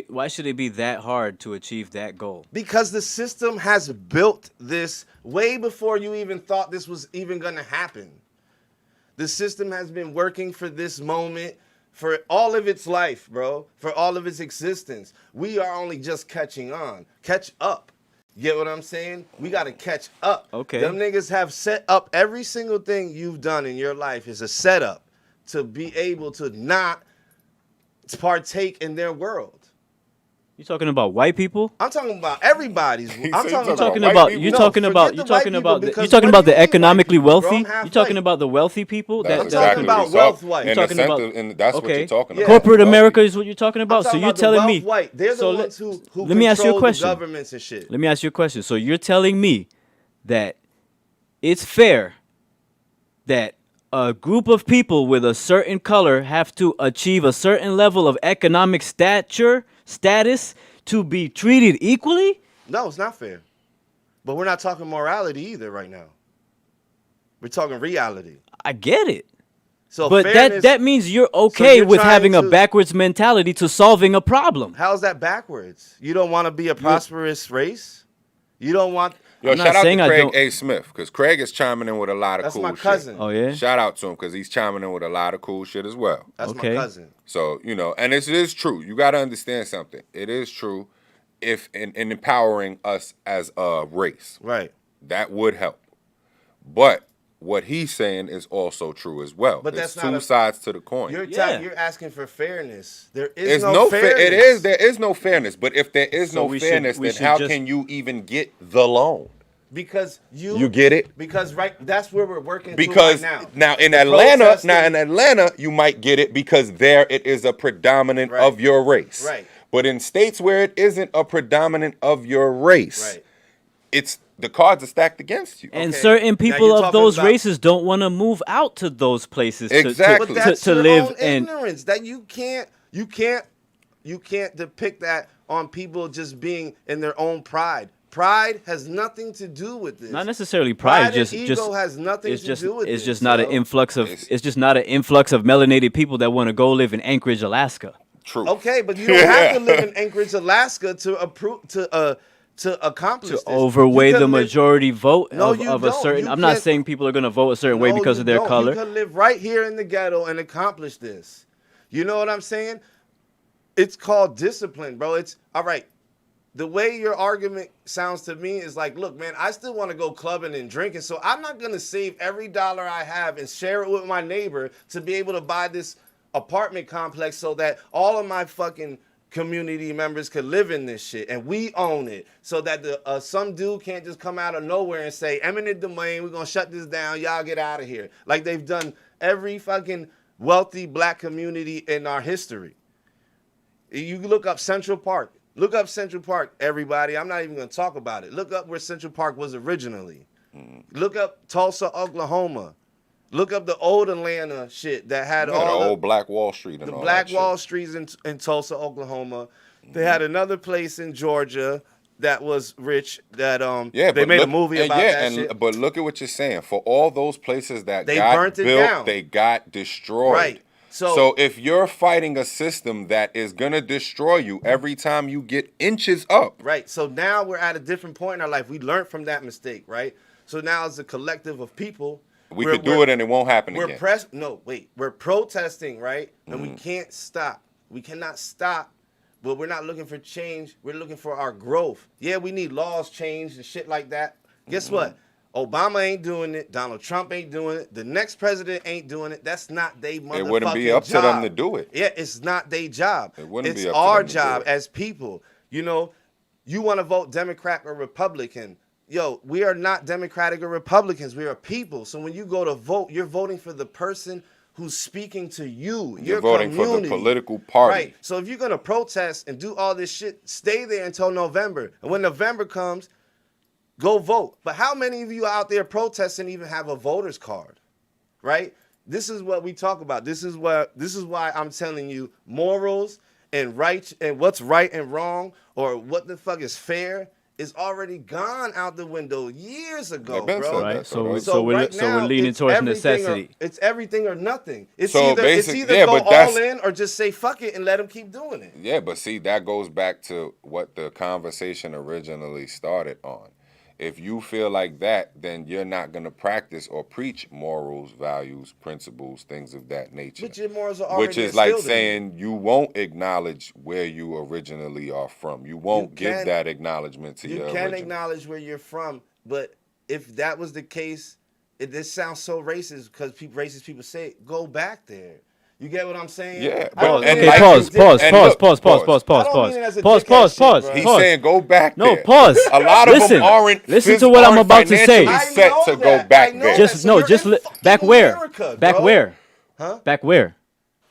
Why should it be that hard to achieve that goal? Because the system has built this way before you even thought this was even gonna happen. The system has been working for this moment for all of its life, bro, for all of its existence. We are only just catching on. Catch up. You get what I'm saying? We got to catch up. Okay. Them niggas have set up every single thing you've done in your life is a setup to be able to not partake in their world. You talking about white people? I'm talking about everybody's. He I'm said talking he's Talking white about people. you No, talking forget about the you white talking people, about because you talking what about do you the mean white economically people, bro? wealthy. I'm half You talking white. about the wealthy people That's I'm that talking exactly about what he's wealth talking- white. In You're the talking about- center, and that's what okay. you're talking Yeah. about. corporate Wealthy. America is what you're talking about. I'm So talking you're about the telling wealth me white. They're so the let- ones who let me ask you a control question. the governments and shit. Let me ask you a question. So you're telling me that it's fair that a group of people with a certain color have to achieve a certain level of economic status to be treated equally? No, it's not fair. But we're not talking morality either right now. We're talking reality. I get it. So But fairness, that means you're okay you're with trying having a to- backwards mentality to solving a problem. how's that backwards? You don't want to be a prosperous race? You don't want Yo, I'm not shout out saying to I Craig don't- A. Smith, because Craig is chiming in with a lot of That's cool my shit. cousin. Oh yeah? Shout out to him, because he's chiming in with a lot of cool shit as well. That's Okay. my cousin. So, and it is true. You got to understand something. It is true if in empowering us as a race. Right. That would help. But what he's saying is also true as well. But There's that's not two a- sides to the coin. You're Yeah. you're asking for fairness. There is There's no fairness. there is no fairness. But if there is So no we should- fairness, we then should how just- can you even get the loan? Because You get it? Because that's where we're working Because to right now in The Atlanta, you might get it because there it is a predominant Right. of your race. Right. But in states where it isn't a predominant of your race, Right. it's the cards are stacked against you. And Okay. certain Now people you're of talking those about- races don't want to move out to those places to- Exactly. But to, that's to your live own and ignorance. That you can't depict that on people just being in their own pride. Pride has nothing to do with this. not necessarily pride, and just ego has nothing it's to just do with it's this, just not an yo. influx of It's- it's just not an influx of melanated people that want to go live in Anchorage, Alaska. True. Okay, but you don't have to live in Anchorage, Alaska to accomplish To this. overweigh You the can live- majority vote No, of you a don't. certain. You I'm not can't- saying people are going to vote a certain way No, because you of their don't. color. You can live right here in the ghetto and accomplish this. You know what I'm saying? It's called discipline, bro. It's all right. The way your argument sounds to me is like, look, man, I still want to go clubbing and drinking, so I'm not going to save every dollar I have and share it with my neighbor to be able to buy this apartment complex so that all of my fucking community members could live in this shit and we own it, so that some dude can't just come out of nowhere and say, eminent domain, we're going to shut this down, y'all get out of here. Like they've done every fucking wealthy black community in our history. You can look up Central Park. Look up Central Park, everybody. I'm not even going to talk about it. Look up where Central Park was originally. Look up Tulsa, Oklahoma. Look up the old Atlanta shit that had Yeah, all the the old Black Wall Street and the all Black that Wall shit. Streets in Tulsa, Oklahoma. They had another place in Georgia that was rich that Yeah, they but made look, a movie and about yeah, that and, shit. But look at what you're saying. For all those places that They got burnt it built, down. they got destroyed. Right. So if you're fighting a system that is gonna destroy you every time you get inches up, Right. So now we're at a different point in our life. We learned from that mistake, right? So now as a collective of people, we could do it and it won't happen we're again. we're protesting, right? And Mm-hmm. we can't stop. We cannot stop, but we're not looking for change. We're looking for our growth. Yeah, we need laws changed and shit like that. Guess Mm-hmm. what? Obama ain't doing it. Donald Trump ain't doing it. The next president ain't doing it. That's not they motherfucking It wouldn't be up to them job. to do it. Yeah, it's not their job. It wouldn't it's be up to our them to do job it. as people. You know, you want to vote Democrat or Republican. Yo, we are not Democratic or Republicans. We are people. So when you go to vote, you're voting for the person who's speaking to you, You're your voting community. for the political party. Right. So if you're gonna protest and do all this shit, stay there until November. And when November comes, go vote. But how many of you out there protesting even have a voter's card? Right? This is what we talk about. This is why I'm telling you morals and right and what's right and wrong or what the fuck is fair is already gone out the window years ago, They've been bro. said Right. that, So, right? so we're right so we're now, leaning it's towards everything necessity. it's everything or nothing. It's So either yeah, go but that's- all in or just say fuck it and let them keep doing it. Yeah, but see, that goes back to what the conversation originally started on. If you feel like that, then you're not going to practice or preach morals, values, principles, things of that nature. But your morals are already Which is like instilled in you. saying you won't acknowledge where you originally are from. You won't give can- that acknowledgement to You your can origin. acknowledge where you're from, but if that was the case, this sounds so racist because racist people say, go back there. You get what I'm saying? Yeah, I don't but- mean and it like- as a Pause. dick- Pause. and Pause. look, Pause. Pause. pause. Pause. I don't Pause. mean it as a Pause. dickhead Pause. shit, Pause. bro. He's Pause. saying go back No, there. pause. A lot of Listen. them aren't. Listen to what I'm aren't about to say. financially I set know to that. go back I know there. that. Just So no. you're Just in fucking back where? America, Back bro. where? Huh? Back where?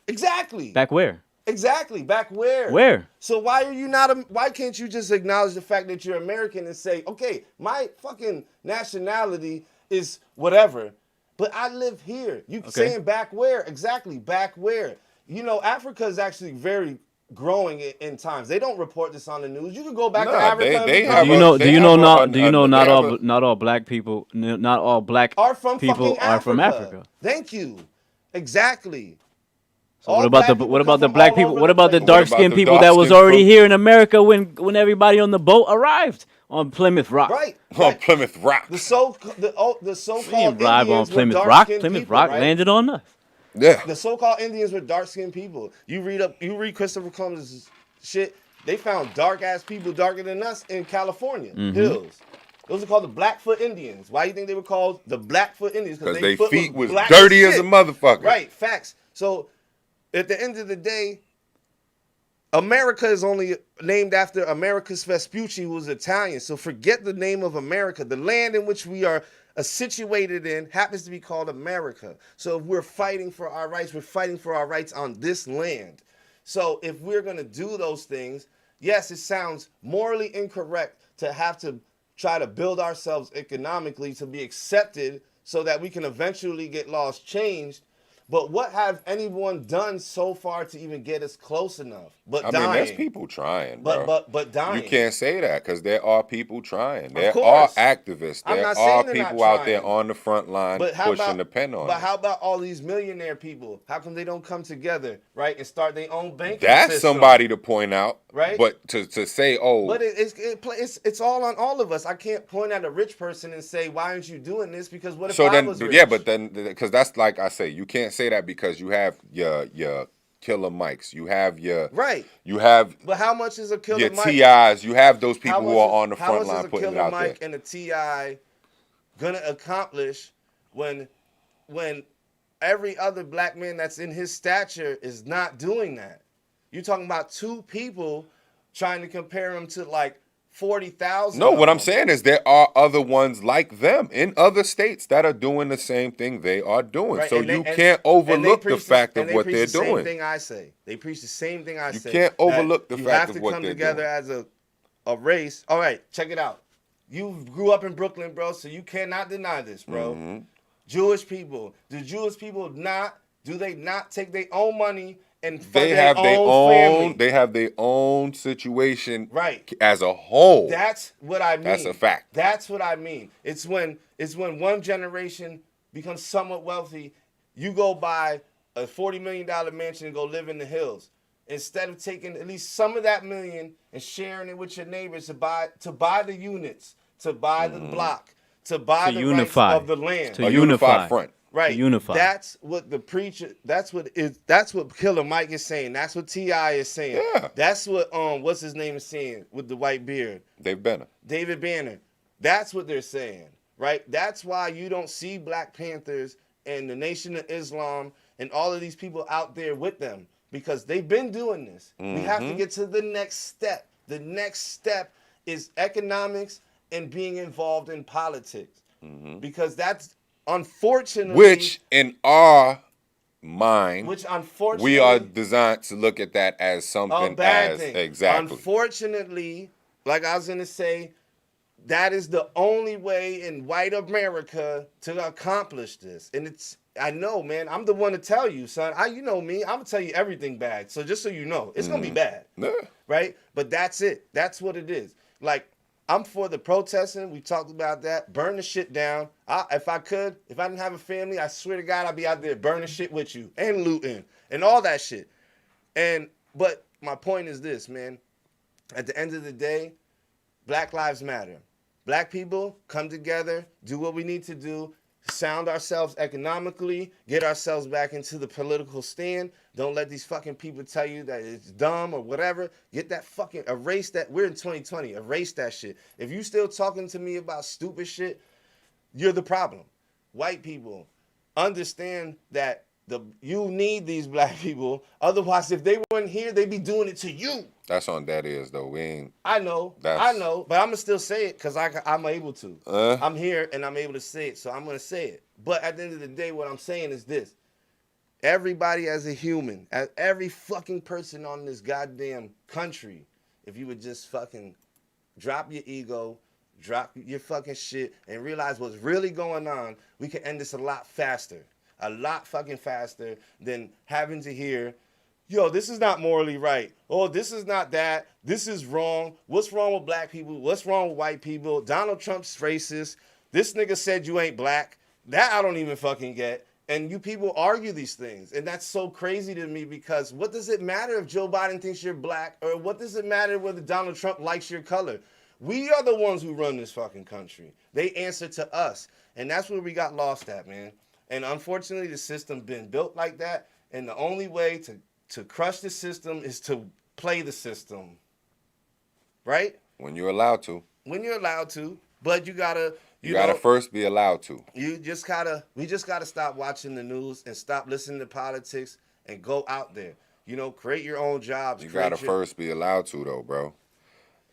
Exactly. Back where? Exactly. Back where? Where? So why are you not? Why can't you just acknowledge the fact that you're American and say, okay, my fucking nationality is whatever, but I live here. You saying back where? Exactly. Back where? You know, Africa is actually very growing in times. They don't report this on the news. You can go back to Nah, Africa. and they become- have Do you a- know? they Do you have know a- not? an- Do you know an- not they have all? a- Not all black people. Not all black are from people fucking are from Africa. Africa. Thank you. Exactly. So what about the black people? What about the What dark about skinned the people that was dark-skinned already from- here in America when everybody on the boat arrived on Plymouth Rock? Right. On right. Plymouth Rock. The so-called We didn't arrive on Indians were Plymouth Rock. dark-skinned Plymouth people, Rock right? landed on us. Yeah. The so-called Indians were dark-skinned people. You read Christopher Columbus' shit. They found dark-ass people darker than us in California hills. Those are called the Blackfoot Indians. Why do you think they were called the Blackfoot Indians? Because their foot feet was black dirty as shit. a motherfucker. Right, facts. So at the end of the day, America is only named after Americus Vespucci, who was Italian. So forget the name of America. The land in which we are situated in happens to be called America. So if we're fighting for our rights, we're fighting for our rights on this land. So if we're going to do those things, yes, it sounds morally incorrect to have to try to build ourselves economically to be accepted so that we can eventually get laws changed. But what have anyone done so far to even get us close enough? But I dying. mean, there's people trying, bro. But dying. You can't say that because there are people trying. There are course. activists. I'm There not are saying they're not people out there trying. on the front line But how pushing about, the pen on But it. how about all these millionaire people? How come they don't come together, right, and start their own banking That's system? somebody to point out, Right? But to say, oh, But it's all on all of us. I can't point at a rich person and say, "Why aren't you doing this?" Because what if so I then, was rich? yeah, but then because that's like I say, you can't say that because you have your Killer Mikes, you have your right. you have But how much is a killer your Mike? TIs, you have those How people who much are is- on the how front much is line a putting it Killer out Mike there. and a TI gonna accomplish when every other black man that's in his stature is not doing that? You're talking about two people trying to compare him to like 40,000. No, what of I'm them. saying is there are other ones like them in other states that are doing the same thing they are doing. Right, So and they- you and- can't and they overlook the preach fact and of they what preach they're the same doing. thing I say. They preach the same thing I You say. can't overlook that the you fact have of to what come they're together doing. as a race. All right, check it out. You grew up in Brooklyn, bro, so you cannot deny this, bro. Mm-hmm. Jewish people. Do Jewish people do they not take their own money and fund They their have their own family? own. They have their own situation, Right. as a whole. That's what I mean. That's a fact. That's what I mean. It's when one generation becomes somewhat wealthy, you go buy a $40 million mansion and go live in the hills. Instead of taking at least some of that million and sharing it with your neighbors to buy the units, to buy the block, to buy To the unify. rights of the land. To A unify. unified front. Right. To unify. That's what the preacher. That's what Killer Mike is saying. That's what T.I. is saying. Yeah. That's what what's his name is saying with the white beard. They've been. David Banner. That's what they're saying, right? That's why you don't see Black Panthers and the Nation of Islam and all of these people out there with them because they've been doing this. We have to get to the next step. The next step is economics and being involved in politics because that's unfortunately Which in our mind, which unfortunately we are designed to look at that as a something bad as thing. exactly. Unfortunately, like I was gonna say, that is the only way in white America to accomplish this. And I know, man, I'm the one to tell you, son. You know me, I'm gonna tell you everything bad. So just so you know, it's gonna be bad. Yeah. Right? But that's it. That's what it is. Like, I'm for the protesting. We talked about that. Burn the shit down. If I didn't have a family, I swear to God, I'd be out there burning shit with you and looting and all that shit. But my point is this, man. At the end of the day, Black Lives Matter. Black people come together, do what we need to do, sound ourselves economically, get ourselves back into the political stand. Don't let these fucking people tell you that it's dumb or whatever. Erase that. We're in 2020. Erase that shit. If you still talking to me about stupid shit, you're the problem. White people, understand that you need these black people. Otherwise, if they weren't here, they'd be doing it to you. That's on that is though. I know, but I'm gonna still say it because I'm able to. I'm here and I'm able to say it, so I'm gonna say it. But at the end of the day, what I'm saying is this: everybody as a human, as every fucking person on this goddamn country, if you would just fucking drop your ego, drop your fucking shit, and realize what's really going on, we can end this a lot faster than having to hear, yo, this is not morally right. Oh, this is not that. This is wrong. What's wrong with black people? What's wrong with white people? Donald Trump's racist. This nigga said you ain't black. That I don't even fucking get. And you people argue these things. And that's so crazy to me because what does it matter if Joe Biden thinks you're black? Or what does it matter whether Donald Trump likes your color? We are the ones who run this fucking country. They answer to us. And that's where we got lost at, man. And unfortunately, the system been built like that. And the only way to crush the system is to play the system. Right? When you're allowed to. When you're allowed to. But you gotta... You gotta first be allowed to. We just gotta stop watching the news and stop listening to politics and go out there. Create your own jobs. You gotta first be allowed to though, bro.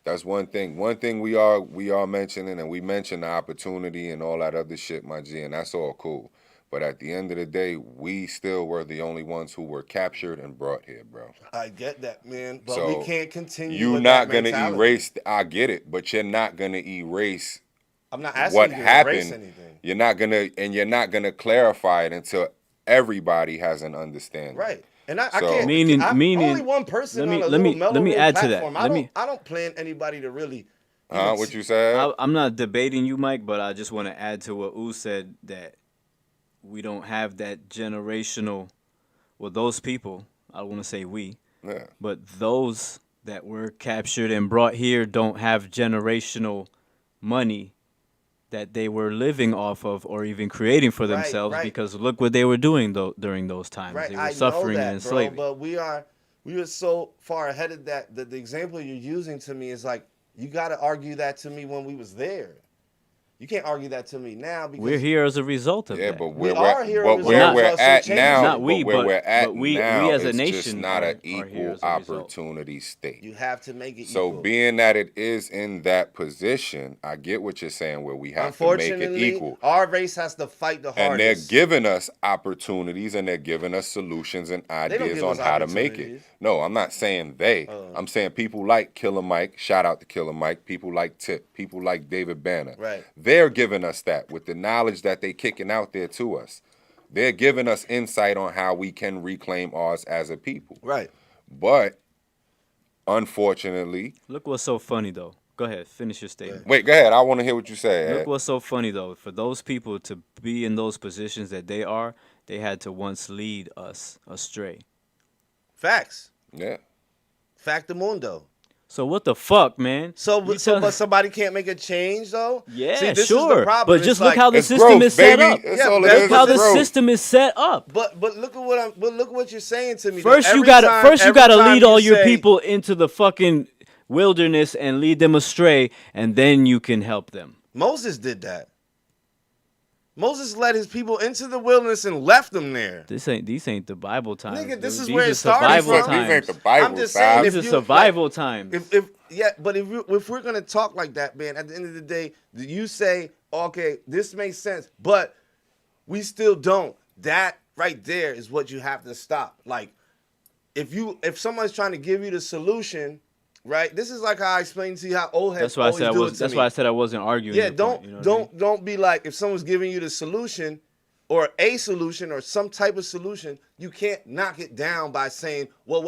That's one thing. One thing we are mentioning, and we mentioned the opportunity and all that other shit, my G, and that's all cool. But at the end of the day, we still were the only ones who were captured and brought here, bro. I get that, man. But so we can't continue. You're with not that gonna mentality. erase. I get it, but you're not gonna erase. I'm not asking what you to happened. erase anything. You're not gonna clarify it until everybody has an understanding. Right. And I So- can't. Meaning- I'm meaning- only one person let me- on a let me- little let me MELLO-ROOM add to that. platform. I don't plan anybody to really. What you said? I'm not debating you, Mike, but I just want to add to what U said that we don't have that generational. Well, those people, I want to say we, Yeah. but those that were captured and brought here don't have generational money that they were living off of or even creating for themselves right. because look what they were doing during those times. Right, They were I suffering know that, and bro, enslaving. but we were so far ahead of that. The example you're using to me is like you got to argue that to me when we was there. You can't argue that to me now because We're here as a result of Yeah, that. but We where are we're, here but as a where result. we're So at change now, is- Not we, but where but- we're at but we now as a is just nation not an are here equal as a result. opportunity state. you have to make it So equal. being that it is in that position, I get what you're saying where we have to make it Unfortunately, equul. our race has to fight the And they're hardest. giving us opportunities and they're giving us solutions and ideas give on us how to make it. opportunities. No, I'm not saying they. I'm saying people like Killer Mike, shout out to Killer Mike, people like Tip, people like David Banner. Right. They're giving us that with the knowledge that they kicking out there to us. They're giving us insight on how we can reclaim ours as a people. Right. But unfortunately, Look what's so funny though. Go ahead, finish your statement. wait, go ahead. I want to hear what you say. Look Ed. what's so funny though. For those people to be in those positions that they are, they had to once lead us astray. Facts. Yeah. Factamundo. So what the fuck, man? So, You so tell- but somebody can't make a change though. Yeah, See, this sure. Is the problem. But just It's look like- how the It's system growth, is set baby. up. That's Yeah, all it that's is. Look how It's the growth. system is set up. But look at what you're saying to me. though. First you Every gotta time- every gotta time lead all you your say- people into the fucking wilderness and lead them astray, and then you can help them. Moses did that. Moses led his people into the wilderness and left them there. These ain't the Bible times. Nigga, this dude. is These where are it started survival from. These ain't times. the Bible, I'm just Fab. saying, These if are you- survival times. If we're gonna talk like that, man, at the end of the day, you say, okay, this makes sense, but we still don't. That right there is what you have to stop. Like, if someone's trying to give you the solution, right? This is like how I explained to you how old heads That's why I always said do it to that's me. why I said I wasn't arguing. Yeah, your point, you know what I mean? don't be like, if someone's giving you the solution or a solution or some type of solution, you can't knock it down by saying, well,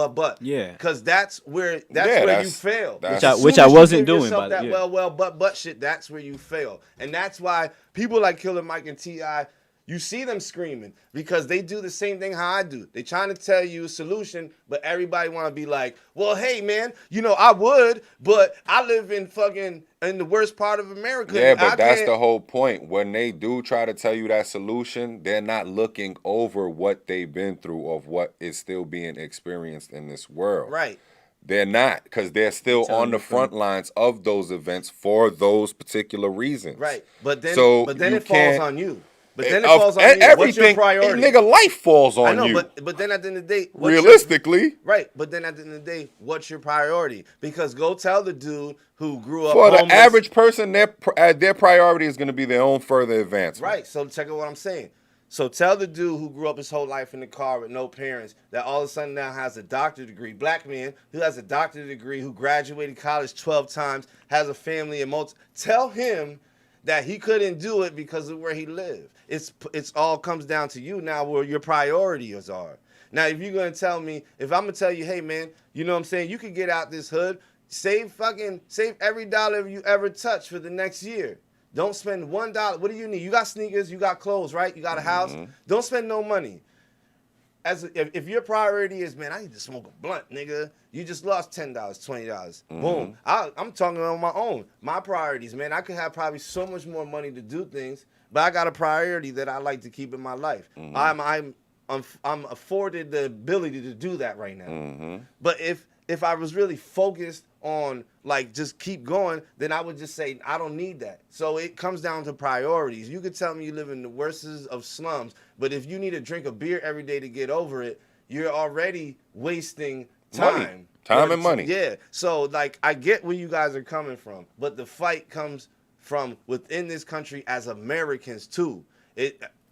but. Yeah. Because that's where you fail. that's- Which As soon I as wasn't you give doing, yourself by the- that yeah. well, but shit, that's where you fail. And that's why people like Killer Mike and T.I., you see them screaming because they do the same thing how I do. They trying to tell you a solution, but everybody want to be like, well, hey, man, I would, but I live in the worst part of America. Yeah, but that's can't. the whole point. When they do try to tell you that solution, they're not looking over what they've been through of what is still being experienced in this world. Right. They're not, because they're still on the front lines of those events for those particular reasons. Right. But then So it you falls can't- on you. But then it falls on you. What's your Everything, priority? nigga, life falls on I know, you. but then at the end of the day, Realistically. right. But then at the end of the day, what's your priority? Because go tell the dude who grew up For homeless. the average person, their priority is going to be their own further advancement. Right. So check out what I'm saying. So tell the dude who grew up his whole life in the car with no parents that all of a sudden now has a doctorate degree. Black man who has a doctorate degree, who graduated college 12 times, has a family and tell him that he couldn't do it because of where he lived. It's all comes down to you now where your priorities are. Now, if you're gonna tell me, if I'm gonna tell you, hey man, you know what I'm saying, you could get out this hood, save every dollar you ever touch for the next year. Don't spend $1. What do you need? You got sneakers, you got clothes, right? You got a house. Don't spend no money. If your priority is, man, I need to smoke a blunt, nigga. You just lost $10, $20. Boom. I'm talking on my own. My priorities, man. I could have probably so much more money to do things, but I got a priority that I like to keep in my life. I'm afforded the ability to do that right now. But if I was really focused on like just keep going, then I would just say I don't need that. So it comes down to priorities. You could tell me you live in the worst of slums, but if you need to drink a beer every day to get over it, you're already wasting time. Time and money. Yeah. So like I get where you guys are coming from, but the fight comes from within this country as Americans too.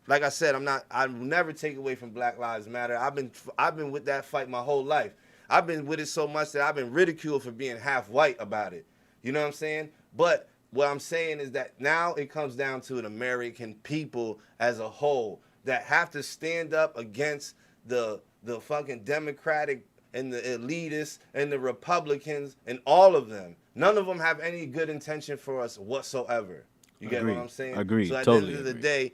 Like I said, I will never take away from Black Lives Matter. I've been with that fight my whole life. I've been with it so much that I've been ridiculed for being half white about it. You know what I'm saying? But what I'm saying is that now it comes down to an American people as a whole that have to stand up against the fucking Democratic and the elitists and the Republicans and all of them. None of them have any good intention for us whatsoever. You get what I'm saying? Agreed. So at Totally the end of the agree. day,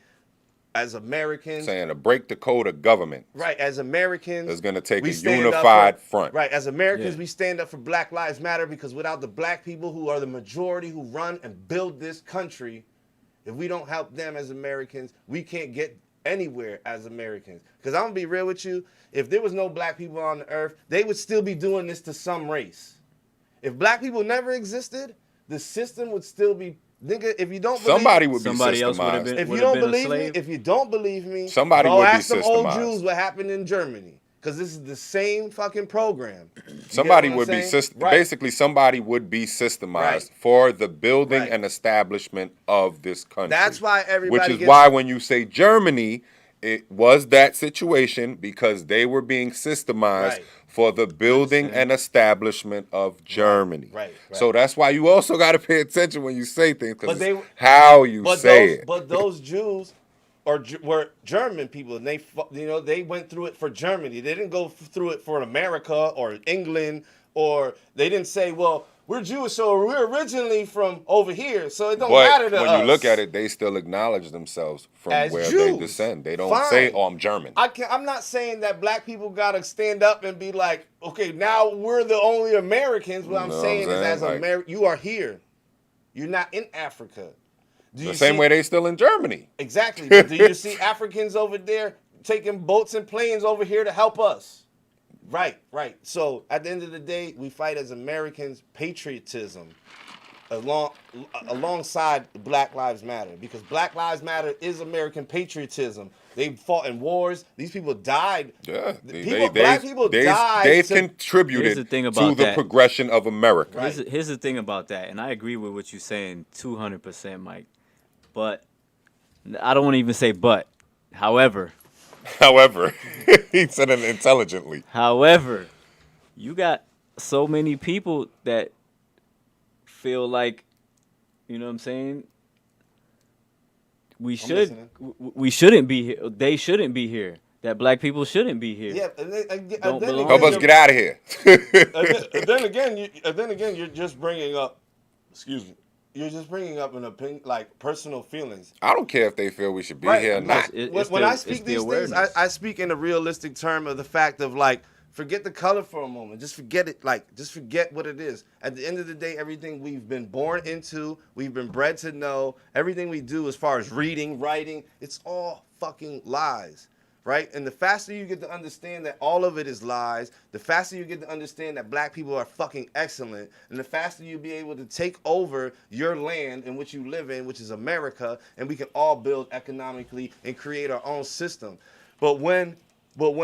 as Americans, Saying to break the code of government. right, as Americans, It's gonna take we a stand up unified for- front. Right, as Americans, Yeah. we stand up for Black Lives Matter because without the black people who are the majority who run and build this country, if we don't help them as Americans, we can't get anywhere as Americans. Because I'm gonna be real with you, if there was no black people on the earth, they would still be doing this to some race. If black people never existed, the system would still be. Nigga, if you don't believe Somebody would be Somebody else would have systemized. been. if you would've don't been a believe me, slave. if you don't believe me, Somebody go would be ask some old systemized. Jews what happened in Germany. Because this is the same fucking program. You Somebody get what would I'm be saying? Right. basically somebody would be systemized Right. for the building Right. and establishment of this country. That's why everybody Which is gets- why when you say Germany, it was that situation because they were being systemized Right. for the building and establishment of Germany. Right. So that's why you also got to pay attention when you say things But because how you say it. But those Jews were German people, and they went through it for Germany. They didn't go through it for America or England, or they didn't say, well, we're Jewish, so we're originally from over here, so it don't matter But to when us. you look at it, they still acknowledge themselves from As where Jews. they descend. They don't Fine. say, "Oh, I'm German." I'm not saying that black people gotta stand up and be like, okay, now we're the only Americans. What I'm know what saying I'm is, as saying? Like- you are here. You're not in Africa. Do The you same see- way they still in Germany. Exactly. But do you see Africans over there taking boats and planes over here to help us? Right. So at the end of the day, we fight as Americans patriotism alongside Black Lives Matter, because Black Lives Matter is American patriotism. They fought in wars. These people died. Yeah, Black people died. They've to- Here's contributed the thing to about the that. progression of America. Right. Here's the thing about that, and I agree with what you're saying 200%, Mike. But I don't want to even say but. However, However, he said it intelligently. However, you got so many people that feel like, you know what I'm saying? listening. We shouldn't be here. They shouldn't be here. That black people shouldn't be here. Yeah, and Don't then belong Help us here. get out of here. and then again, you're just bringing up. Excuse me. You're just bringing up an opinion, like personal feelings. I don't care if they feel we should be Right. here or No, not. when I speak these things, I speak in a realistic term of the fact of like, forget the color for a moment. Just forget it. Like, just forget what it is. At the end of the day, everything we've been born into, we've been bred to know, everything we do as far as reading, writing, it's all fucking lies. Right? And the faster you get to understand that all of it is lies, the faster you get to understand that black people are fucking excellent, and the faster you'll be able to take over your land in which you live in, which is America, and we can all build economically and create our own system. But when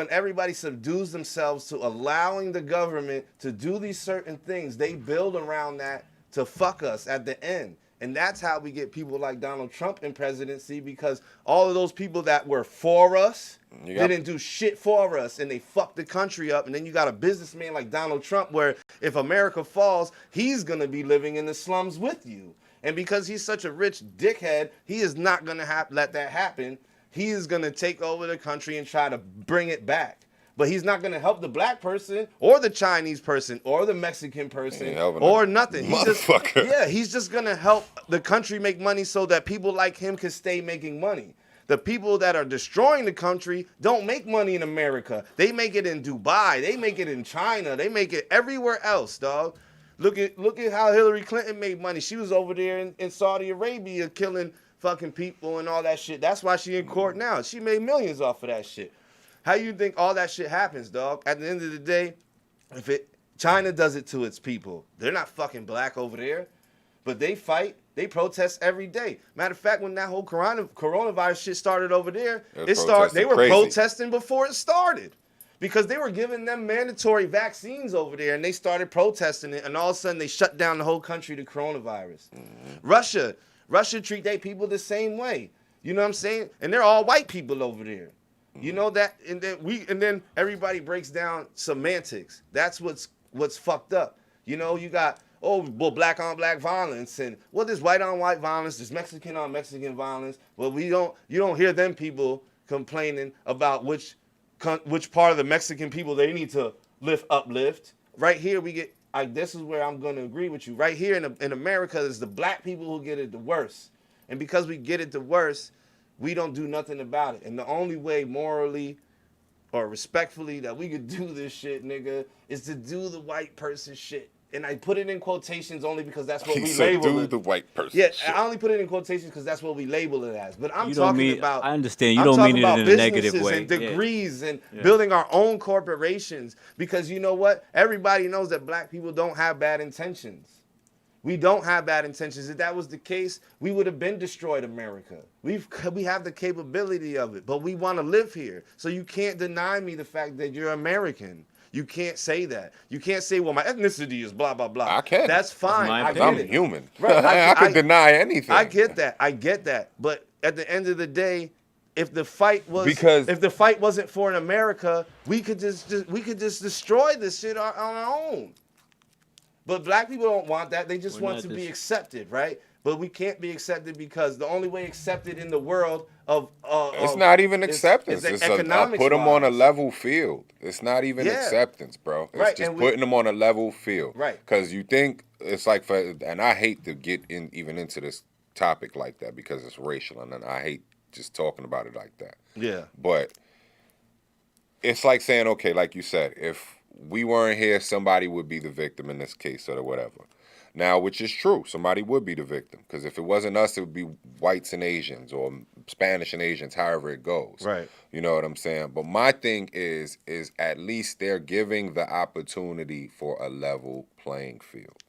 everybody subdues themselves to allowing the government to do these certain things, they build around that to fuck us at the end. And that's how we get people like Donald Trump in presidency, because all of those people that were for us didn't do shit for us, and they fucked the country up. And then you got a businessman like Donald Trump, where if America falls, he's going to be living in the slums with you. And because he's such a rich dickhead, he is not going to let that happen. He is going to take over the country and try to bring it back. But he's not going to help the black person or the Chinese person or the Mexican person or nothing. He's just going to help the country make money so that people like him can stay making money. The people that are destroying the country don't make money in America. They make it in Dubai. They make it in China. They make it everywhere else, dog. Look at how Hillary Clinton made money. She was over there in Saudi Arabia killing fucking people and all that shit. That's why she in court now. She made millions off of that shit. How you think all that shit happens, dog? At the end of the day, China does it to its people. They're not fucking black over there, but they fight. They protest every day. Matter of fact, when that whole coronavirus shit started over there, they were protesting before it started, because they were giving them mandatory vaccines over there, and they started protesting it, and all of a sudden they shut down the whole country to coronavirus. Russia treat their people the same way. You know what I'm saying? And they're all white people over there. You know that, and then everybody breaks down semantics. That's what's fucked up. You know, you got black on black violence, and there's white on white violence, there's Mexican on Mexican violence. Well, you don't hear them people complaining about which part of the Mexican people they need to uplift. Right here we get, this is where I'm going to agree with you. Right here in America, it's the black people who get it the worst, and because we get it the worst, we don't do nothing about it. And the only way morally or respectfully that we could do this shit, nigga, is to do the white person shit. And I put it in quotations only because that's what we label it. Do the white person shit. I only put it in quotations because that's what we label it as. But I'm talking about... I understand. You don't mean it in a negative way. And degrees and building our own corporations. Because you know what? Everybody knows that black people don't have bad intentions. We don't have bad intentions. If that was the case, we would have been destroyed America. We have the capability of it, but we want to live here. So you can't deny me the fact that you're American. You can't say that. You can't say, well, my ethnicity is blah, blah, blah. I can. That's fine. I'm human. Right. I can deny anything. I get that. But at the end of the day, if the fight wasn't for an America, we could just destroy this shit on our own. But black people don't want that. They just want to be accepted, right? But we can't be accepted because the only way accepted in the world it's not even acceptance. It's put them on a level field. It's not even acceptance, bro. It's just putting them on a level field. Right. Because you think it's like, and I hate to get even into this topic like that because it's racial, and then I hate just talking about it like that. Yeah. But it's like saying, okay, like you said, if we weren't here, somebody would be the victim in this case or whatever. Now, which is true, somebody would be the victim, because if it wasn't us, it would be whites and Asians or Spanish and Asians, however it goes. Right. You know what I'm saying? But my thing is at least they're giving the opportunity for a level playing field.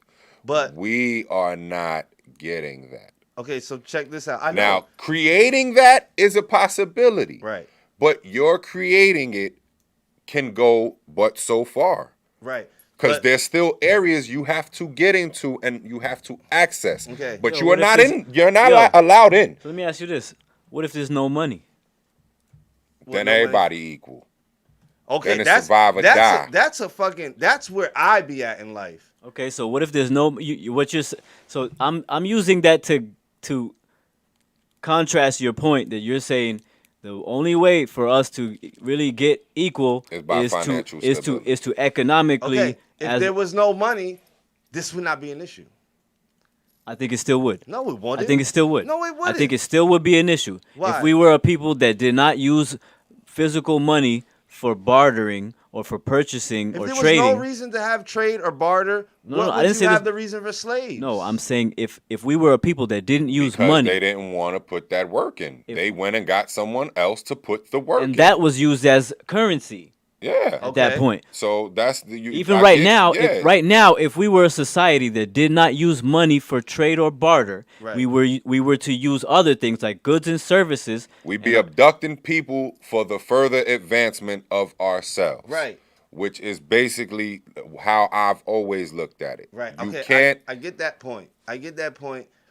But we are not getting that. Okay, so check this out. I know. Now, creating that is a possibility. Right. But your creating it can go but so far. Right. Because there's still areas you have to get into and you have to access. Okay. But you are not in. You're not allowed in. So let me ask you this: what if there's no money? then no money? everybody equal. Okay, Then it's survive or die. That's where I be at in life. Okay, so what if there's no so I'm using that to contrast your point that you're saying the only way for us to really get equal Is by financial stability. is to economically. Okay, if there was no money, this would not be an issue. I think it still would. No, it wouldn't. I think it still would. No, it wouldn't. I think it still would be an issue Why? if we were a people that did not use physical money for bartering or for purchasing If or there trading. was no reason to have trade or barter, No, what no, I would didn't you say have this- the reason for slaves? No, I'm saying if we were a people that didn't use Because money, they didn't want to put that work in. They went and got someone else to put the work in. and that was used as currency Yeah. at that point. So that's the Even right now, if we were a society that did not use money for trade or barter, Right. we were to use other things like goods and services. we be abducting people for the further advancement of ourselves. Right. Which is basically how I've always looked at it. Right. You Okay. can't. I get that point.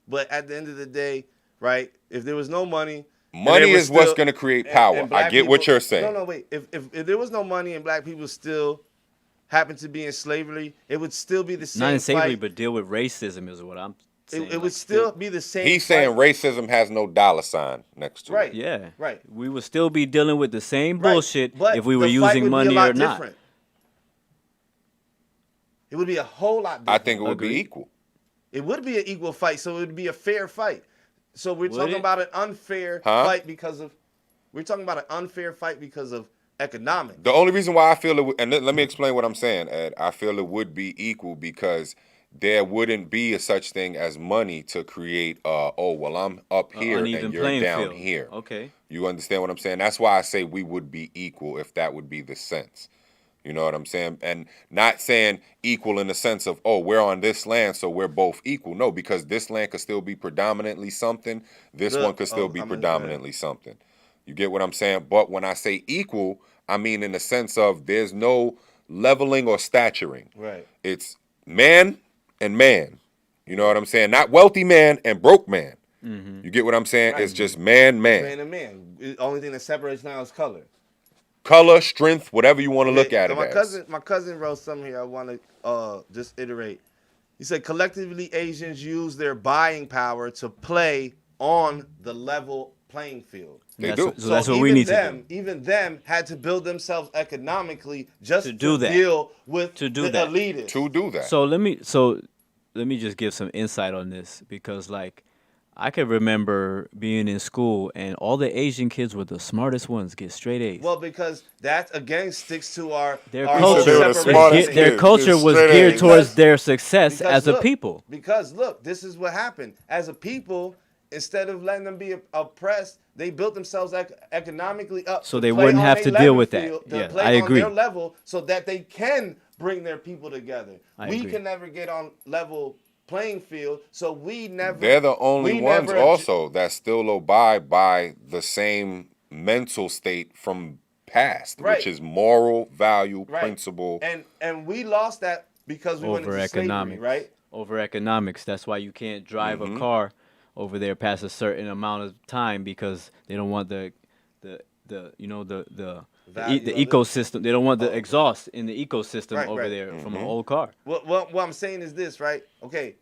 But at the end of the day, right? If there was no money, and Money there was is what's still- going to create and- power. and black I get what people- you're saying. No, wait. If there was no money and black people still happened to be in slavery, it would still be the same. Not in slavery, fight. but deal with racism is what I'm saying. It would still be the same. He's saying fight. racism has no dollar sign next to Right. it. Yeah. Right. We would still be dealing with the same Right. bullshit But if we were the fight using would be a money lot or not. different. It would be a whole lot different. I think it would Agreed. be equal. It would be an equal fight, so it would be a fair fight. So we're Would talking it? about an unfair Huh? fight because of economics. The only reason why I feel it, and let me explain what I'm saying, Ed. I feel it would be equal because there wouldn't be a such thing as money to create. Well, I'm up here uneven and you're playing down field. here. Okay. You understand what I'm saying? That's why I say we would be equal if that would be the sense. You know what I'm saying? And not saying equal in the sense of, we're on this land, so we're both equal. No, because this land could still be predominantly something. This one could still be predominantly something. You get what I'm saying? But when I say equal, I mean in the sense of there's no leveling or staturing. Right. It's man and man. You know what I'm saying? Not wealthy man and broke man. You get what I'm saying? Right. It's just man. Man and man. The only thing that separates now is color. Color, strength, whatever you want to look at So it as. my cousin wrote something here I want to just iterate. He said collectively Asians use their buying power to play on the level playing field. They do. So that's what we need to do. Even them had to build themselves economically just To do that. deal with To do the that. elitists. To do that. So let me just give some insight on this because like I can remember being in school and all the Asian kids were the smartest ones, get straight A's. Well, because that again sticks to our Their our culture, they were the smartest their kids, culture just was straight geared A's. towards their success Because as a look, people. Because look, this is what happened. As a people, instead of letting them be oppressed, they built themselves economically up. So to they play wouldn't on have their to deal level with that. field, to Yeah, play I on agree. their level so that they can bring their people together. I We agree. can never get on level playing field, so we never. They're the only we ones never- also that still abide by the same mental state from past, Right. which is moral, value, Right. principle. And we lost that because we went Over into slavery, economics, right? Over economics. That's why you can't drive Mm-hmm. a car over there past a certain amount of time because they don't want the Value of it. ecosystem. They don't want the exhaust in the ecosystem Right, over right. there from Mm-hmm. an old car. What I'm saying is this, right? Okay,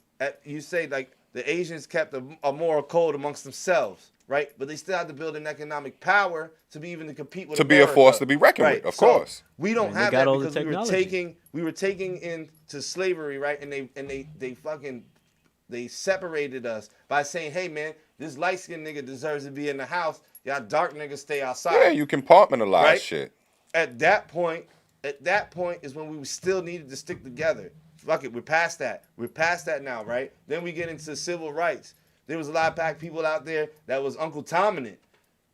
you say like the Asians kept a moral code amongst themselves, right? But they still had to build an economic power to be even to compete with To be a America. force to be reckoned with, Right. of So course. we don't And they have got that all the because technology. we were taking into slavery, right? And they separated us by saying, hey man, this light skinned nigga deserves to be in the house. Y'all dark niggas stay outside. Yeah, you compartmentalize Right? shit. At that point is when we still needed to stick together. Fuck it, we're past that. We're past that now, right? Then we get into civil rights. There was a lot of black people out there that was Uncle Dominant,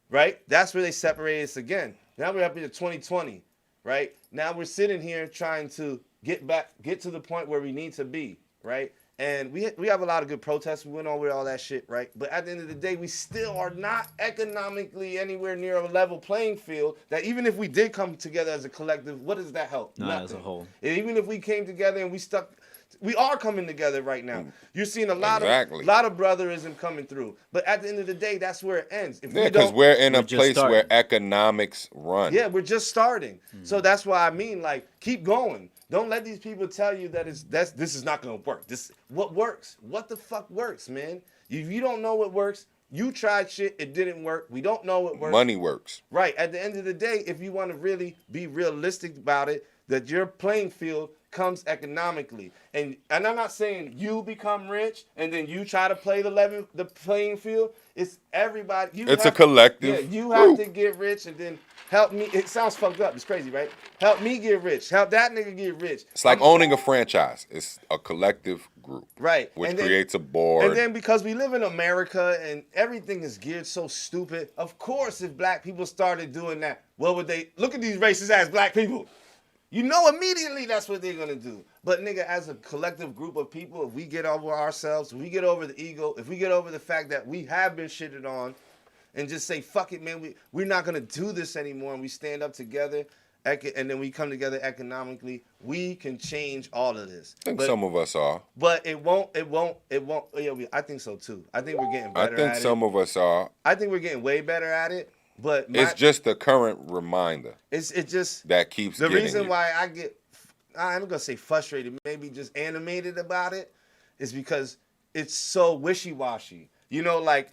right? That's where they separated us again. Now we're up into 2020, right? Now we're sitting here trying to get to the point where we need to be, right? And we have a lot of good protests. We went over all that shit, right? But at the end of the day, we still are not economically anywhere near a level playing field that even if we did come together as a collective, what does that help? Not as a Nothing. whole. And even if we came together and we stuck We are coming together right now. You're seeing a lot Exactly. of brotherism coming through. But at the end of the day, that's where it ends. If Yeah, we because don't, we're in a just place where starting. economics run. yeah, we're just starting. So that's why I mean, like, keep going. Don't let these people tell you that this is not gonna work. This what works. What the fuck works, man? If you don't know what works, you tried shit, it didn't work. We don't know what works. Money works. Right. At the end of the day, if you want to really be realistic about it, that your playing field comes economically. And I'm not saying you become rich and then you try to play the playing field. It's everybody. It's a collective Yeah, you group. have to get rich and then help me. It sounds fucked up. It's crazy, right? Help me get rich. Help that nigga get rich. It's like owning a franchise. It's a collective group. Right. Which And then- creates a board. And then because we live in America and everything is geared so stupid, of course, if black people started doing that, what would they look at these racist ass black people? You know immediately that's what they're gonna do. But nigga, as a collective group of people, if we get over ourselves, if we get over the ego, if we get over the fact that we have been shitted on, and just say, fuck it, man, we're not gonna do this anymore, and we stand up together, and then we come together economically, we can change all of this. I think some of us are. But it won't. Yeah, I think so too. I think we're getting better I think at some of us are. I think we're getting way better at it. But It's just the current reminder it's just that keeps the getting reason you. why I'm gonna say frustrated, maybe just animated about it, is because it's so wishy-washy. You know, like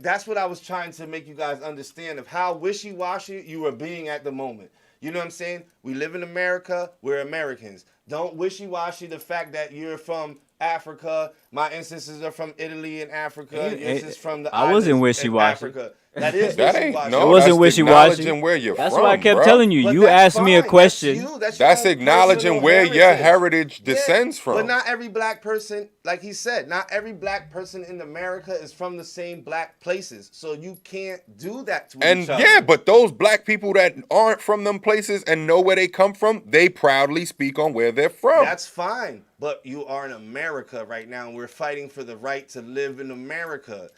that's what I was trying to make you guys understand of how wishy-washy you are being at the moment. You know what I'm saying? We live in America. We're Americans. Don't wishy-washy the fact that you're from Africa. My ancestors are from Italy and Africa. Yours is from the I wasn't islands in wishy-washy. Africa. That is That ain't wishy-washy. no. It wasn't that's wishy-washy. acknowledging where you're That's from. why I kept bro. telling you. But You that's asked me a fine. question. That's you. That's That's your own acknowledging personal where your heritage descends from. But not every black person, like he said, not every black person in America is from the same black places. So you can't do that to And each other. yeah, but those black people that aren't from them places and know where they come from, they proudly speak on where they're from. That's fine. But you are in America right now, and we're fighting for the right to live in America.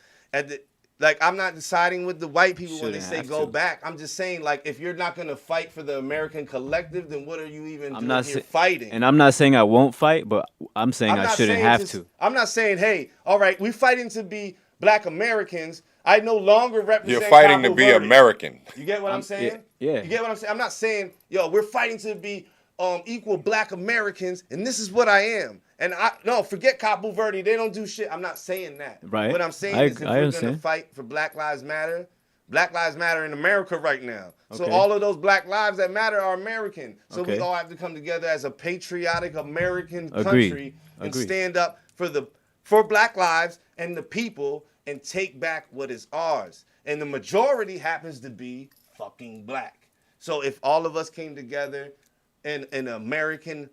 Like, I'm not deciding with the white people when they Shouldn't say have go to. back. I'm just saying, like, if you're not going to fight for the American collective, then what are you even I'm doing not here sa- fighting? And I'm not saying I won't fight, but I'm saying I'm I not shouldn't saying have just- to. I'm not saying, hey, all right, we're fighting to be black Americans. I no longer represent You're fighting to Cabo be Verde. American. You get what I'm saying? yeah. You get what I'm saying? I'm not saying, yo, we're fighting to be equal black Americans, and this is what I am. And forget Cabo Verde. They don't do shit. I'm not saying that. Right. What I'm saying I is if we're going to understand. fight for Black Lives Matter in America right now. So Okay. all of those black lives that matter are American. So we Okay. all have to come together as a patriotic American Agreed. country and Agreed. stand up for black lives and the people and take back what is ours. And the majority happens to be fucking black. So if all of us came together in an American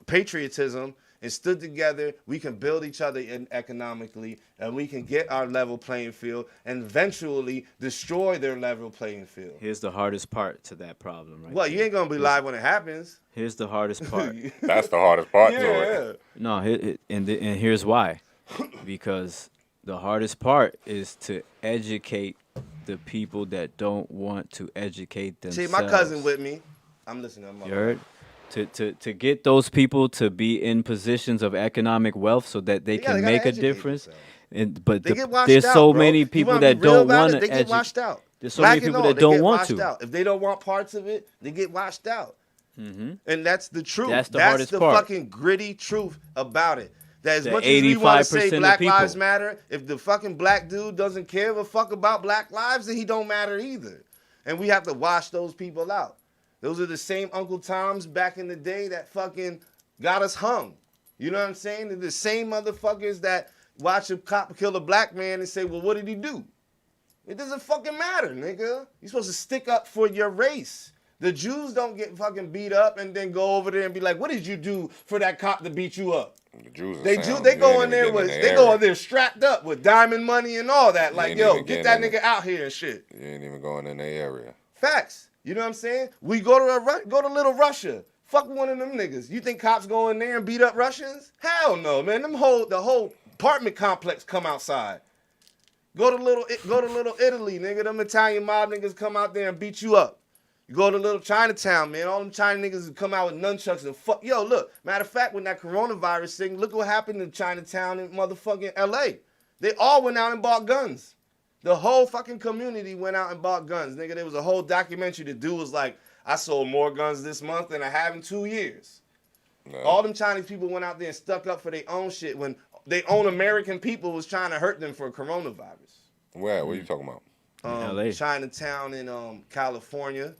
patriotism, and stood together, we can build each other in economically, and we can get our level playing field, and eventually destroy their level playing field. Here's the hardest part to that problem, right? Well, you ain't gonna be live when it happens. Here's the hardest part. That's the hardest part to it. Yeah. No, and here's why. Because the hardest part is to educate the people that don't want to educate See, themselves. my cousin with me. I'm listening. You heard? To get those people to be in positions of economic wealth so that they Yeah, can they gotta make a educate difference. themselves. But They get washed there's out, so bro. many You people wanna be that real don't about want it? to They get washed out. There's so Black many and people all, that they don't get want washed to. out. If they don't want parts of it, they get washed out. And that's the truth. That's the hardest the part. fucking gritty truth about it. That as The much as we want to 85% say of Black people. Lives Matter, if the fucking black dude doesn't care a fuck about black lives, then he don't matter either. And we have to wash those people out. Those are the same Uncle Toms back in the day that fucking got us hung. You know what I'm saying? They're the same motherfuckers that watch a cop kill a black man and say, well, what did he do? It doesn't fucking matter, nigga. You're supposed to stick up for your race. The Jews don't get fucking beat up and then go over there and be like, what did you do for that cop to beat you up? The Jews are They sound. go You ain't in there even with getting they in go their in there strapped up with diamond money and all that. Like, ain't yo, even get getting that in nigga out here and shit. You ain't even going in their area. Facts. You know what I'm saying? We go to Little Russia. Fuck one of them niggas. You think cops go in there and beat up Russians? Hell no, man. The whole apartment complex come outside. Go to little Italy, nigga. Them Italian mob niggas come out there and beat you up. You go to little Chinatown, man. All them China niggas come out with nunchucks and fuck. Yo, look. Matter of fact, when that coronavirus thing, look what happened in Chinatown in motherfucking L.A. They all went out and bought guns. The whole fucking community went out and bought guns. Nigga, there was a whole documentary. The dude was like, I sold more guns this month than I have in 2 years. No. All them Chinese people went out there and stuck up for their own shit when their own American people was trying to hurt them for coronavirus. Where? What are you talking about? LA. Chinatown in California.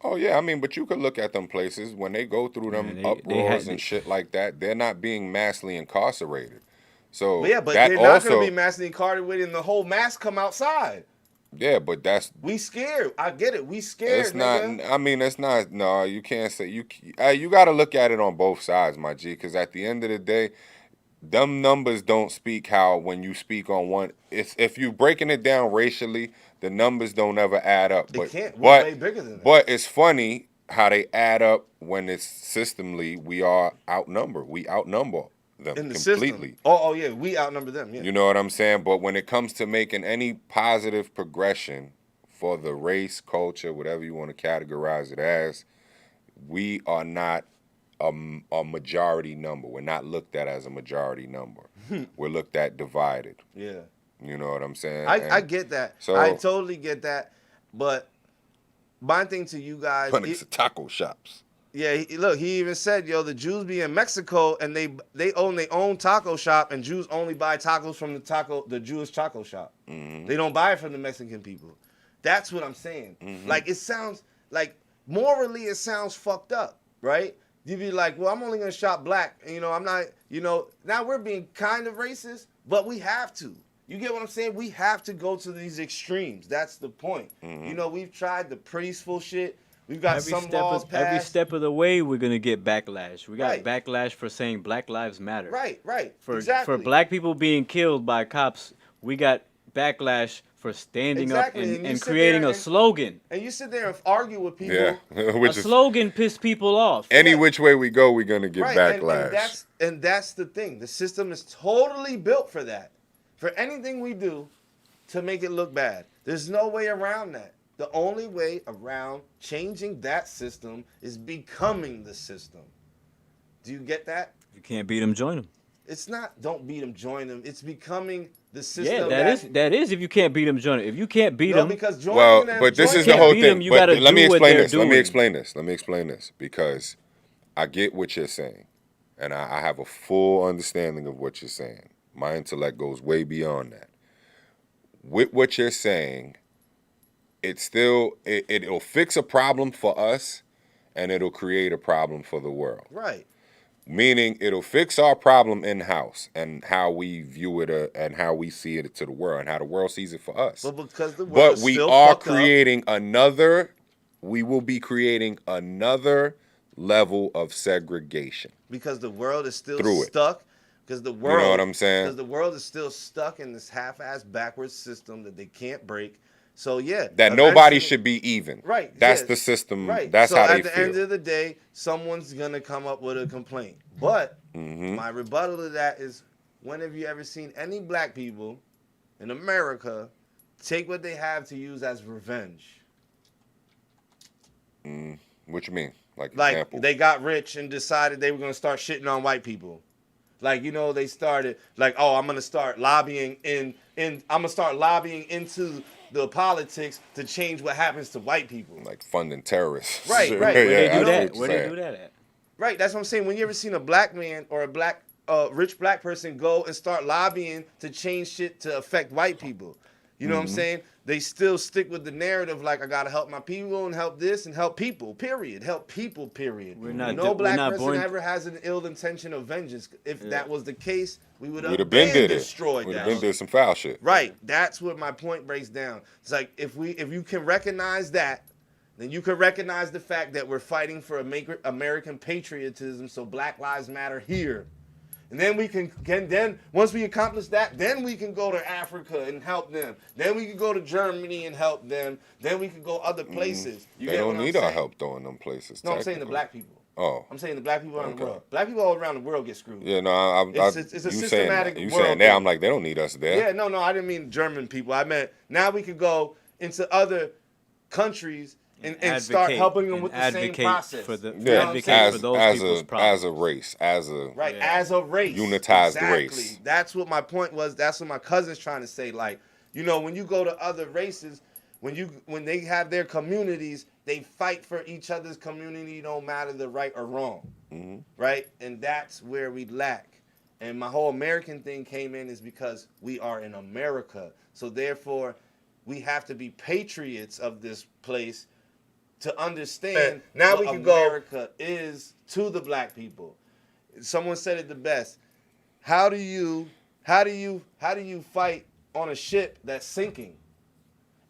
Oh, yeah, I mean, but you could look at them places. When they go through them uproars and shit like that, they're not being massively incarcerated. So but that they're not going to be massively incarcerated and the whole mass come outside. Yeah, but that's... We scared. I get it. We scared, It's not... I mean, it's not... No, you can't say... You got to look at it on both sides, my G, because at the end of the day, them numbers don't speak how when you speak on one... If you're breaking it down racially, the numbers don't ever add up. They can't. We're way bigger than that. But it's funny how they add up when it's systemly we are outnumbered. We outnumber them in the completely. System. Oh, yeah, we outnumber them. Yeah. You know what I'm saying? But when it comes to making any positive progression for the race, culture, whatever you want to categorize it as, we are not a majority number. We're not looked at as a majority number. We're looked at divided. Yeah. You know what I'm saying? I get that. So, I totally get that. But my thing to you guys... It's taco shops. Yeah, look, he even said, yo, the Jews be in Mexico and they own their own taco shop and Jews only buy tacos from the Jewish taco shop. Mm-hmm. They don't buy it from the Mexican people. That's what I'm saying. Mm-hmm. Like, it sounds, like, morally it sounds fucked up, right? You'd be like, well, I'm only going to shop black. And, I'm not, now we're being kind of racist, but we have to. You get what I'm saying? We have to go to these extremes. That's the point. Mm-hmm. We've tried the peaceful shit. We've got some laws passed. Every step of the way, we're going to get backlash. We got backlash for saying Black Lives Matter. Right. For black people being killed by cops, we got backlash for standing up and creating a slogan. And you sit there and argue with people. Yeah. A slogan pissed people off. Any which way we go, we're going to get backlash. And that's the thing. The system is totally built for that. For anything we do to make it look bad. There's no way around that. The only way around changing that system is becoming the system. Do you get that? If you can't beat them, join them. It's not don't beat them, join them. It's becoming the system. Yeah, that is if you can't beat them, join them. If you can't beat them, because joining them, but this is the whole thing. But let me explain this. Let me explain this because I get what you're saying, and I have a full understanding of what you're saying. My intellect goes way beyond that. With what you're saying, it'll fix a problem for us, and it'll create a problem for the world. Right. Meaning it'll fix our problem in-house and how we view it and how we see it to the world and how the world sees it for us. But because the world is still fucked up, we will be creating another level of segregation. Because the world is still stuck. Because the world, you know what I'm saying? Because the world is still stuck in this half-ass backwards system that they can't break. So yeah, that nobody should be even. Right. That's the system. Right. That's how they feel. At the end of the day, someone's gonna come up with a complaint. But my rebuttal to that is, when have you ever seen any black people in America take what they have to use as revenge? What you mean? Like example? They got rich and decided they were gonna start shitting on white people. Like, they started like, oh, I'm gonna start lobbying I'm gonna start lobbying into the politics to change what happens to white people. Like funding terrorists. Right. Where they do that? Where they do that at? Right, that's what I'm saying. When you ever seen a black man or a black rich black person go and start lobbying to change shit to affect white people? You know what I'm saying? They still stick with the narrative like, I gotta help my people and help this and help people, period. Help people, period. No black person ever has an ill intention of vengeance. If that was the case, we would have been destroyed. We'd have been did some foul shit. Right. That's what my point breaks down. It's like, if you can recognize that, then you can recognize the fact that we're fighting for American patriotism, so Black Lives Matter here. And then once we accomplish that, then we can go to Africa and help them. Then we can go to Germany and help them. Then we can go other places. They don't need our help throwing them places. No, I'm saying the black people. Oh. I'm saying the black people around the world. Black people all around the world get screwed. Yeah, no, it's a systematic world. You saying that, I'm like, they don't need us there. Yeah, no, I didn't mean German people. I meant now we could go into other countries and start helping them with the same process. For the, Yeah, advocate for those people's problems. as a race, as a as a race, unitized race. That's what my point was. That's what my cousin's trying to say. Like, you know, when you go to other races, when they have their communities, they fight for each other's community, no matter the right or wrong, right? And that's where we lack. And my whole American thing came in is because we are in America, so therefore we have to be patriots of this place to understand now what we can America is to the black people. Someone said it the best. How do you fight on a ship that's sinking?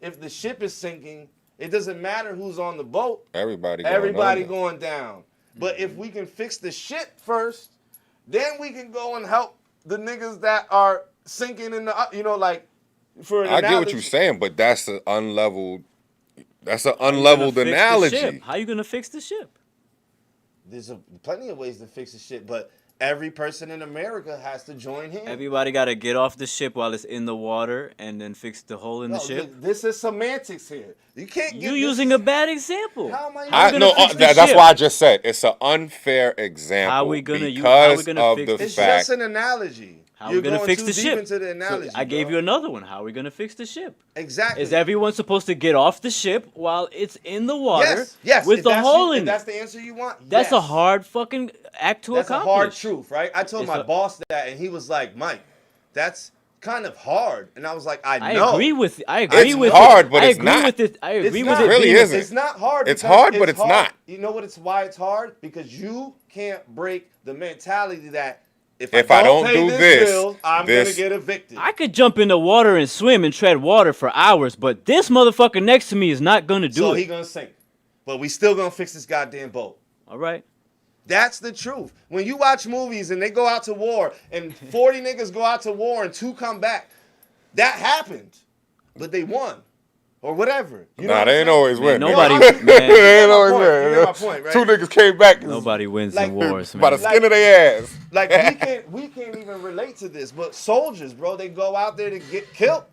If the ship is sinking, it doesn't matter who's on the boat. Everybody going down. But if we can fix the ship first, then we can go and help the niggas that are sinking in the, you know, like, for an I analogy. get what you're saying, but that's an unleveled analogy. How you gonna fix the ship? There's plenty of ways to fix the shit, but every person in America has to join in. Everybody got to get off the ship while it's in the water and then fix the hole in the ship. This is semantics here. You can't get You using a bad example. How am I No, that's why I just said it's an unfair example. How we gonna because how we gonna of fix the It's fact just an analogy. How You're we gonna going fix too the deep ship? into the analogy, I gave you another one. How are we gonna fix the ship? Exactly. Is everyone supposed to get off the ship while it's in the water? Yes. With the hole in it. That's the answer you want. That's a yes. hard fucking act to That's accomplish. a hard truth, right? I told my boss that, and he was like, "Mike, that's kind of hard." And I was like, "I know." I agree with it's hard, but it's not. I agree with it. it. Really isn't. It's not hard. It's hard, but it's hard. not. You know why it's hard? Because you can't break the mentality that if I don't pay do this this, bill, I'm gonna get evicted. I could jump in the water and swim and tread water for hours, but this motherfucker next to me is not gonna do so it. he gonna sink. But we still gonna fix this goddamn boat. All right. That's the truth. When you watch movies and they go out to war and 40 niggas go out to war and 2 come back, that happened. But they won. Or whatever. You know they ain't always win. Nobody, man. They ain't always You get my win. point, right? 2 niggas came back. Nobody wins Like, in wars, man. By the skin of their ass. Like we can't even relate to this, but soldiers, bro, they go out there to get killed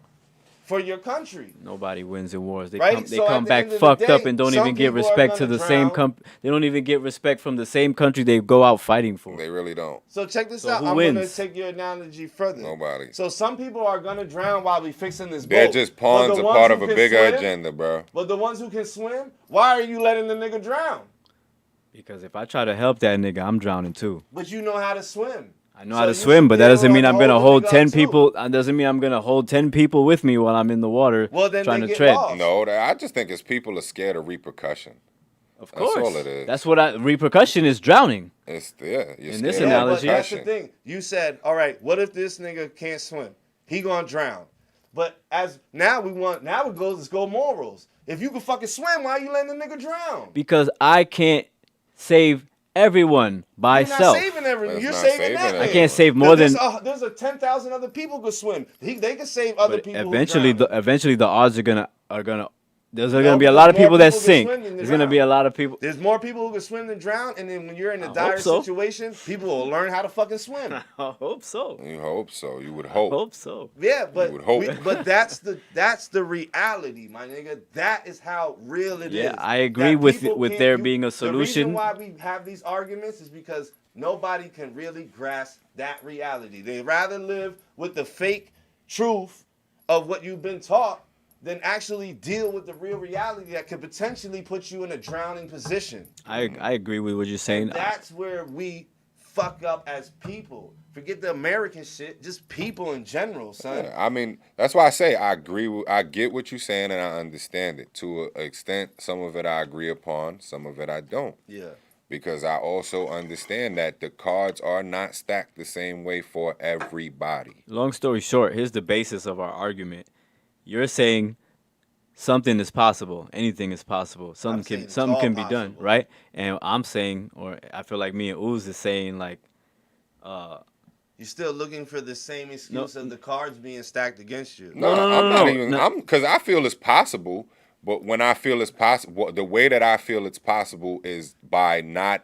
for your country. Nobody wins in wars. They Right? come, they So come at the back end of the fucked day, up and don't some even get people are respect to gonna the same drown. They don't even get respect from the same country they go out fighting for. They really don't. So check this So out. who I'm wins? gonna take your analogy further. Nobody. So some people are gonna drown while we fixing this boat. They're just pawns, But a the ones part who of a can bigger swim- agenda, bro. But the ones who can swim, why are you letting the nigga drown? Because if I try to help that nigga, I'm drowning too. But you know how to swim. I know So how to you swim, should but be that able doesn't mean to I'm gonna the hold nigga 10 up, too. people. That doesn't mean I'm gonna hold 10 people with me while I'm in the water Well, then trying they to get tread. lost. No, I just think it's people are scared of repercussion. Of That's course, all it is. that's what repercussion is drowning. It's you're In this scared of analogy- But that's the repercussion. thing. You said, all right, what if this nigga can't swim? He gonna drown. But let's go morals. If you can fucking swim, why you letting the nigga drown? Because I can't save everyone by You're self. not saving everyone. That's You're not saving saving that it. I man. can't save more than. There's a 10,000 other people could swim. They can save other But people. eventually, who drown. eventually the odds are gonna. There's No, gonna be a because lot of more people that people can sink. swim than There's gonna be drown. a lot of people. There's more people who can swim than drown, and then when you're in a I dire hope so. situation, people will learn how to fucking swim. I hope so. You hope so. You would hope. Hope so. Yeah, but would hope. but that's the reality, my nigga. That is how real it is. Yeah, I agree That with people can't- there being a The reason solution. why we have these arguments is because nobody can really grasp that reality. They rather live with the fake truth of what you've been taught than actually deal with the real reality that could potentially put you in a drowning position. I agree with what you're saying. That's where we fuck up as people. Forget the American shit, just people in general, son. Yeah, I mean, that's why I say I agree. I get what you're saying, and I understand it to an extent. Some of it I agree upon, some of it I don't. Yeah. Because I also understand that the cards are not stacked the same way for everybody. Long story short, here's the basis of our argument. You're saying something is possible, anything is possible, saying something it's can all be done, possible. right? And I'm saying, or I feel like me and Ooze is saying, like, You're still looking for the same excuse of the cards being stacked against you. No, no, I'm no, not no, even. no. I'm because I feel it's possible, but when I feel it's possible, the way that I feel it's possible is by not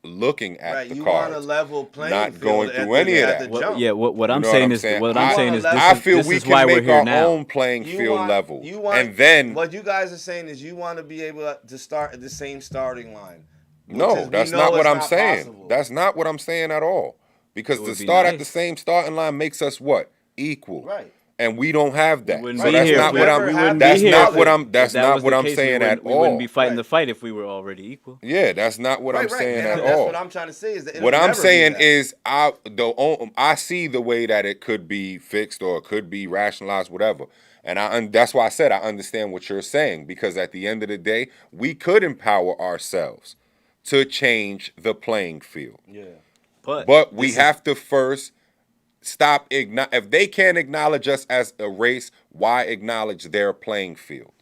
looking at Right, the you cards, want a level playing not field going at through the- any of at that. the jump. Yeah, what You I'm know saying what is saying? what I'm saying is I feel this we is why can we're make here our now. own playing You field want- level, you want- and then what you guys are saying is you want to be able to start at the same starting line. which no, is we that's know not what it's I'm not saying. possible. That's not what I'm saying at all. Because It to would be start at the nice. same starting line makes us what? Equal. Right. And we don't have that. wouldn't So be that's here. not We what never I'm. have That's to be not here. what I'm. If That's that not was what the I'm case, saying at we wouldn't be all. fighting Right. the fight if we were already equal. Yeah, that's not what I'm saying at That's all. what I'm trying to say is that What it'll I'm never be saying that. is, I see the way that it could be fixed or it could be rationalized, whatever. And that's why I said I understand what you're saying, because at the end of the day, we could empower ourselves to change the playing field. Yeah. But we have to first stop. If they can't acknowledge us as a race, why acknowledge their playing field?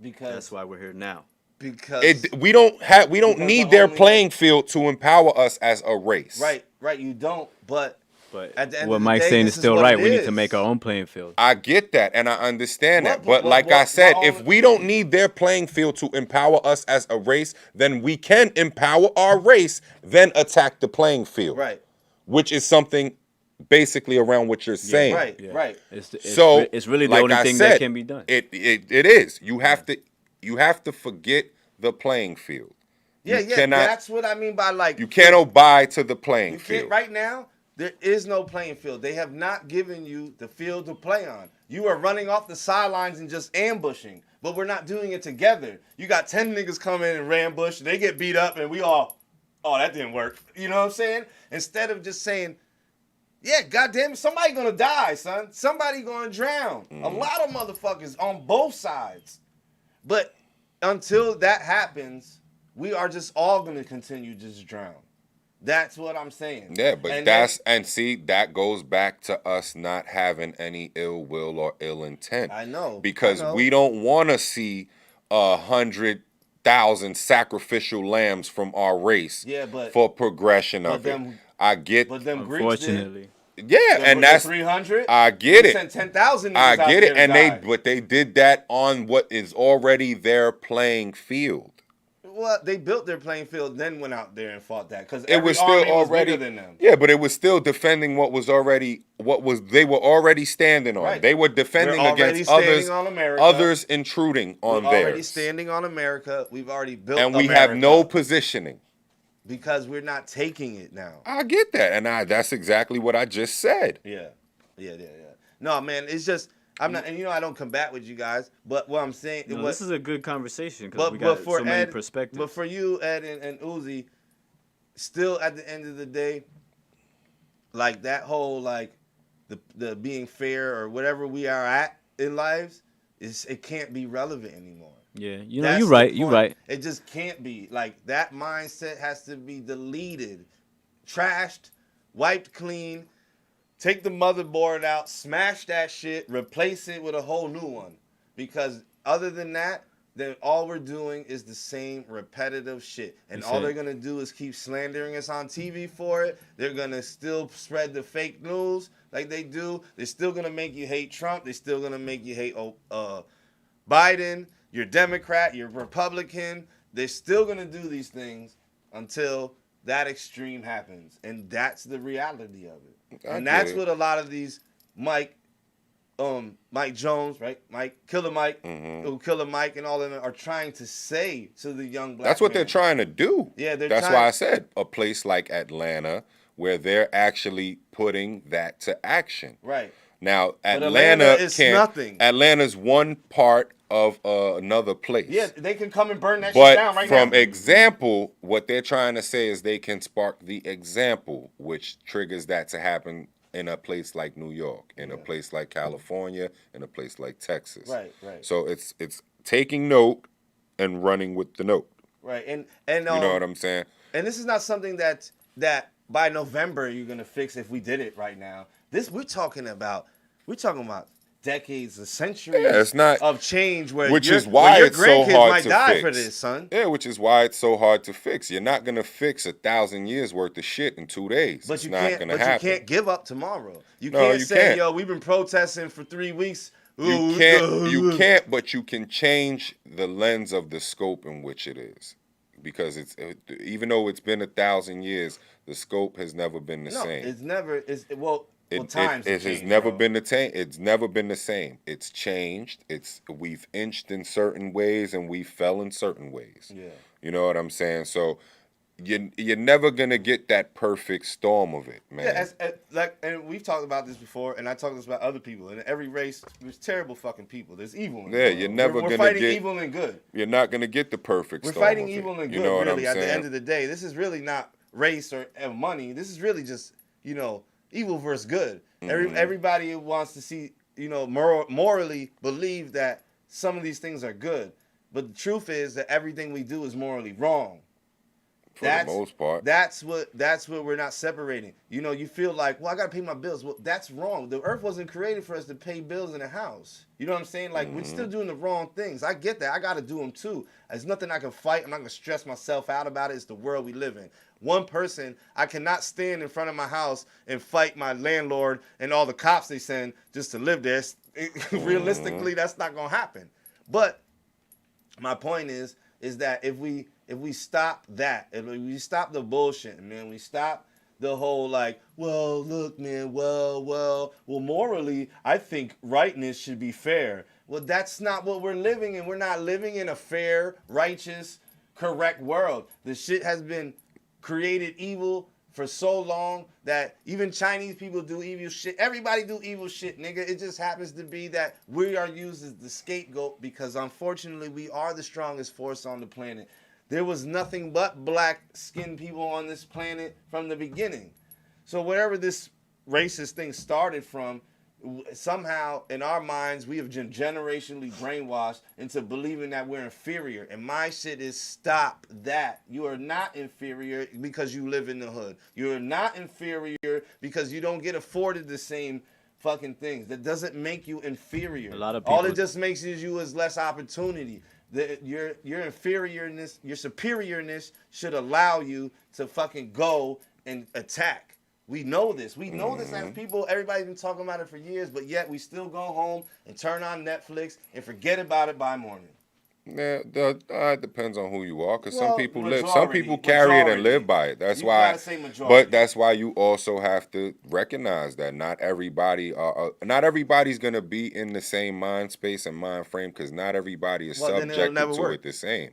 Because That's why we're here now. because We don't Because need the their only- playing field to empower us as a race. right, you don't. But But at the end what of the Mike's day, saying this is still what right. it We need to is. make our own playing field. I get that and I understand that. What- But like what- I said, what if all- we don't need their playing field to empower us as a race, then we can empower our race, then attack the playing field. Right. Which is something basically around what you're saying. Right. Right. It's really the like only I thing said, that can be done. It is. You have to forget the playing field. Yeah, You yeah. cannot- That's what I mean by like You can't buy to the playing you field. can't right now. There is no playing field. They have not given you the field to play on. You are running off the sidelines and just ambushing, but we're not doing it together. You got 10 niggas come in and ambush, they get beat up, and we all, oh, that didn't work. You know what I'm saying? Instead of just saying, yeah, goddamn, somebody gonna die, son. Somebody gonna drown. A lot of motherfuckers on both sides. But until that happens, we are just all gonna continue to just drown. That's what I'm saying. Yeah, but And that goes back to us not having any ill will or ill intent. I know. Because I know. we don't want to see 100,000 sacrificial lambs from our race. Yeah, but- for progression but of them- it. I get. But them Greeks did. Unfortunately. Yeah, Them and that's 300. I get They it. sent 10,000. I get it, and die. they did that on what is already their playing field. Well, they built their playing field, then went out there and fought that because It was still already bigger than them. Yeah, but it was still defending what they were already standing on. Right. They were defending We're already against standing on America. others intruding on We're already theirs. standing on America. We've already built And we America have no positioning. because we're not taking it now. I get that, and that's exactly what I just said. Yeah. No, man, it's just I'm not, and I don't combat with you guys, but what I'm saying, No, what, this is a good conversation because we but got for so many Ed, perspectives. but for you, Ed and Uzi, still at the end of the day, like that whole like the being fair or whatever we are at in lives it can't be relevant anymore. Yeah, That's you're the right. You're point. right. It just can't be. Like, that mindset has to be deleted, trashed, wiped clean, take the motherboard out, smash that shit, replace it with a whole new one. Because other than that, then all we're doing is the same repetitive shit. And all they're going to do is keep slandering us on TV for it. They're going to still spread the fake news like they do. They're still going to make you hate Trump. They're still going to make you hate Biden. You're Democrat, you're Republican. They're still going to do these things until that extreme happens. And that's the reality of it. And that's what a lot of these Mike Jones, right? Killer Mike, Killer Mike and all of them are trying to say to the young black That's what man. they're trying to do. Yeah, that's why I said a place like Atlanta where they're actually putting that to action. Right. Now, But Atlanta is can't. nothing. Atlanta's one part of another place. Yeah, they can come and burn that shit down right from now. example, what they're trying to say is they can spark the example, which triggers that to happen in a place like New York, in a place like California, in a place like Texas. Right. So it's taking note and running with the note. Right. And You know what I'm saying? And this is not something that by November you're gonna fix if we did it right now. We're talking about decades, a century of change which is why your it's so grandkids hard might to die fix. for this, son. Yeah, which is why it's so hard to fix. You're not gonna fix 1,000 years worth of shit in 2 days. But it's you not can't. gonna But happen. you can't give up tomorrow. You No, can't you say, can't. "Yo, we've been protesting for 3 weeks." You can't. You can't. But you can change the lens of the scope in which it is. because even though it's been 1,000 years, the scope has never been the same. It's never. Times It has changed, never bro. been the same. It's never been the same. It's changed. We've inched in certain ways and we fell in certain ways. Yeah. You know what I'm saying? So you're never gonna get that perfect storm of it, man. Yeah, and we've talked about this before, and I talked this about other people. In every race, there's terrible fucking people. There's evil in the world. You're never we're gonna fighting get evil and good. You're not gonna get the perfect We're storm fighting of it. evil and good, You know what really, I'm at the saying? end of the day. This is really not race or money. This is really just, evil versus good. Everybody wants to see, morally believe that some of these things are good. But the truth is that everything we do is morally wrong. For the most part. That's what we're not separating. You feel like, well, I gotta pay my bills. Well, that's wrong. The earth wasn't created for us to pay bills in a house. You know what I'm saying? Like, we're still doing the wrong things. I get that. I gotta do them too. There's nothing I can fight. I'm not gonna stress myself out about it. It's the world we live in. One person, I cannot stand in front of my house and fight my landlord and all the cops they send just to live there. Realistically, that's not gonna happen. But my point is that if we stop that, if we stop the bullshit, man, we stop the whole like, well, look, man, well, morally, I think rightness should be fair. Well, that's not what we're living in. We're not living in a fair, righteous, correct world. The shit has been created evil for so long that even Chinese people do evil shit. Everybody do evil shit, nigga. It just happens to be that we are used as the scapegoat because unfortunately we are the strongest force on the planet. There was nothing but black-skinned people on this planet from the beginning. So wherever this racist thing started from, somehow in our minds we have been generationally brainwashed into believing that we're inferior. And my shit is stop that. You are not inferior because you live in the hood. You're not inferior because you don't get afforded the same fucking things. That doesn't make you inferior. A lot of people, all it just makes you is less opportunity. Your inferiorness, your superiorness should allow you to fucking go and attack. We know this. We know this as people. Everybody's been talking about it for years, but yet we still go home and turn on Netflix and forget about it by morning. Yeah, it depends on who you are, because some people majority. carry it and live by it. That's You why. gotta say majority. But that's why you also have to recognize that not everybody's gonna be in the same mind space and mind frame, because not everybody is subjected to it the same.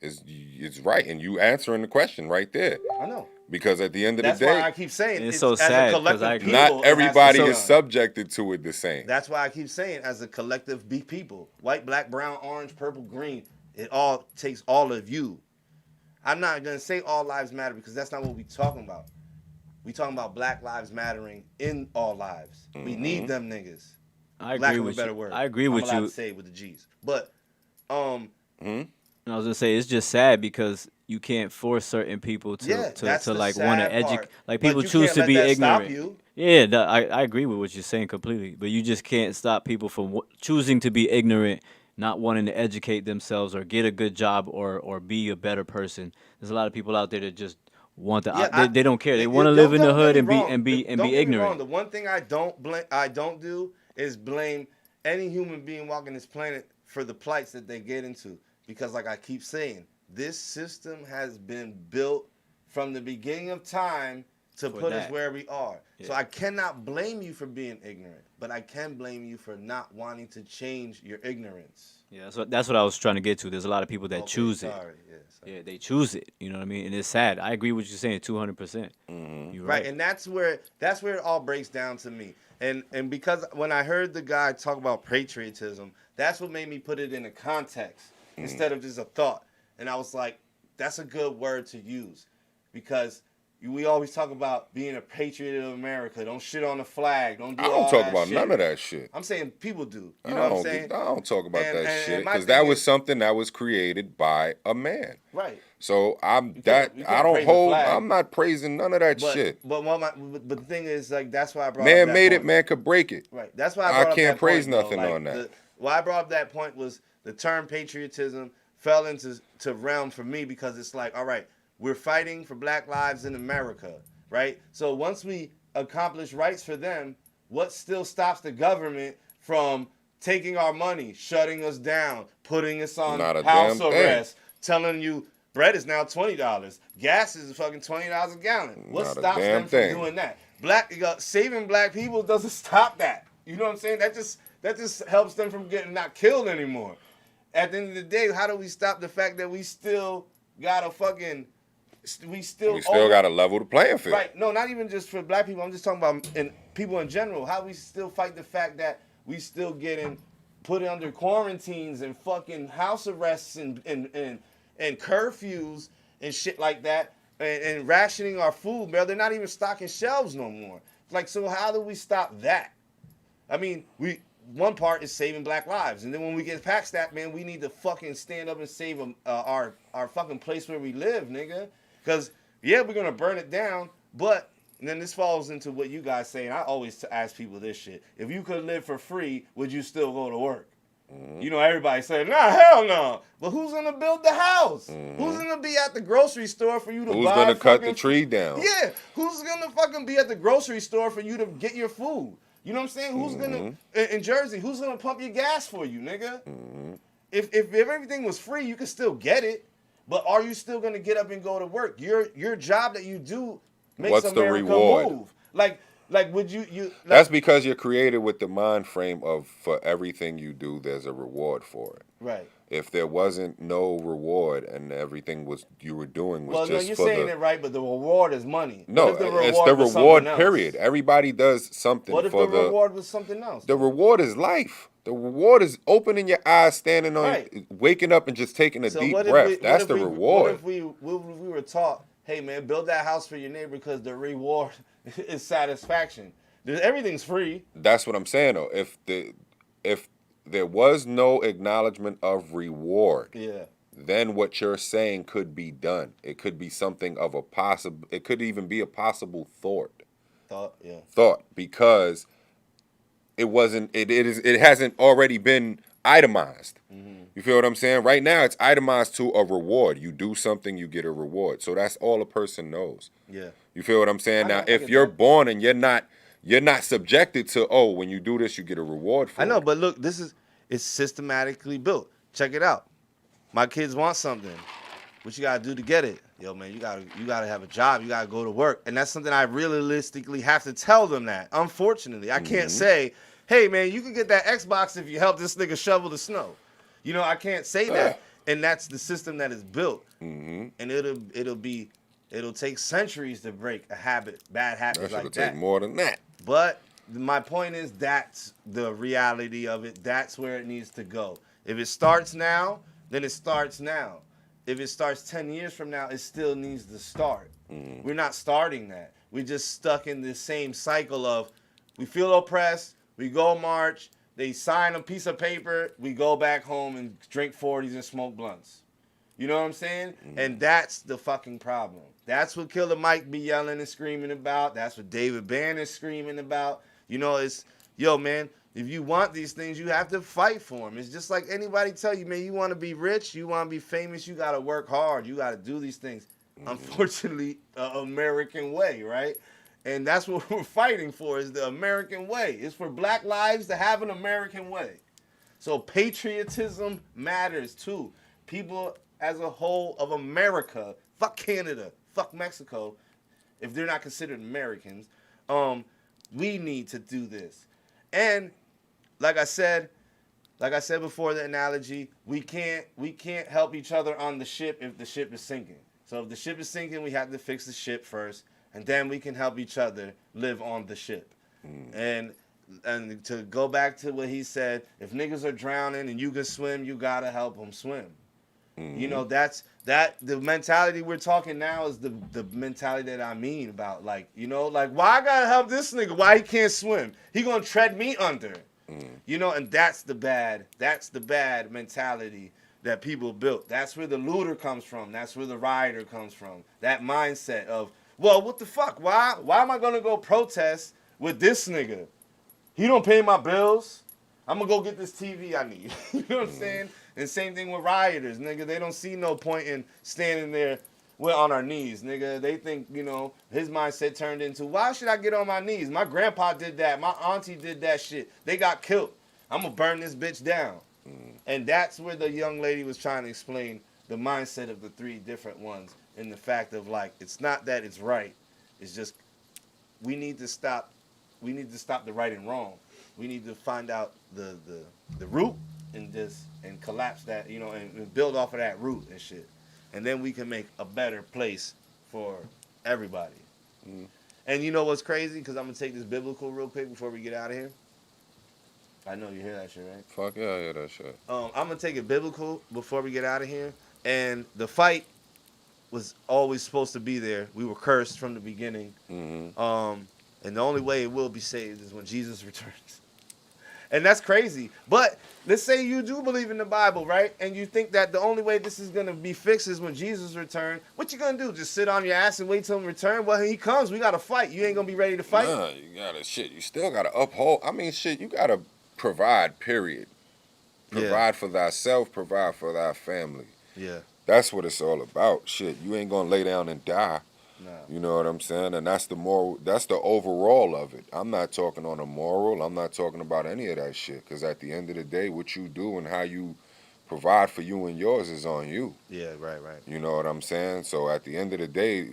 It's right, and you answering the question right there. I know. Because at the end of That's the day, why I keep saying it's so as sad, a 'cause collective I agree. people, not everybody it has to be is done. subjected to it the same. That's why I keep saying, as a collective people, white, black, brown, orange, purple, green, it all takes all of you. I'm not gonna say all lives matter because that's not what we're talking about. We talking about Black lives mattering in all lives. We need them niggas. I Lack agree of a with better you. word. I agree with I'm allowed you. to say it with the G's, but I was gonna say it's just sad because you can't force certain people that's to the like want to sad educate. part. Like But people you choose can't to let be that stop ignorant. you. Yeah, I agree with what you're saying completely. But you just can't stop people from choosing to be ignorant, not wanting to educate themselves or get a good job or be a better person. There's a lot of people out there that just want to. They don't care. They want to live in the hood and be Don't be get me wrong. ignorant. The one thing I don't do is blame any human being walking this planet for the plights that they get into. Because like I keep saying, this system has been built from the beginning of time to put us where we are. Yeah. So I cannot blame you for being ignorant, but I can blame you for not wanting to change your ignorance. Yeah, so that's what I was trying to get to. There's a lot of people that choose it. Yeah, they choose it. You know what I mean? And it's sad. I agree with you saying 200%. You're right. And that's where it all breaks down to me. And because when I heard the guy talk about patriotism, that's what made me put it in a context instead of just a thought. And I was like, that's a good word to use, because we always talk about being a patriot of America. Don't shit on the flag. Don't do all that shit. I don't talk about none of that shit. I'm saying people do. You know what I'm saying? I don't talk about that shit, because that was something that was created by a man. Right. So I'm not praising none of that shit. But the thing is, like, that's why I brought man up that made point. it, man could break it. Right. That's why I brought up can't that praise point, nothing like, on that. Why I brought up that point was the term patriotism fell into realm for me, because it's like, all right, we're fighting for Black lives in America, right? So once we accomplish rights for them, what still stops the government from taking our money, shutting us down, putting us on house arrest, telling you Bread is now $20. Gas is fucking $20 a gallon. What Not a stops damn them from thing. doing that? Saving black people doesn't stop that. You know what I'm saying? That just helps them from getting not killed anymore. At the end of the day, how do we stop the fact that we still got a fucking we still got to level the playing field. Right. No, not even just for black people. I'm just talking about people in general. How we still fight the fact that we still getting put under quarantines and fucking house arrests and curfews and shit like that and rationing our food, bro. They're not even stocking shelves no more. Like, so how do we stop that? I mean, one part is saving black lives, and then when we get past that, man, we need to fucking stand up and save our fucking place where we live, nigga. Because, yeah, we're going to burn it down, but, and then this falls into what you guys say, and I always ask people this shit. If you could live for free, would you still go to work? Mm-hmm. You know, everybody saying, nah, hell no. But who's going to build the house? Mm-hmm. Who's going to be at the grocery store for you to buy? Who's going to cut the tree down? Yeah. Who's going to fucking be at the grocery store for you to get your food? You know what I'm saying? Who's going to, in Jersey, who's going to pump your gas for you, nigga? Mm-hmm. If everything was free, you could still get it. But are you still going to get up and go to work? Your job that you do makes What's America the reward? Move. Like would you like, That's because you're created with the mind frame of for everything you do, there's a reward for it. Right. If there wasn't no reward and everything you were doing was just you're for saying it right, but the reward is money. No, it's the reward. Period. Everybody does something. What if the reward was something else? The reward is life. The reward is opening your eyes, standing on, waking up, and just taking a deep breath. That's the reward. What if we were taught, hey man, build that house for your neighbor because the reward is satisfaction. Everything's free. That's what I'm saying though. If there was no acknowledgement of reward, then what you're saying could be done. It could be something of a possible. It could even be a possible thought. Thought because it wasn't. It hasn't already been itemized. Mm-hmm. You feel what I'm saying? Right now, it's itemized to a reward. You do something, you get a reward. So that's all a person knows. Yeah. You feel what I'm saying? Now, if you're born and you're not subjected to, when you do this, you get a reward for it. I know, but look, it's systematically built. Check it out. My kids want something. What you gotta do to get it? Yo, man, you gotta have a job. You gotta go to work, and that's something I realistically have to tell them that. Unfortunately, I can't say, hey, man, you can get that Xbox if you help this nigga shovel the snow. You know, I can't say that, and that's the system that is built, and it'll take centuries to break a habit, bad habits like that. It'll take more than that. But my point is that's the reality of it. That's where it needs to go. If it starts now, then it starts now. If it starts 10 years from now, it still needs to start. We're not starting that. We're just stuck in this same cycle of we feel oppressed, we go march, they sign a piece of paper, we go back home and drink 40s and smoke blunts. You know what I'm saying? And that's the fucking problem. That's what Killer Mike be yelling and screaming about. That's what David Banner's screaming about. You know, it's, yo, man, if you want these things, you have to fight for them. It's just like anybody tell you, man, you want to be rich, you want to be famous, you got to work hard. You got to do these things. Unfortunately, American way, right? And that's what we're fighting for is the American way. It's for black lives to have an American way. So patriotism matters too. People as a whole of America, fuck Canada, fuck Mexico, if they're not considered Americans, we need to do this. And like I said before the analogy, we can't help each other on the ship if the ship is sinking. So if the ship is sinking, we have to fix the ship first, and then we can help each other live on the ship. And to go back to what he said, if niggas are drowning and you can swim, you gotta help them swim. You know, the mentality we're talking now is the mentality that I mean about, like, you know, like, why I gotta help this nigga? Why he can't swim? He gonna tread me under. You know, and that's the bad mentality that people built. That's where the looter comes from. That's where the rioter comes from. That mindset of, well, what the fuck? Why am I gonna go protest with this nigga? He don't pay my bills. I'm gonna go get this TV I need. You know what I'm saying? And same thing with rioters, nigga. They don't see no point in standing there, we're on our knees, nigga. They think, you know, his mindset turned into, why should I get on my knees? My grandpa did that. My auntie did that shit. They got killed. I'm gonna burn this bitch down. And that's where the young lady was trying to explain the mindset of the three different ones, and the fact of like it's not that it's right, it's just we need to stop the right and wrong. We need to find out the root and collapse that, and build off of that root and shit, and then we can make a better place for everybody. And you know what's crazy? Because I'm gonna take this biblical real quick before we get out of here. I know you hear that shit, right? Fuck yeah, I hear that shit. I'm gonna take it biblical before we get out of here. And the fight was always supposed to be there. We were cursed from the beginning. And the only way it will be saved is when Jesus returns. And that's crazy. But let's say you do believe in the Bible, right? And you think that the only way this is gonna be fixed is when Jesus returns. What you gonna do? Just sit on your ass and wait till him return? Well, when he comes, we gotta fight. You ain't gonna be ready to fight. Nah, you gotta shit. You still gotta uphold. I mean, shit. You gotta provide. Period. Provide for thyself. Provide for thy family. Yeah. That's what it's all about. Shit. You ain't gonna lay down and die. Nah. You know what I'm saying? And that's the moral. That's the overall of it. I'm not talking on a moral. I'm not talking about any of that shit. Because at the end of the day, what you do and how you provide for you and yours is on you. Yeah. Right. You know what I'm saying? So at the end of the day,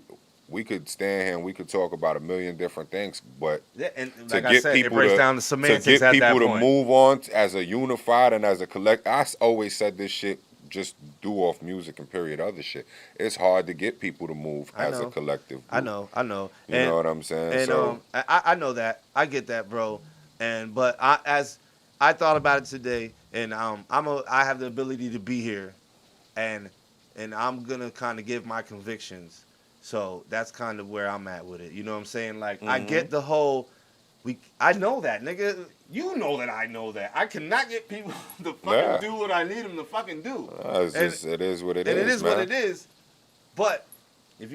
we could stand here and we could talk about a million different things, but yeah, and to like get I said, people it breaks to, down the semantics to get at people that to point. move on as a unified and as a collect. I always said this shit. Just do off music and period other shit. It's hard to get people to move as a collective group. I know. You know what I'm saying? And so I know that. I get that, bro. But as I thought about it today, and I have the ability to be here, and I'm gonna kind of give my convictions. So that's kind of where I'm at with it. You know what I'm saying? Like I get the whole. I know that, nigga. You know that I know that. I cannot get people to fucking do what I need them to fucking do. it is what it is. And it is man. what it is. But if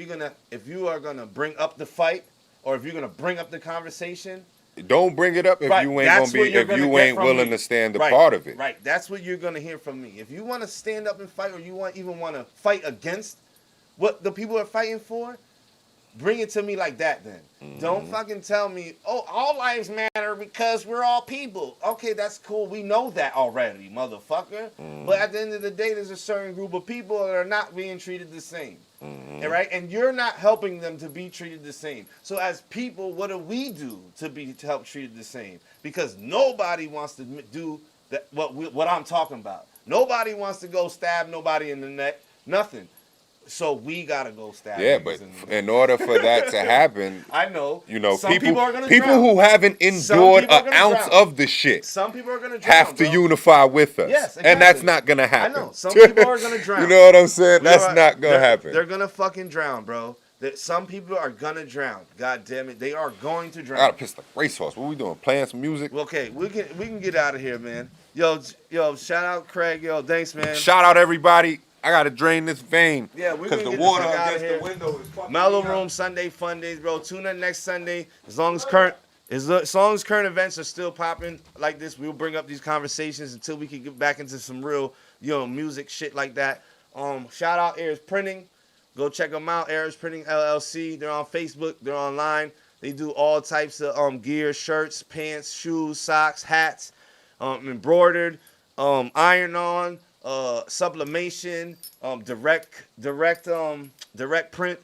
you are gonna bring up the fight, or if you're gonna bring up the conversation, don't bring it up if you ain't gonna be if you ain't willing to stand a part of it. Right. That's what you're gonna hear from me. If you want to stand up and fight, or you even want to fight against what the people are fighting for, bring it to me like that then. Don't fucking tell me, oh, all lives matter because we're all people. Okay, that's cool. We know that already, motherfucker. But at the end of the day, there's a certain group of people that are not being treated the same. Right? And you're not helping them to be treated the same. So as people, what do we do to help treated the same? Because nobody wants to do that. What I'm talking about. Nobody wants to go stab nobody in the neck. Nothing. So we gotta go stab. Yeah, but in order for that to happen, I know. Some people are gonna people drown. who haven't endured an ounce of the shit. Some people are gonna drown, have to unify with us. Yes, exactly. And that's not gonna happen. I know. Some people are gonna drown. You know what I'm saying? That's not gonna happen. They're gonna fucking drown, bro. Some people are gonna drown. God damn it, they are going to drown. I got a pissed like racehorse. What we doing? Playing some music? Okay, we can get out of here, man. Yo, shout out Craig. Yo, thanks, man. Shout out everybody. I gotta drain this vein. Yeah, we because can the get water the fuck out of against here. the window is fucking MELLO-ROOM Sunday Fun Days, bro. Tune in next Sunday. As long as current events are still popping like this, we'll bring up these conversations until we can get back into some real, music shit like that. Shout out Ayers Printing. Go check them out. Ayers Printing LLC. They're on Facebook. They're online. They do all types of gear, shirts, pants, shoes, socks, hats, embroidered, iron-on. Sublimation, direct print.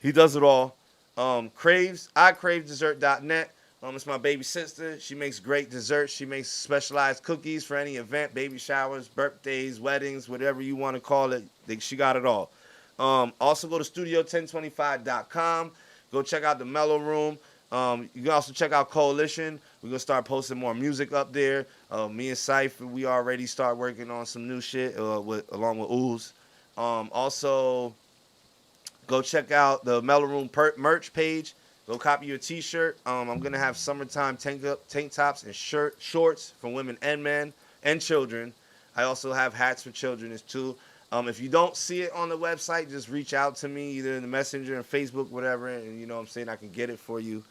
He does it all. iCraveDessert.net. It's my baby sister. She makes great desserts. She makes specialized cookies for any event, baby showers, birthdays, weddings, whatever you want to call it. She got it all. Also go to studio1025.com. Go check out the MELLO-ROOM. You can also check out Coalition. We're going to start posting more music up there. Me and Cypher, we already start working on some new shit along with Ooze. Also, go check out the MELLO-ROOM merch page. Go copy your t-shirt. I'm going to have summertime tank tops and shorts for women and men and children. I also have hats for children as too. If you don't see it on the website, just reach out to me either in the Messenger and Facebook, whatever, and you know what I'm saying, I can get it for you.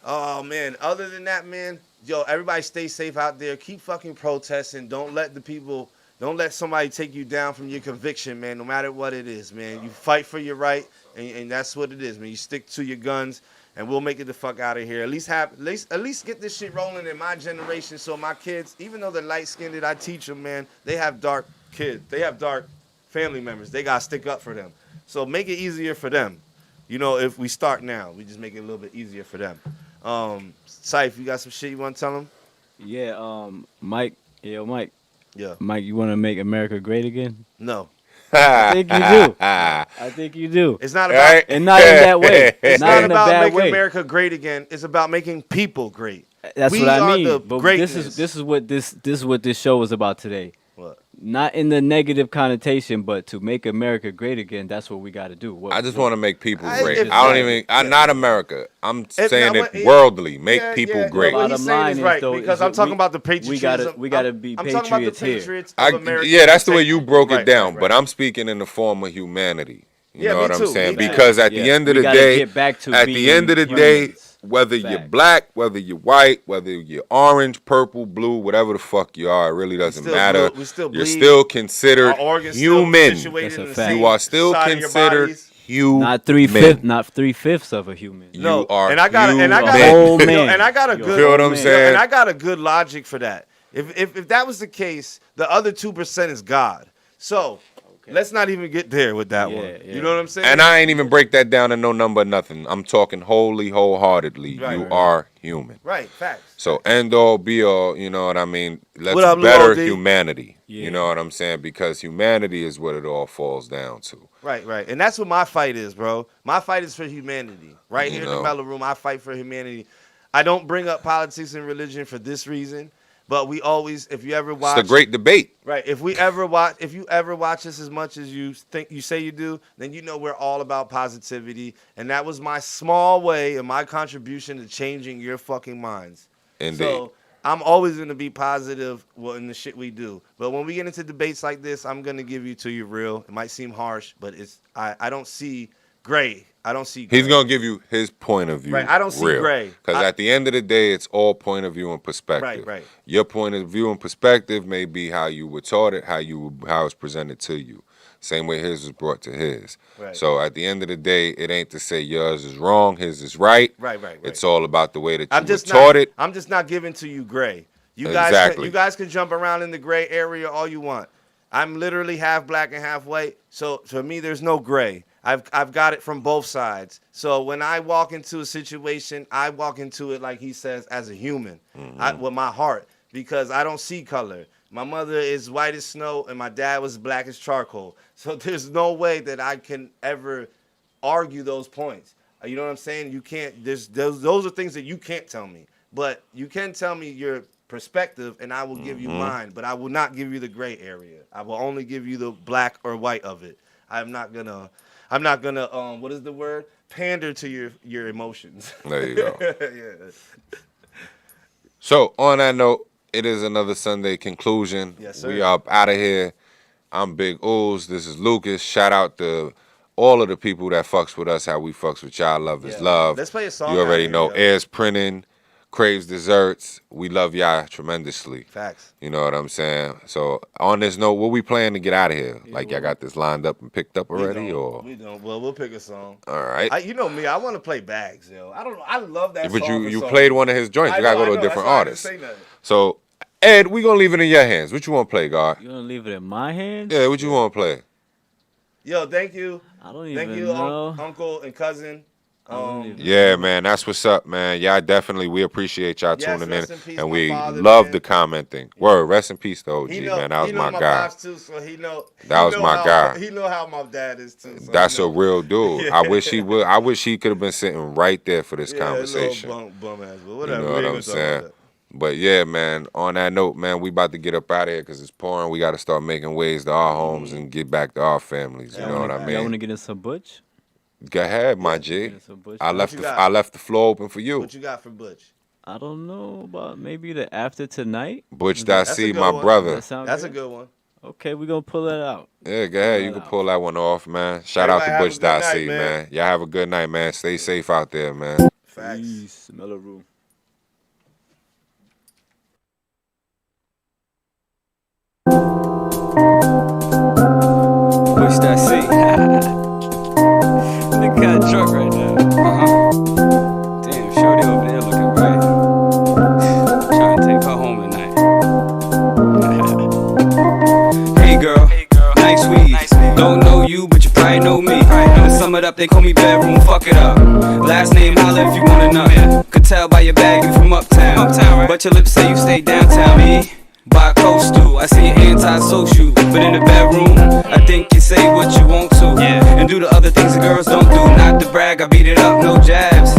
Oh, man. Other than that, man, everybody stay safe out there. Keep fucking protesting. Don't let somebody take you down from your conviction, man, no matter what it is, man. You fight for your right, and that's what it is, man. You stick to your guns, and we'll make it the fuck out of here. At least get this shit rolling in my generation so my kids, even though they're light-skinned, I teach them, man, they have dark kids. They have dark family members. They gotta stick up for them. So make it easier for them. You know, if we start now, we just make it a little bit easier for them. Syph, you got some shit you want to tell them? Yeah, Mike. Yo, Mike. Yeah. Mike, you want to make America great again? No. I think you do. I think you do. It's not about and not in that way. It's not not in a about bad making way. America great again. It's about making people great. That's We what I are mean. the But greatness. this is what this show was about today. What? Not in the negative connotation, but to make America great again. That's what we got to do. I just want to make people great. if- I don't even. I'm not America. I'm saying now, it worldly. Make people great. What he's Bottom saying line is is, right though, because is I'm that talking we- about the patriotism. we gotta be I'm talking about the patriots here. patriots of America. Yeah, that's the way you broke it Right, down. right, But right. I'm speaking in the form of humanity. You Yeah, know me what I'm too, saying? me too. Because at the Yeah, end of we the gotta day, get back to at the being end of the day, humans. whether you're Facts. black, whether you're white, whether you're orange, purple, blue, whatever the fuck you are, it really doesn't still matter. we still You're bleed. still considered Our organs still human. situated That's a in the fact. same You are still side of your considered bodies. human. Not 3/5, not 3/5 of a human. You No, are and I got human. a whole man. and I got a You good, feel what I'm man. saying? and I got a good logic for that. If that was the case, the other 2% is God. So let's not even get there with that one. Yeah. You know what I'm saying? And I ain't even break that down to no number, nothing. I'm talking wholeheartedly. Right, You right. are human. right, facts. So end all be all, you know what I mean? Let's What up, Lil better D? humanity. Yeah. You know what I'm saying? Because humanity is what it all falls down to. Right, right. And that's what my fight is, bro. My fight is for humanity. Right here in the know. Mellow Room, I fight for humanity. I don't bring up politics and religion for this reason, but we always, if you ever watch, It's a great debate. right? If you ever watch us as much as you say you do, then you know we're all about positivity, and that was my small way and my contribution to changing your fucking minds. Indeed. So I'm always gonna be positive in the shit we do. But when we get into debates like this, I'm gonna give you to you real. It might seem harsh, but I don't see gray. I don't see gray. He's going to give you his point of view. Right, I don't see gray. Because at the end of the day, it's all point of view and perspective. Right, right. Your point of view and perspective may be how you were taught it, how it's presented to you. Same way his was brought to his. Right. So at the end of the day, it ain't to say yours is wrong, his is right. Right. It's all about the way that you I'm were just taught not, it. I'm just not giving to you gray. You Exactly. guys can jump around in the gray area all you want. I'm literally half black and half white. So for me, there's no gray. I've got it from both sides. So when I walk into a situation, I walk into it like he says as a human, with my heart, because I don't see color. My mother is white as snow and my dad was black as charcoal. So there's no way that I can ever argue those points. You know what I'm saying? You can't. Those are things that you can't tell me. But you can tell me your perspective, and I will give you mine. But I will not give you the gray area. I will only give you the black or white of it. I'm not gonna. What is the word? Pander to your emotions. There you go. Yeah. So on that note, it is another Sunday conclusion. Yes, sir. We are up out of here. I'm Big Ooze. This is Lucas. Shout out to all of the people that fucks with us, how we fucks with y'all. Love is Yeah. love. Let's play a song You already out here, know. yo. Airs Printing, Craves Desserts. We love y'all tremendously. Facts. You know what I'm saying? So on this note, what we playing to get out of here? Like y'all got this lined up and picked up already, or We don't. Well, we'll pick a song. all right? You know me. I want to play Bags, yo. I don't know. I love that But song. you played one of his joints. You gotta go to a different artist. Say nothing. So Ed, we gonna leave it in your hands. What you want to play, God? You gonna leave it in my hands? Yeah, what you want to play? Yo, thank you. I don't Thank even you, know. uncle and cousin. don't even- Yeah, man, that's what's up, man. Y'all definitely, we appreciate y'all Yes, tuning rest in, in peace, and my we father, love man. the commenting. Word, rest in peace, to OG, He know, man. That was he know my my guy. pops too, so he know. That he was know my how- guy. He know how my dad is too. So That's he a know. real dude. Yeah. I wish he would. I wish he could have been sitting right there for this Yeah, a little conversation. bum ass, but You whatever. know we what ain't I'm gonna talk saying? about that. But yeah, man. On that note, man, we about to get up out of here because it's pouring. We got to start making ways to our homes and get back to our families. You know what I Y'all mean? wanna get in some Butch? Go ahead, my G. Get in some Butch? I left you the got? I left the floor open for you. What you got for Butch? I don't know about maybe the after tonight. Butch That's a C, good my one. brother. That sound That's good? a good one. Okay, we gonna pull that out. Yeah, go ahead. You can pull that one off, man. Shout out to Everybody Butch have a good C, night, man. man. Y'all have a good night, man. Stay safe out there, man. Facts. Peace. MELLO-ROOM. Push that seat. Nigga kinda drunk right now. Damn, shorty over there looking right. Trying to take her home tonight. Hey girl, nice weed. up, they call me bedroom, fuck it up. Last name holla if you wanna know. Could tell by your bag you from uptown, right? But your lips say you stay downtown, me. By coastal, I see you anti-social, but in the bedroom, I think you say what you want to, and do the other things the girls don't do. Not to brag, I beat it up, no jabs.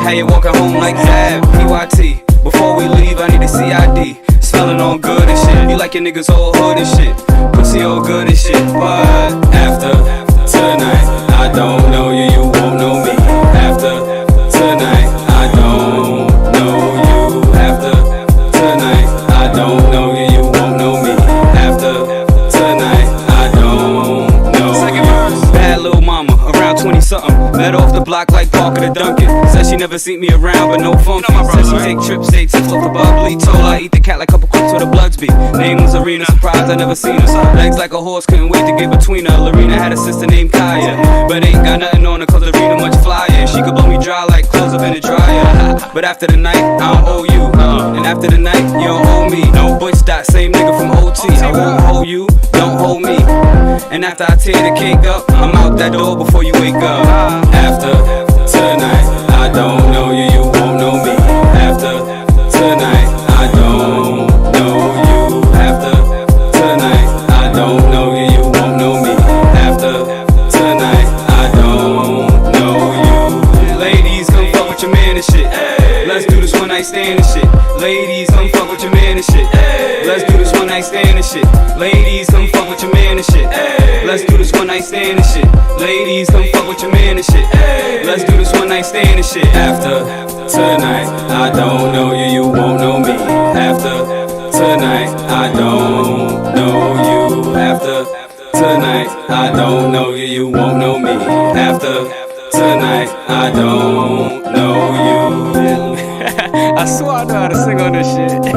How you walking home like Zab, PYT. Before we leave, I need a CID. Smelling all good and shit. You like your niggas all hood and shit. Pussy all good and shit. But after tonight, I don't know you, you won't know me. After tonight, I don't know you. After tonight, I don't know you, you won't know me. After tonight, I don't know you. Bad little mama, around 20 something. Met off the block like Parker to Duncan. Says she never seen me around, but no fun. Says she take trips, say tips off the bubbly. Told I eat the cat like couple quips where the bloods be. Name was Arena, surprised I never seen her. Legs like a horse, couldn't wait to get between her. Lorena had a sister named Kaya, but ain't got nothing on her cause Lorena much flyer. She could blow me dry like clothes up in a dryer. But after the night, I don't owe you. And after the night, you don't owe me. No Butch Dot, same nigga from OT. I won't hold you, don't hold me. And after I tear the cake up, I'm out that door before you wake up. After tonight, I don't know you, you won't know me. After tonight, I don't know you. After tonight, I don't know you, you won't know me. After tonight, I don't know you. Ladies, come fuck with your man and shit. Let's do this one night stand and shit. Ladies, come fuck with your man and shit. Let's do this one night stand and shit. Ladies, come fuck with your man and shit. Let's do this one night stand and shit. Ladies, come fuck with your man and shit. Let's do this one night stand and shit. After tonight, I don't know you, you won't know me. After tonight, I don't know you. After tonight, I don't know you, you won't know me. After tonight, I don't know you. I swear I know how to sing on this shit.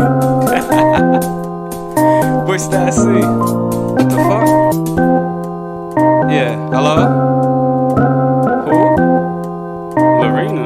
What's that sing? What the fuck? Yeah, hello? Who? Lorena?